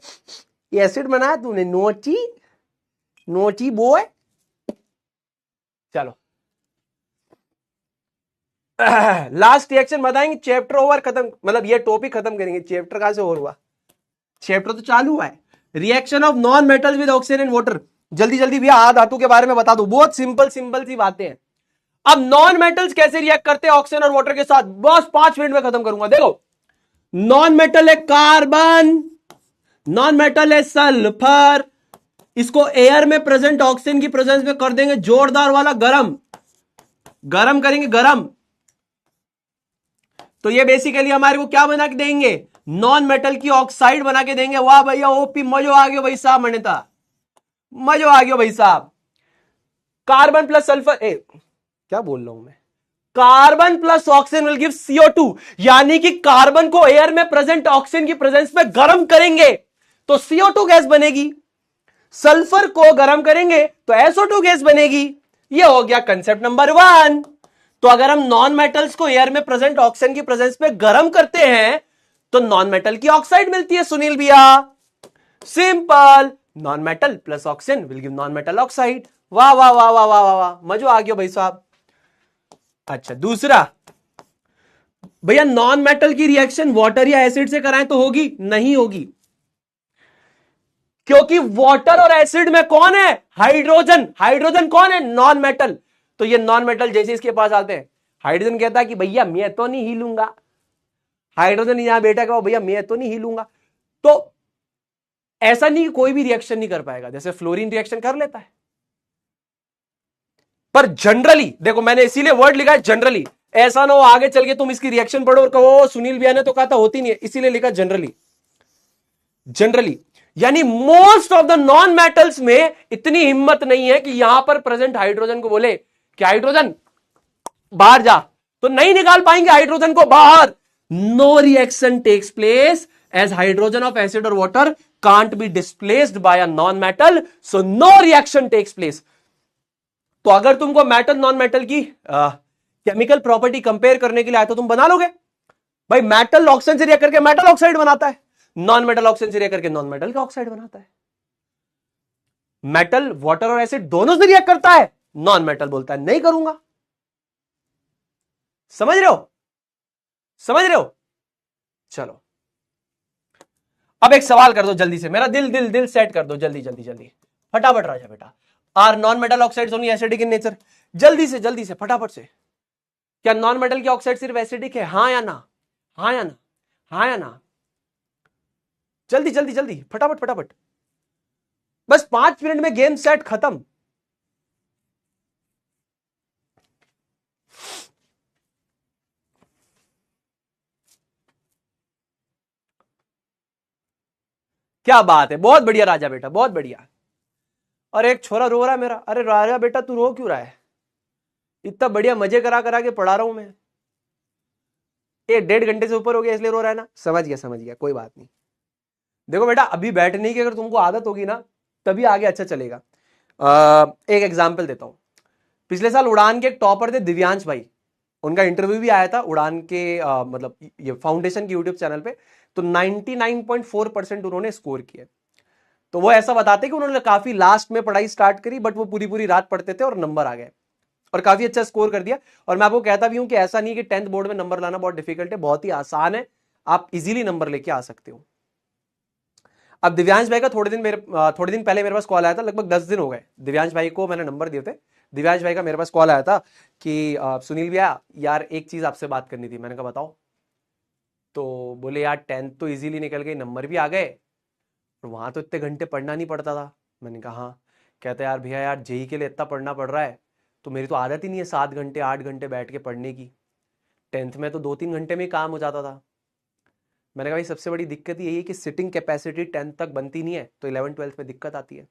ये एसिड बनाया तूने, नोटी, नोटी वो है। चलो लास्ट रिएक्शन बताएंगे, चैप्टर ओवर, खत्म। मतलब ये टॉपिक खत्म करेंगे। चैप्टर कहां से ओवर हुआ? चैप्टर तो चालू हुआ है। Reaction of non metal with oxygen and water. जल्दी जल्दी भैया आ धातु के बारे में बता दो। बहुत सिंपल सिंपल सी बातें हैं। अब नॉन मेटल्स कैसे रिएक्ट करते हैं ऑक्सीजन और वाटर के साथ, बस 5 मिनट में खत्म करूंगा। देखो, नॉन मेटल है कार्बन, नॉन मेटल है सल्फर। इसको एयर में प्रेजेंट ऑक्सीजन की प्रेजेंस में कर देंगे जोरदार वाला गरम। गरम करेंगे, गरम। तो ये बेसिकली हमारे को क्या बना के देंगे? नॉन मेटल की ऑक्साइड बना के देंगे। वाह भैया ओपी, मजो आ गया भाई साहब, मणिता मजो आ गया भाई साहब। कार्बन प्लस सल्फर, क्या बोल रहा हूं मैं? Carbon plus oxygen will give CO2, यानी कि कार्बन को एयर में प्रेजेंट ऑक्सीजन की प्रेजेंस में गर्म करेंगे तो CO2 गैस बनेगी। सल्फर को गर्म करेंगे तो SO2 गैस बनेगी। यह हो गया कंसेप्ट नंबर 1। तो अगर हम नॉन मेटल्स को एयर में प्रेजेंट ऑक्सीजन की प्रेजेंस में गर्म करते हैं तो नॉन मेटल की ऑक्साइड मिलती है सुनील भैया। Simple, non metal plus oxygen will give non metal oxide. वाह वाह वाह वाह वाह वाह वाह, मजो आ गया भाई साहब। अच्छा दूसरा, भैया नॉन मेटल की रिएक्शन वाटर या एसिड से कराएं तो होगी? नहीं होगी, क्योंकि वाटर और एसिड में कौन है? हाइड्रोजन। हाइड्रोजन कौन है? Non metal. तो ये नॉन मेटल जैसे इसके पास आते हैं, हाइड्रोजन कहता है कि भैया मैं तो नहीं हिलूंगा। हाइड्रोजन यहां बेटा कहो भैया मैं तो नहीं हिलूंगा। तो ऐसा नहीं, कोई भी रिएक्शन नहीं कर पाएगा। जैसे फ्लोरीन रिएक्शन कर लेता है, पर जनरली देखो, मैंने इसीलिए वर्ड लिखा है जनरली। ऐसा ना हो आगे चल के तुम इसकी रिएक्शन पढ़ो और कहो सुनील भैया ने तो कहा था होती नहीं है, इसीलिए लिखा जनरली। जनरली यानी most of the non metals में इतनी हिम्मत नहीं है कि यहां पर प्रेजेंट हाइड्रोजन को बोले कि हाइड्रोजन बाहर जा, तो नहीं निकाल पाएंगे हाइड्रोजन को बाहर। No reaction takes place as hydrogen of acid और water can't be displaced by a non metal, so no reaction takes place. तो अगर तुमको मेटल नॉन मेटल की केमिकल प्रॉपर्टी कंपेयर करने के लिए आए तो तुम बना लोगे भाई, मेटल ऑक्सीजन से रिएक्ट करके मेटल ऑक्साइड बनाता है, नॉन मेटल ऑक्सीजन से रिएक्ट करके नॉन मेटल का ऑक्साइड बनाता है। मेटल वाटर और एसिड दोनों से रिएक्ट करता है, नॉन मेटल बोलता है नहीं करूंगा। समझ रहे हो? समझ रहे हो? चलो अब एक सवाल कर दो जल्दी से, मेरा दिल दिल दिल सेट कर दो जल्दी जल्दी जल्दी, फटाफट राजा बेटा। Are non metal oxides only acidic in nature? जल्दी से फटाफट से। क्या नॉन मेटल की ऑक्साइड सिर्फ एसिडिक है? हाँ या ना? हाँ या ना? हाँ या ना? जल्दी जल्दी जल्दी फटाफट फटाफट, बस 5 मिनट में गेम सेट खत्म। क्या बात है, बहुत बढ़िया राजा बेटा, बहुत बढ़िया। और एक छोरा रो रहा है मेरा। अरे राजा बेटा तू रो क्यों रहा है? इतना बढ़िया मजे करा करा के पढ़ा रहा हूं मैं। 1.5 घंटे से ऊपर हो गया इसलिए रो रहा है ना? समझ गया, कोई बात नहीं। देखो बेटा अभी बैठने की अगर तुमको आदत होगी ना तभी आगे अच्छा चलेगा। एक एग्जाम्पल देता हूं। पिछले साल उड़ान के एक टॉपर थे दिव्यांश भाई, उनका इंटरव्यू भी आया था उड़ान के मतलब ये फाउंडेशन के यूट्यूब चैनल पे। तो 99.4% उन्होंने स्कोर किया। तो वो ऐसा बताते कि उन्होंने काफी लास्ट में पढ़ाई स्टार्ट करी, बट वो पूरी पूरी रात पढ़ते थे और नंबर आ गए और काफी अच्छा स्कोर कर दिया। और मैं आपको कहता भी हूं कि ऐसा नहीं कि 10th बोर्ड में नंबर लाना बहुत डिफिकल्ट है, बहुत ही आसान है, आप इजीली नंबर लेके आ सकते हो। अब दिव्यांश भाई का थोड़े दिन पहले मेरे पास कॉल आया था, लगभग 10 दिन हो गए दिव्यांश भाई को मैंने नंबर दिए थे। दिव्यांश भाई का मेरे पास कॉल आया था कि सुनील भैया यार एक चीज आपसे बात करनी थी। मैंने कहा बताओ। तो बोले यार 10th तो इजीली निकल गई, नंबर भी आ गए, और वहां तो इतने घंटे पढ़ना नहीं पड़ता था। मैंने कहा हाँ। कहते यार भैया यार जेई के लिए इतना पढ़ना पड़ रहा है, तो मेरी तो आदत ही नहीं है 7 घंटे 8 घंटे बैठ के पढ़ने की। 10th में तो 2-3 घंटे में ही काम हो जाता था। मैंने कहा भाई सबसे बड़ी दिक्कत यही है कि सिटिंग कैपेसिटी 10th तक बनती नहीं है, तो 11th-12th में दिक्कत आती है।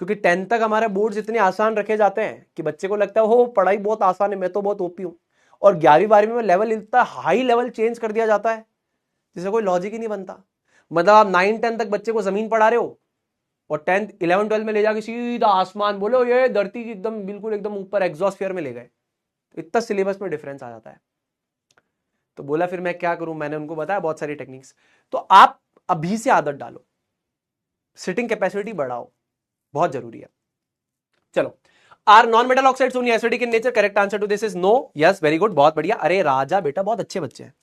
क्योंकि 10th तक हमारे बोर्ड्स इतने आसान रखे जाते हैं कि बच्चे को लगता है हो पढ़ाई बहुत आसान है, मैं तो बहुत ओपी हूं। और 11वीं 12वीं में लेवल इतना हाई लेवल चेंज कर दिया जाता है जिससे कोई लॉजिक ही नहीं बनता। मतलब आप 9-10 तक बच्चे को जमीन पढ़ा रहे हो, और 10th 11th 12th में ले जाके सीधा आसमान, बोलो ये धरती की एकदम बिल्कुल एकदम ऊपर एग्जॉस्फेयर में ले गए। इतना सिलेबस में डिफरेंस आ जाता है। तो बोला फिर मैं क्या करूं, मैंने उनको बताया बहुत सारी टेक्निक्स। तो आप अभी से आदत डालो, सिटिंग कैपेसिटी बढ़ाओ, बहुत जरूरी है। चलो, are non metal oxides only acidic in nature? Correct answer to this is no. Yes, very good, बहुत बढ़िया। अरे राजा बेटा बहुत अच्छे बच्चे हैं।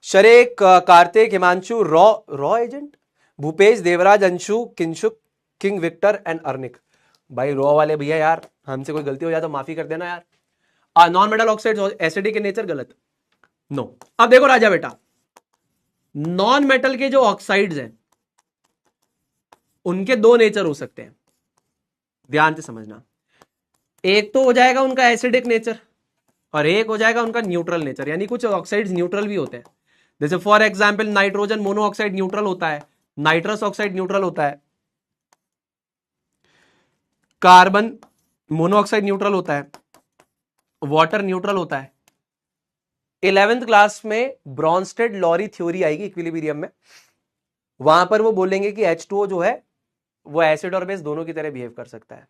शरेक, Kartik, Himanshu, raw raw agent, Bhupesh, Devraj, Anshu, Kinshuk, king Victor and अर्निक। भाई रॉ वाले भैया यार, हमसे कोई गलती हो जाए तो माफी कर देना यार। Non metal oxides acidic in nature? गलत, नो। अब देखो राजा बेटा, नॉन मेटल के जो ऑक्साइड्स हैं उनके दो नेचर हो सकते हैं, ध्यान से समझना। एक तो हो जाएगा उनका एसिडिक नेचर, और एक हो जाएगा उनका न्यूट्रल नेचर। यानी कुछ ऑक्साइड्स न्यूट्रल भी होते हैं, जैसे for example nitrogen monoxide neutral होता है, नाइट्रस ऑक्साइड न्यूट्रल होता है, कार्बन मोनोऑक्साइड न्यूट्रल होता है, वाटर न्यूट्रल होता है। 11th क्लास में ब्रॉन्स्टेड लॉरी थ्योरी आएगी इक्विलिब्रियम में, वहां पर वो बोलेंगे कि H2O जो है वो एसिड और बेस दोनों की तरह बिहेव कर सकता है।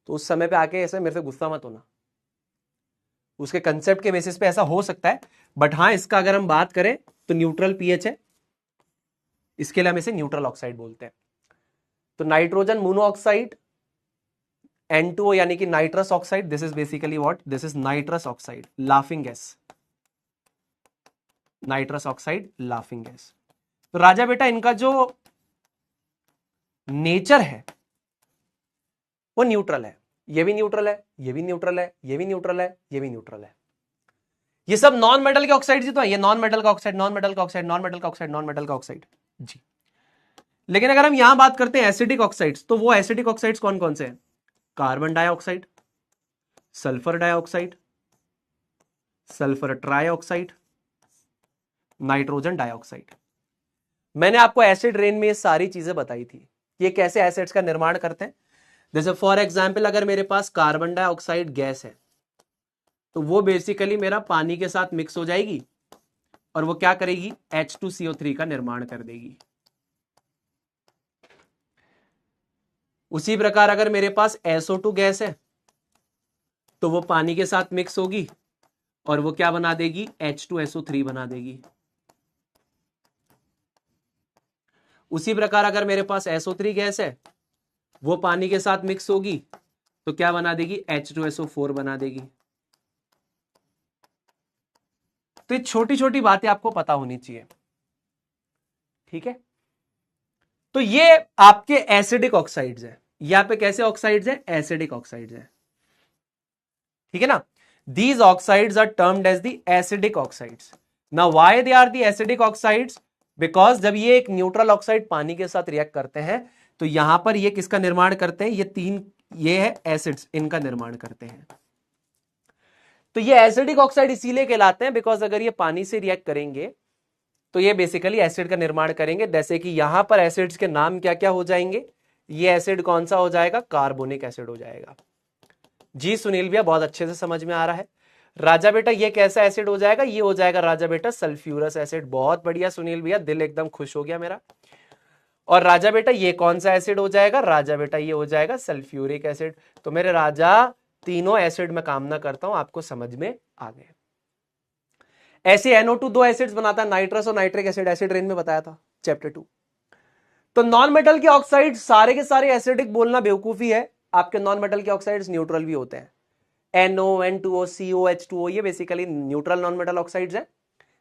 तो उस समय पे आके ऐसे मेरे से गुस्सा मत होना, उसके कंसेप्ट के बेसिस पे ऐसा हो सकता है। बट हाँ, इसका अगर हम बात करें तो न्यूट्रल पीएच है, इसके लिए हम इसे न्यूट्रल ऑक्साइड बोलते हैं। तो नाइट्रोजन मोनोऑक्साइड N2O यानी कि nitrous oxide, this is basically what, this is nitrous oxide, laughing gas, nitrous oxide laughing gas. तो राजा बेटा इनका जो नेचर है वो न्यूट्रल है। ये भी न्यूट्रल है, ये भी न्यूट्रल है, ये भी न्यूट्रल है, ये भी न्यूट्रल है। ये सब नॉन मेटल के ऑक्साइड ही तो है। ये नॉन मेटल का ऑक्साइड, नॉन मेटल का ऑक्साइड, नॉन मेटल का ऑक्साइड, नॉन मेटल का ऑक्साइड जी। लेकिन अगर हम यहां बात करते हैं एसिडिक ऑक्साइड्स, तो वो एसिडिक ऑक्साइड्स कौन कौन से हैं? Carbon dioxide, sulphur dioxide, sulphur trioxide, nitrogen dioxide. मैंने आपको एसिड रेन में ये सारी चीजें बताई थी, ये कैसे एसिड्स का निर्माण करते हैं। जैसे फॉर एग्जाम्पल अगर मेरे पास कार्बन डाइऑक्साइड गैस है, तो वो बेसिकली मेरा पानी के साथ मिक्स हो जाएगी और वो क्या करेगी, H2CO3 का निर्माण कर देगी। उसी प्रकार अगर मेरे पास SO2 गैस है, तो वो पानी के साथ मिक्स होगी और वो क्या बना देगी, H2SO3 बना देगी। उसी प्रकार अगर मेरे पास SO3 गैस है, वो पानी के साथ मिक्स होगी तो क्या बना देगी, H2SO4 बना देगी। तो ये छोटी छोटी बातें आपको पता होनी चाहिए, ठीक है। तो ये आपके एसिडिक ऑक्साइड्स हैं। यहां पे कैसे ऑक्साइड्स हैं, एसिडिक ऑक्साइड्स हैं, ठीक है ना। These oxides are termed as the acidic oxides. Now why they are the acidic oxides? Because जब ये एक न्यूट्रल ऑक्साइड पानी के साथ रिएक्ट करते हैं तो यहां पर ये किसका निर्माण करते हैं, ये तीन, ये है एसिड्स, इनका निर्माण करते हैं। तो ये एसिडिक ऑक्साइड इसीलिए कहलाते हैं बिकॉज अगर ये पानी से रिएक्ट करेंगे तो ये बेसिकली एसिड का निर्माण करेंगे। जैसे कि यहां पर एसिड्स के नाम क्या क्या हो जाएंगे, ये एसिड कौन सा हो जाएगा, कार्बोनिक एसिड हो जाएगा। जी सुनील भैया बहुत अच्छे से समझ में आ रहा है। राजा बेटा ये कैसा एसिड हो जाएगा, ये हो जाएगा राजा बेटा सल्फ्यूरस एसिड। बहुत बढ़िया सुनील भैया, दिल एकदम खुश हो गया मेरा। और राजा बेटा ये कौन सा एसिड हो जाएगा, राजा बेटा ये हो जाएगा सल्फ्यूरिक एसिड। तो मेरे राजा तीनों एसिड में कामना करता हूं आपको समझ में आ गए। ऐसे NO2 दो एसिड्स बनाता है, नाइट्रस और नाइट्रिक एसिड, एसिड रेन में बताया था चैप्टर 2। तो नॉन मेटल के ऑक्साइड सारे के सारे एसिडिक बोलना बेवकूफी है। आपके नॉन मेटल के ऑक्साइड्स न्यूट्रल भी होते हैं। NO, N2O, CO, H2O ये basically neutral non metal oxides हैं।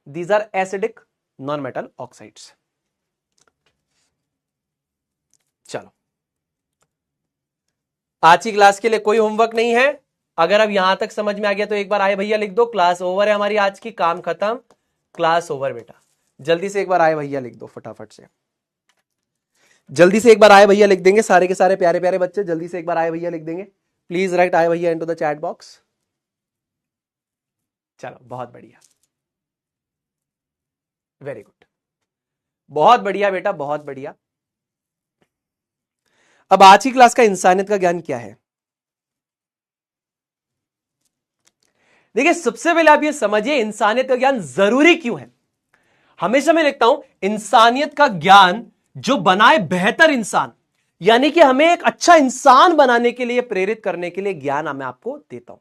These are acidic non metal oxides. चलो, आज की क्लास के लिए कोई होमवर्क नहीं है। अगर अब यहां तक समझ में आ गया तो एक बार आए भैया लिख दो, क्लास ओवर है हमारी आज की, काम खत्म। क्लास ओवर बेटा। जल्दी से एक बार आए भैया लिख दो फटाफट से, जल्दी से एक बार आए भैया लिख देंगे सारे के सारे प्यारे प्यारे बच्चे, जल्दी से एक बार आए भैया लिख देंगे। प्लीज राइट आए भैया इनटू द चैट बॉक्स। चलो बहुत बढ़िया, वेरी गुड, बहुत बढ़िया बेटा, बहुत बढ़िया। अब आज की क्लास का इंसानियत का ज्ञान क्या है? देखिए सबसे पहले आप ये समझिए इंसानियत का ज्ञान जरूरी क्यों है। हमेशा मैं लिखता हूं इंसानियत का ज्ञान जो बनाए बेहतर इंसान, यानी कि हमें एक अच्छा इंसान बनाने के लिए, प्रेरित करने के लिए ज्ञान मैं आपको देता हूं।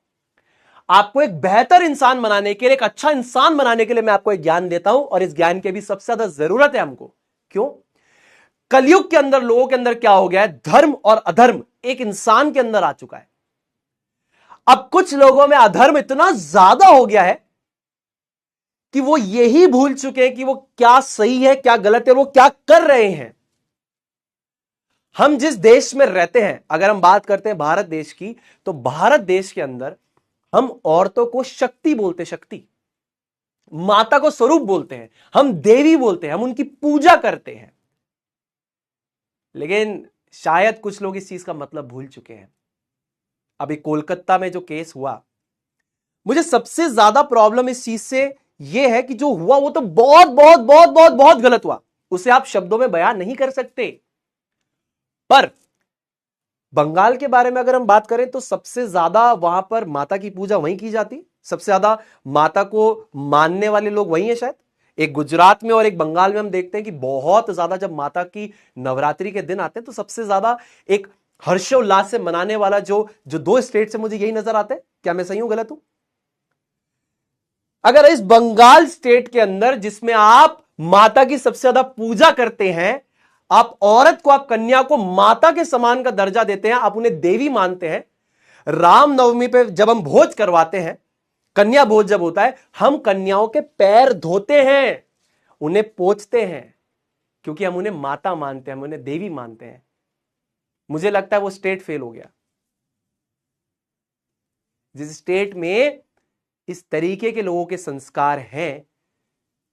आपको एक बेहतर इंसान बनाने के लिए, एक अच्छा इंसान बनाने के लिए मैं आपको एक ज्ञान देता हूं, और इस ज्ञान की भी सबसे ज्यादा जरूरत है हमको। क्यों? कलयुग के अंदर लोगों के अंदर क्या हो गया है, धर्म और अधर्म एक इंसान के अंदर आ चुका है। अब कुछ लोगों में अधर्म इतना ज्यादा हो गया है कि वो यही भूल चुके हैं कि वो क्या सही है क्या गलत है, वो क्या कर रहे हैं। हम जिस देश में रहते हैं, अगर हम बात करते हैं भारत देश की, तो भारत देश के अंदर हम औरतों को शक्ति बोलते, शक्ति, माता को स्वरूप बोलते हैं, हम देवी बोलते हैं, हम उनकी पूजा करते हैं। लेकिन शायद कुछ लोग इस चीज का मतलब भूल चुके हैं। अभी कोलकाता में जो केस हुआ, मुझे सबसे ज्यादा प्रॉब्लम इस चीज से यह है कि जो हुआ वो तो बहुत बहुत बहुत बहुत बहुत गलत हुआ, उसे आप शब्दों में बयान नहीं कर सकते। पर बंगाल के बारे में अगर हम बात करें तो सबसे ज्यादा वहां पर माता की पूजा वहीं की जाती, सबसे ज्यादा माता को मानने वाले लोग वहीं हैं शायद। एक गुजरात में और एक बंगाल में हम देखते हैं कि बहुत ज्यादा जब माता की नवरात्रि के दिन आते हैं तो सबसे ज्यादा एक हर्षोल्लास से मनाने वाला जो जो दो स्टेट से मुझे यही नजर आते हैं। क्या मैं सही हूं गलत हूं? अगर इस बंगाल स्टेट के अंदर जिसमें आप माता की सबसे ज्यादा पूजा करते हैं, आप औरत को, आप कन्या को माता के समान का दर्जा देते हैं, आप उन्हें देवी मानते हैं, रामनवमी पे जब हम भोज करवाते हैं, कन्या भोज जब होता है, हम कन्याओं के पैर धोते हैं, उन्हें पोंछते हैं, क्योंकि हम उन्हें माता मानते हैं, हम उन्हें देवी मानते हैं। मुझे लगता है वो स्टेट फेल हो गया। जिस स्टेट में इस तरीके के लोगों के संस्कार हैं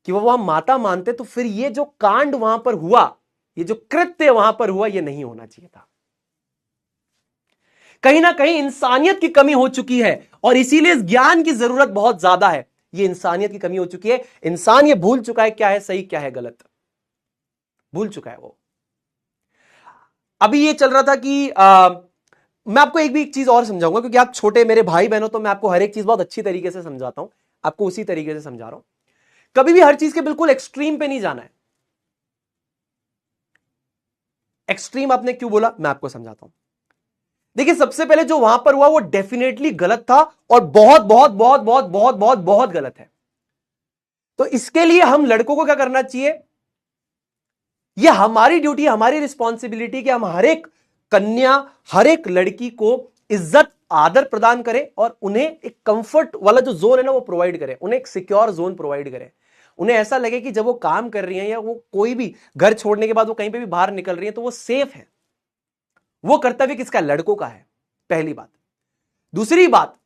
कि वो वहां माता मानते, तो फिर ये जो कांड वहां पर हुआ, ये जो कृत्य वहां पर हुआ, ये नहीं होना चाहिए था। कहीं ना कहीं इंसानियत की कमी हो चुकी है, और इसीलिए इस ज्ञान की जरूरत बहुत ज्यादा है। ये इंसानियत की कमी हो चुकी है, इंसान ये भूल चुका है क्या है सही क्या है गलत, भूल चुका है वो। अभी ये चल रहा था कि मैं आपको एक भी एक चीज और समझाऊंगा, क्योंकि आप छोटे मेरे भाई बहनों, तो मैं आपको हर एक चीज बहुत अच्छी तरीके से समझाता हूं, आपको उसी तरीके से समझा रहा हूं। कभी भी हर चीज के बिल्कुल एक्सट्रीम पे नहीं जाना है। एक्सट्रीम आपने क्यों बोला, मैं आपको समझाता हूं। देखिए सबसे पहले जो वहां पर हुआ वो डेफिनेटली गलत था, और बहुत बहुत बहुत बहुत बहुत बहुत बहुत गलत है। तो इसके लिए हम लड़कों को क्या करना चाहिए, यह हमारी ड्यूटी, हमारी रिस्पॉन्सिबिलिटी कि हम हर एक कन्या, हर एक लड़की को इज्जत आदर प्रदान करें, और उन्हें एक कंफर्ट वाला जो जोन है ना वो प्रोवाइड करें, उन्हें एक सिक्योर जोन प्रोवाइड करें। उन्हें ऐसा लगे कि जब वो काम कर रही हैं या वो कोई भी घर छोड़ने के बाद वो कहीं पे भी बाहर निकल रही है तो वो सेफ है। वो कर्तव्य किसका, लड़कों का है, पहली बात। दूसरी बात,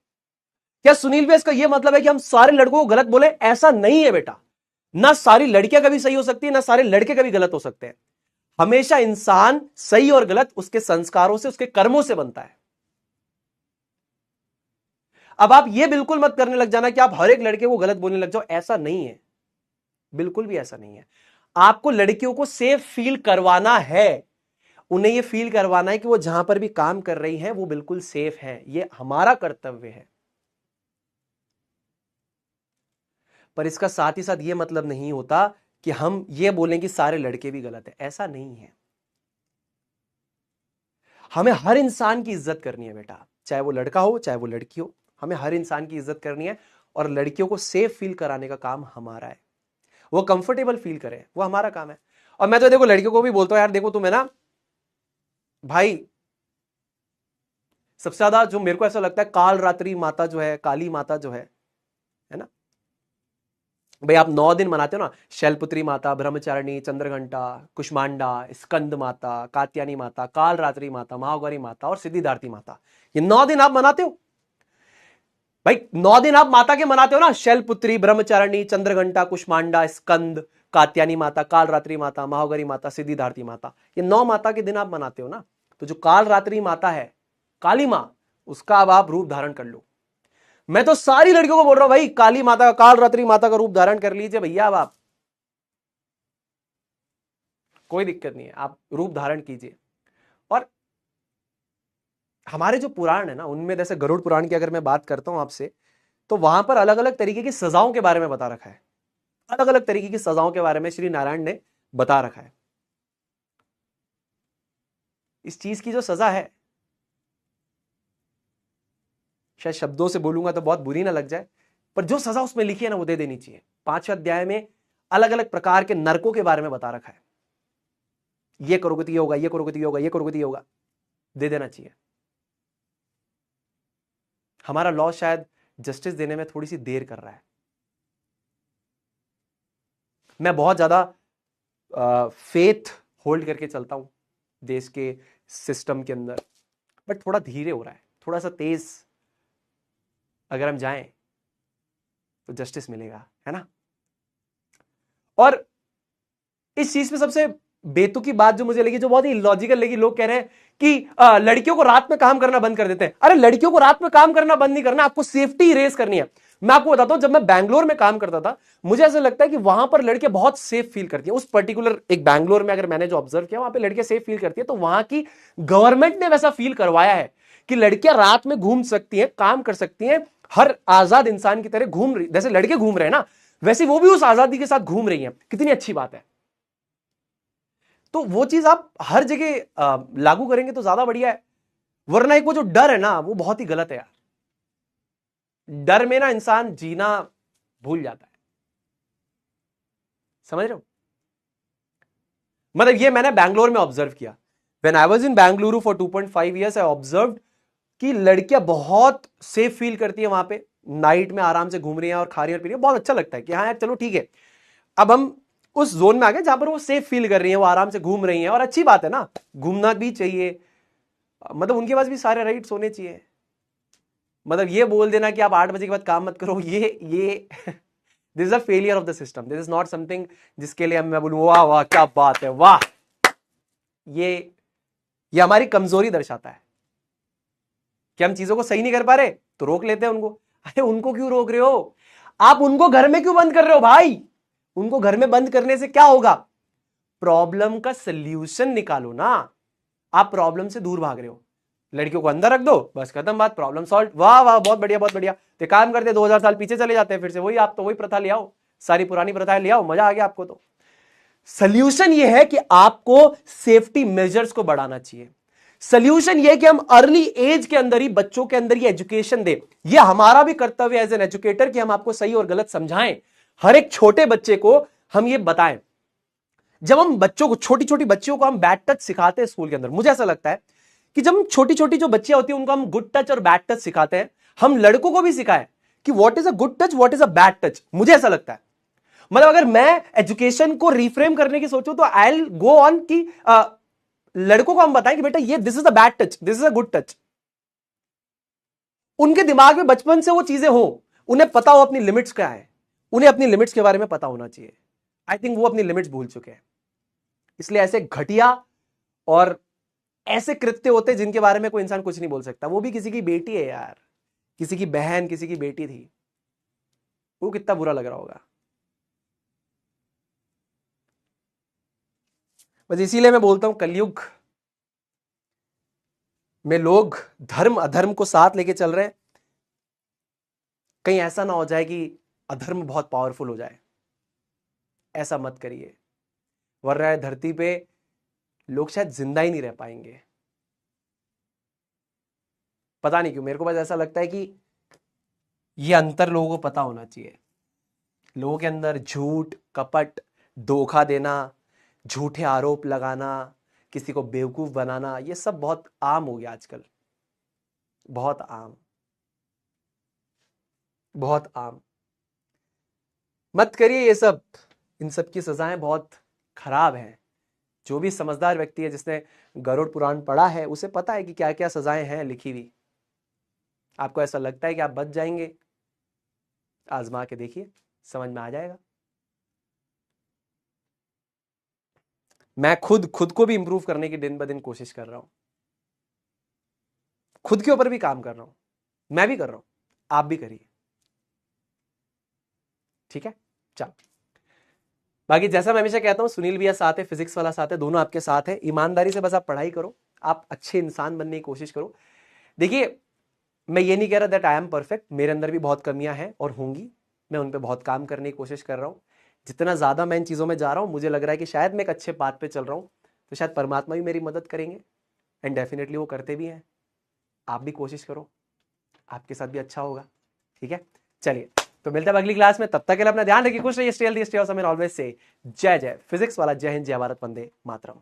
क्या सुनील भाई इसका यह मतलब है कि हम सारे लड़कों को गलत बोले? ऐसा नहीं है बेटा। ना सारी लड़कियां कभी सही हो सकती है, ना सारे लड़के कभी गलत हो सकते हैं। हमेशा इंसान सही और गलत उसके संस्कारों से, उसके कर्मों से बनता है। अब आप यह बिल्कुल मत करने लग जाना कि आप हर एक लड़के को गलत बोलने लग जाओ, ऐसा नहीं है, बिल्कुल भी ऐसा नहीं है। आपको लड़कियों को सेफ फील करवाना है, उन्हें यह फील करवाना है कि वो जहां पर भी काम कर रही हैं वो बिल्कुल सेफ है, यह हमारा कर्तव्य है। पर इसका साथ ही साथ यह मतलब नहीं होता कि हम यह बोलें कि सारे लड़के भी गलत है, ऐसा नहीं है। हमें हर इंसान की इज्जत करनी है बेटा, चाहे वो लड़का हो चाहे वो लड़की हो, हमें हर इंसान की इज्जत करनी है, और लड़कियों को सेफ फील कराने का काम हमारा है। वो कंफर्टेबल फील करे, वो हमारा काम है। और मैं तो देखो लड़कियों को भी बोलता हूं, यार देखो तुम्हें ना भाई, सबसे ज्यादा जो मेरे को ऐसा लगता है, काल रात्रि माता जो है, काली माता जो है ना भाई, आप 9 दिन मनाते हो ना, शैलपुत्री माता, ब्रह्मचारिणी, चंद्रघंटा, कुष्मांडा, स्कंद माता, कात्यायनी माता, काल रात्रि माता, महागौरी माता और सिद्धिदार्थी माता, ये 9 दिन आप मनाते हो। भाई 9 दिन आप माता के मनाते हो ना, शैलपुत्री, ब्रह्मचारिणी, चंद्रघंटा, कुष्मांडा, स्कंद, कात्यायनी माता, कालरात्रि माता, महागौरी माता, सिद्धिदात्री माता, ये 9 माता के दिन आप मनाते हो ना। तो जो कालरात्रि माता है, काली मां, उसका अब आप रूप धारण कर लो। मैं तो सारी लड़कियों को बोल रहा हूं भाई, काली माता, कालरात्रि माता का रूप धारण कर लीजिए भैया। अब आप, कोई दिक्कत नहीं है, आप रूप धारण कीजिए। और हमारे जो पुराण है ना, उनमें जैसे गरुड़ पुराण की अगर मैं बात करता हूं आपसे, तो वहां पर अलग अलग तरीके की सजाओं के बारे में बता रखा है। अलग अलग तरीके की सजाओं के बारे में श्री नारायण ने बता रखा है। इस चीज की जो सजा है, शायद शब्दों से बोलूंगा तो बहुत बुरी ना लग जाए, पर जो सजा उसमें लिखी है ना, वो दे देनी चाहिए। 5वें अध्याय में अलग अलग प्रकार के नरकों के बारे में बता रखा है। ये करोगे तो ये होगा, ये करोगे तो ये होगा, ये करोगे तो ये होगा, दे देना चाहिए। हमारा लॉ शायद जस्टिस देने में थोड़ी सी देर कर रहा है। मैं बहुत ज्यादा फेथ होल्ड करके चलता हूं देश के सिस्टम के अंदर, बट थोड़ा धीरे हो रहा है। थोड़ा सा तेज अगर हम जाएं तो जस्टिस मिलेगा, है ना। और इस चीज में सबसे बेतुकी बात जो मुझे लगी, जो बहुत ही लॉजिकल लगी, लोग कह रहे हैं कि लड़कियों को रात में काम करना बंद कर देते हैं। अरे लड़कियों को रात में काम करना बंद नहीं करना, आपको सेफ्टी रेस करनी है। मैं आपको बताता हूं, जब मैं बैंगलोर में काम करता था, मुझे ऐसा लगता है कि वहां पर लड़कियां बहुत सेफ फील करती हैं। उस पर्टिकुलर एक बैंगलोर में अगर मैंने जो ऑब्जर्व किया, वहां पर लड़कियां सेफ फील करती है। तो वहां की गवर्नमेंट ने वैसा फील करवाया है कि लड़कियां रात में घूम सकती हैं, काम कर सकती हैं, हर आजाद इंसान की तरह घूम रही। जैसे लड़के घूम रहे हैं ना, वैसे वो भी उस आजादी के साथ घूम रही हैं। कितनी अच्छी बात है। तो वो चीज आप हर जगह लागू करेंगे तो ज्यादा बढ़िया है। वरना एक वो जो डर है ना, वो बहुत ही गलत है यार। डर में ना इंसान जीना भूल जाता है, समझ रहे हो। मतलब ये मैंने बैंगलोर में ऑब्जर्व किया। When I was in Bengaluru for 2.5 years, I observe कि लड़कियां बहुत सेफ फील करती है वहां पे। नाइट में आराम से घूम रही हैं और खा रही हैं और पी रही हैं, बहुत अच्छा लगता है कि हाँ यार चलो ठीक है। अब हम उस जोन में आ गए जहां पर वो सेफ फील कर रही हैं, वो आराम से घूम रही हैं, और अच्छी बात है ना, घूमना भी चाहिए। मतलब उनके पास भी सारे राइट्स होने चाहिए। मतलब ये बोल देना कि आप 8 बजे के बाद काम मत करो, ये this is a failure of the system. This is not something जिसके लिए मैं बोलूं वाह वाह क्या बात है, वाह। ये हमारी कमजोरी दर्शाता है कि हम चीजों को सही नहीं कर पा रहे, तो रोक लेते हैं उनको। अरे उनको क्यों रोक रहे हो? आप उनको घर में क्यों बंद कर रहे हो भाई? उनको घर में बंद करने से क्या होगा? प्रॉब्लम का सल्यूशन निकालो ना। आप प्रॉब्लम से दूर भाग रहे हो। लड़कियों को अंदर रख दो, बस खत्म बात, प्रॉब्लम सॉल्व। वाह वाह, बहुत बढ़िया बहुत बढ़िया। तो काम करते 2000 साल पीछे चले जाते हैं, फिर से वही, आप तो वही प्रथा ले आओ, सारी पुरानी प्रथाएं ले आओ, मजा आ गया आपको। तो सल्यूशन यह है कि आपको सेफ्टी मेजर्स को बढ़ाना चाहिए। सल्यूशन यह कि हम अर्ली एज के अंदर ही बच्चों के अंदर ये एजुकेशन दे। यह हमारा भी कर्तव्य एज एन एजुकेटर कि हम आपको सही और गलत समझाएं। हर एक छोटे बच्चे को हम ये बताएं। जब हम बच्चों को, छोटी छोटी बच्चियों को हम बैड टच सिखाते हैं स्कूल के अंदर, मुझे ऐसा लगता है कि जब हम छोटी छोटी जो बच्चियां होती हैं उनको हम गुड टच और बैड टच सिखाते हैं, हम लड़कों को भी सिखाएं कि what is a good touch, what is a bad touch. मुझे ऐसा लगता है। मतलब अगर मैं एजुकेशन को रिफ्रेम करने की सोचूं तो आई विल गो ऑन कि लड़कों को हम बताएं कि बेटा ये this is a bad touch, this is a good touch. उनके दिमाग में बचपन से वो चीजें हो, उन्हें पता हो अपनी लिमिट्स क्या है, उन्हें अपनी लिमिट्स के बारे में पता होना चाहिए। आई थिंक वो अपनी लिमिट्स भूल चुके हैं। इसलिए ऐसे घटिया और ऐसे कृत्य होते जिनके बारे में कोई इंसान कुछ नहीं बोल सकता। वो भी किसी की बेटी है यार, किसी की बहन, किसी की बेटी थी, वो कितना बुरा लग रहा होगा। बस इसीलिए मैं बोलता हूं, कलयुग में लोग धर्म अधर्म को साथ लेके चल रहे हैं। कहीं ऐसा ना हो जाए कि अधर्म बहुत पावरफुल हो जाए, ऐसा मत करिए। वरना धरती पे लोग शायद जिंदा ही नहीं रह पाएंगे। पता नहीं क्यों मेरे को बस ऐसा लगता है कि ये अंतर लोगों को पता होना चाहिए। लोगों के अंदर झूठ, कपट, धोखा देना, झूठे आरोप लगाना, किसी को बेवकूफ बनाना, ये सब बहुत आम हो गया आजकल। बहुत आम, बहुत आम। मत करिए ये सब। इन सब की सजाएं बहुत खराब हैं। जो भी समझदार व्यक्ति है, जिसने गरुड़ पुराण पढ़ा है, उसे पता है कि क्या क्या सजाएं हैं लिखी हुई। आपको ऐसा लगता है कि आप बच जाएंगे? आजमा के देखिए, समझ में आ जाएगा। मैं खुद को भी इंप्रूव करने की दिन ब दिन कोशिश कर रहा हूं, खुद के ऊपर भी काम कर रहा हूं, मैं भी कर रहा हूं, आप भी करिए, ठीक है? चलो, बाकी जैसा मैं हमेशा कहता हूं, सुनील भैया साथ है, फिजिक्स वाला साथ है, दोनों आपके साथ है। ईमानदारी से बस आप पढ़ाई करो, आप अच्छे इंसान बनने की कोशिश करो। देखिए, मैं ये नहीं कह रहा दैट आई एम परफेक्ट, मेरे अंदर भी बहुत कमियां हैं और होंगी, मैं उन पर बहुत काम करने की कोशिश कर रहा हूं। जितना ज्यादा मैं इन चीजों में जा रहा हूं, मुझे लग रहा है कि शायद मैं एक अच्छे पाथ पे चल रहा हूं, तो शायद परमात्मा भी मेरी मदद करेंगे, एंड डेफिनेटली वो करते भी हैं। आप भी कोशिश करो, आपके साथ भी अच्छा होगा, ठीक है? चलिए, तो मिलते हैं अगली क्लास में, तब तक के लिए अपना ध्यान रखिए, खुश रहिए, stay healthy, stay awesome and always say जय जय फिजिक्स वाला, जय हिंद, जय भारत, वंदे मातरम।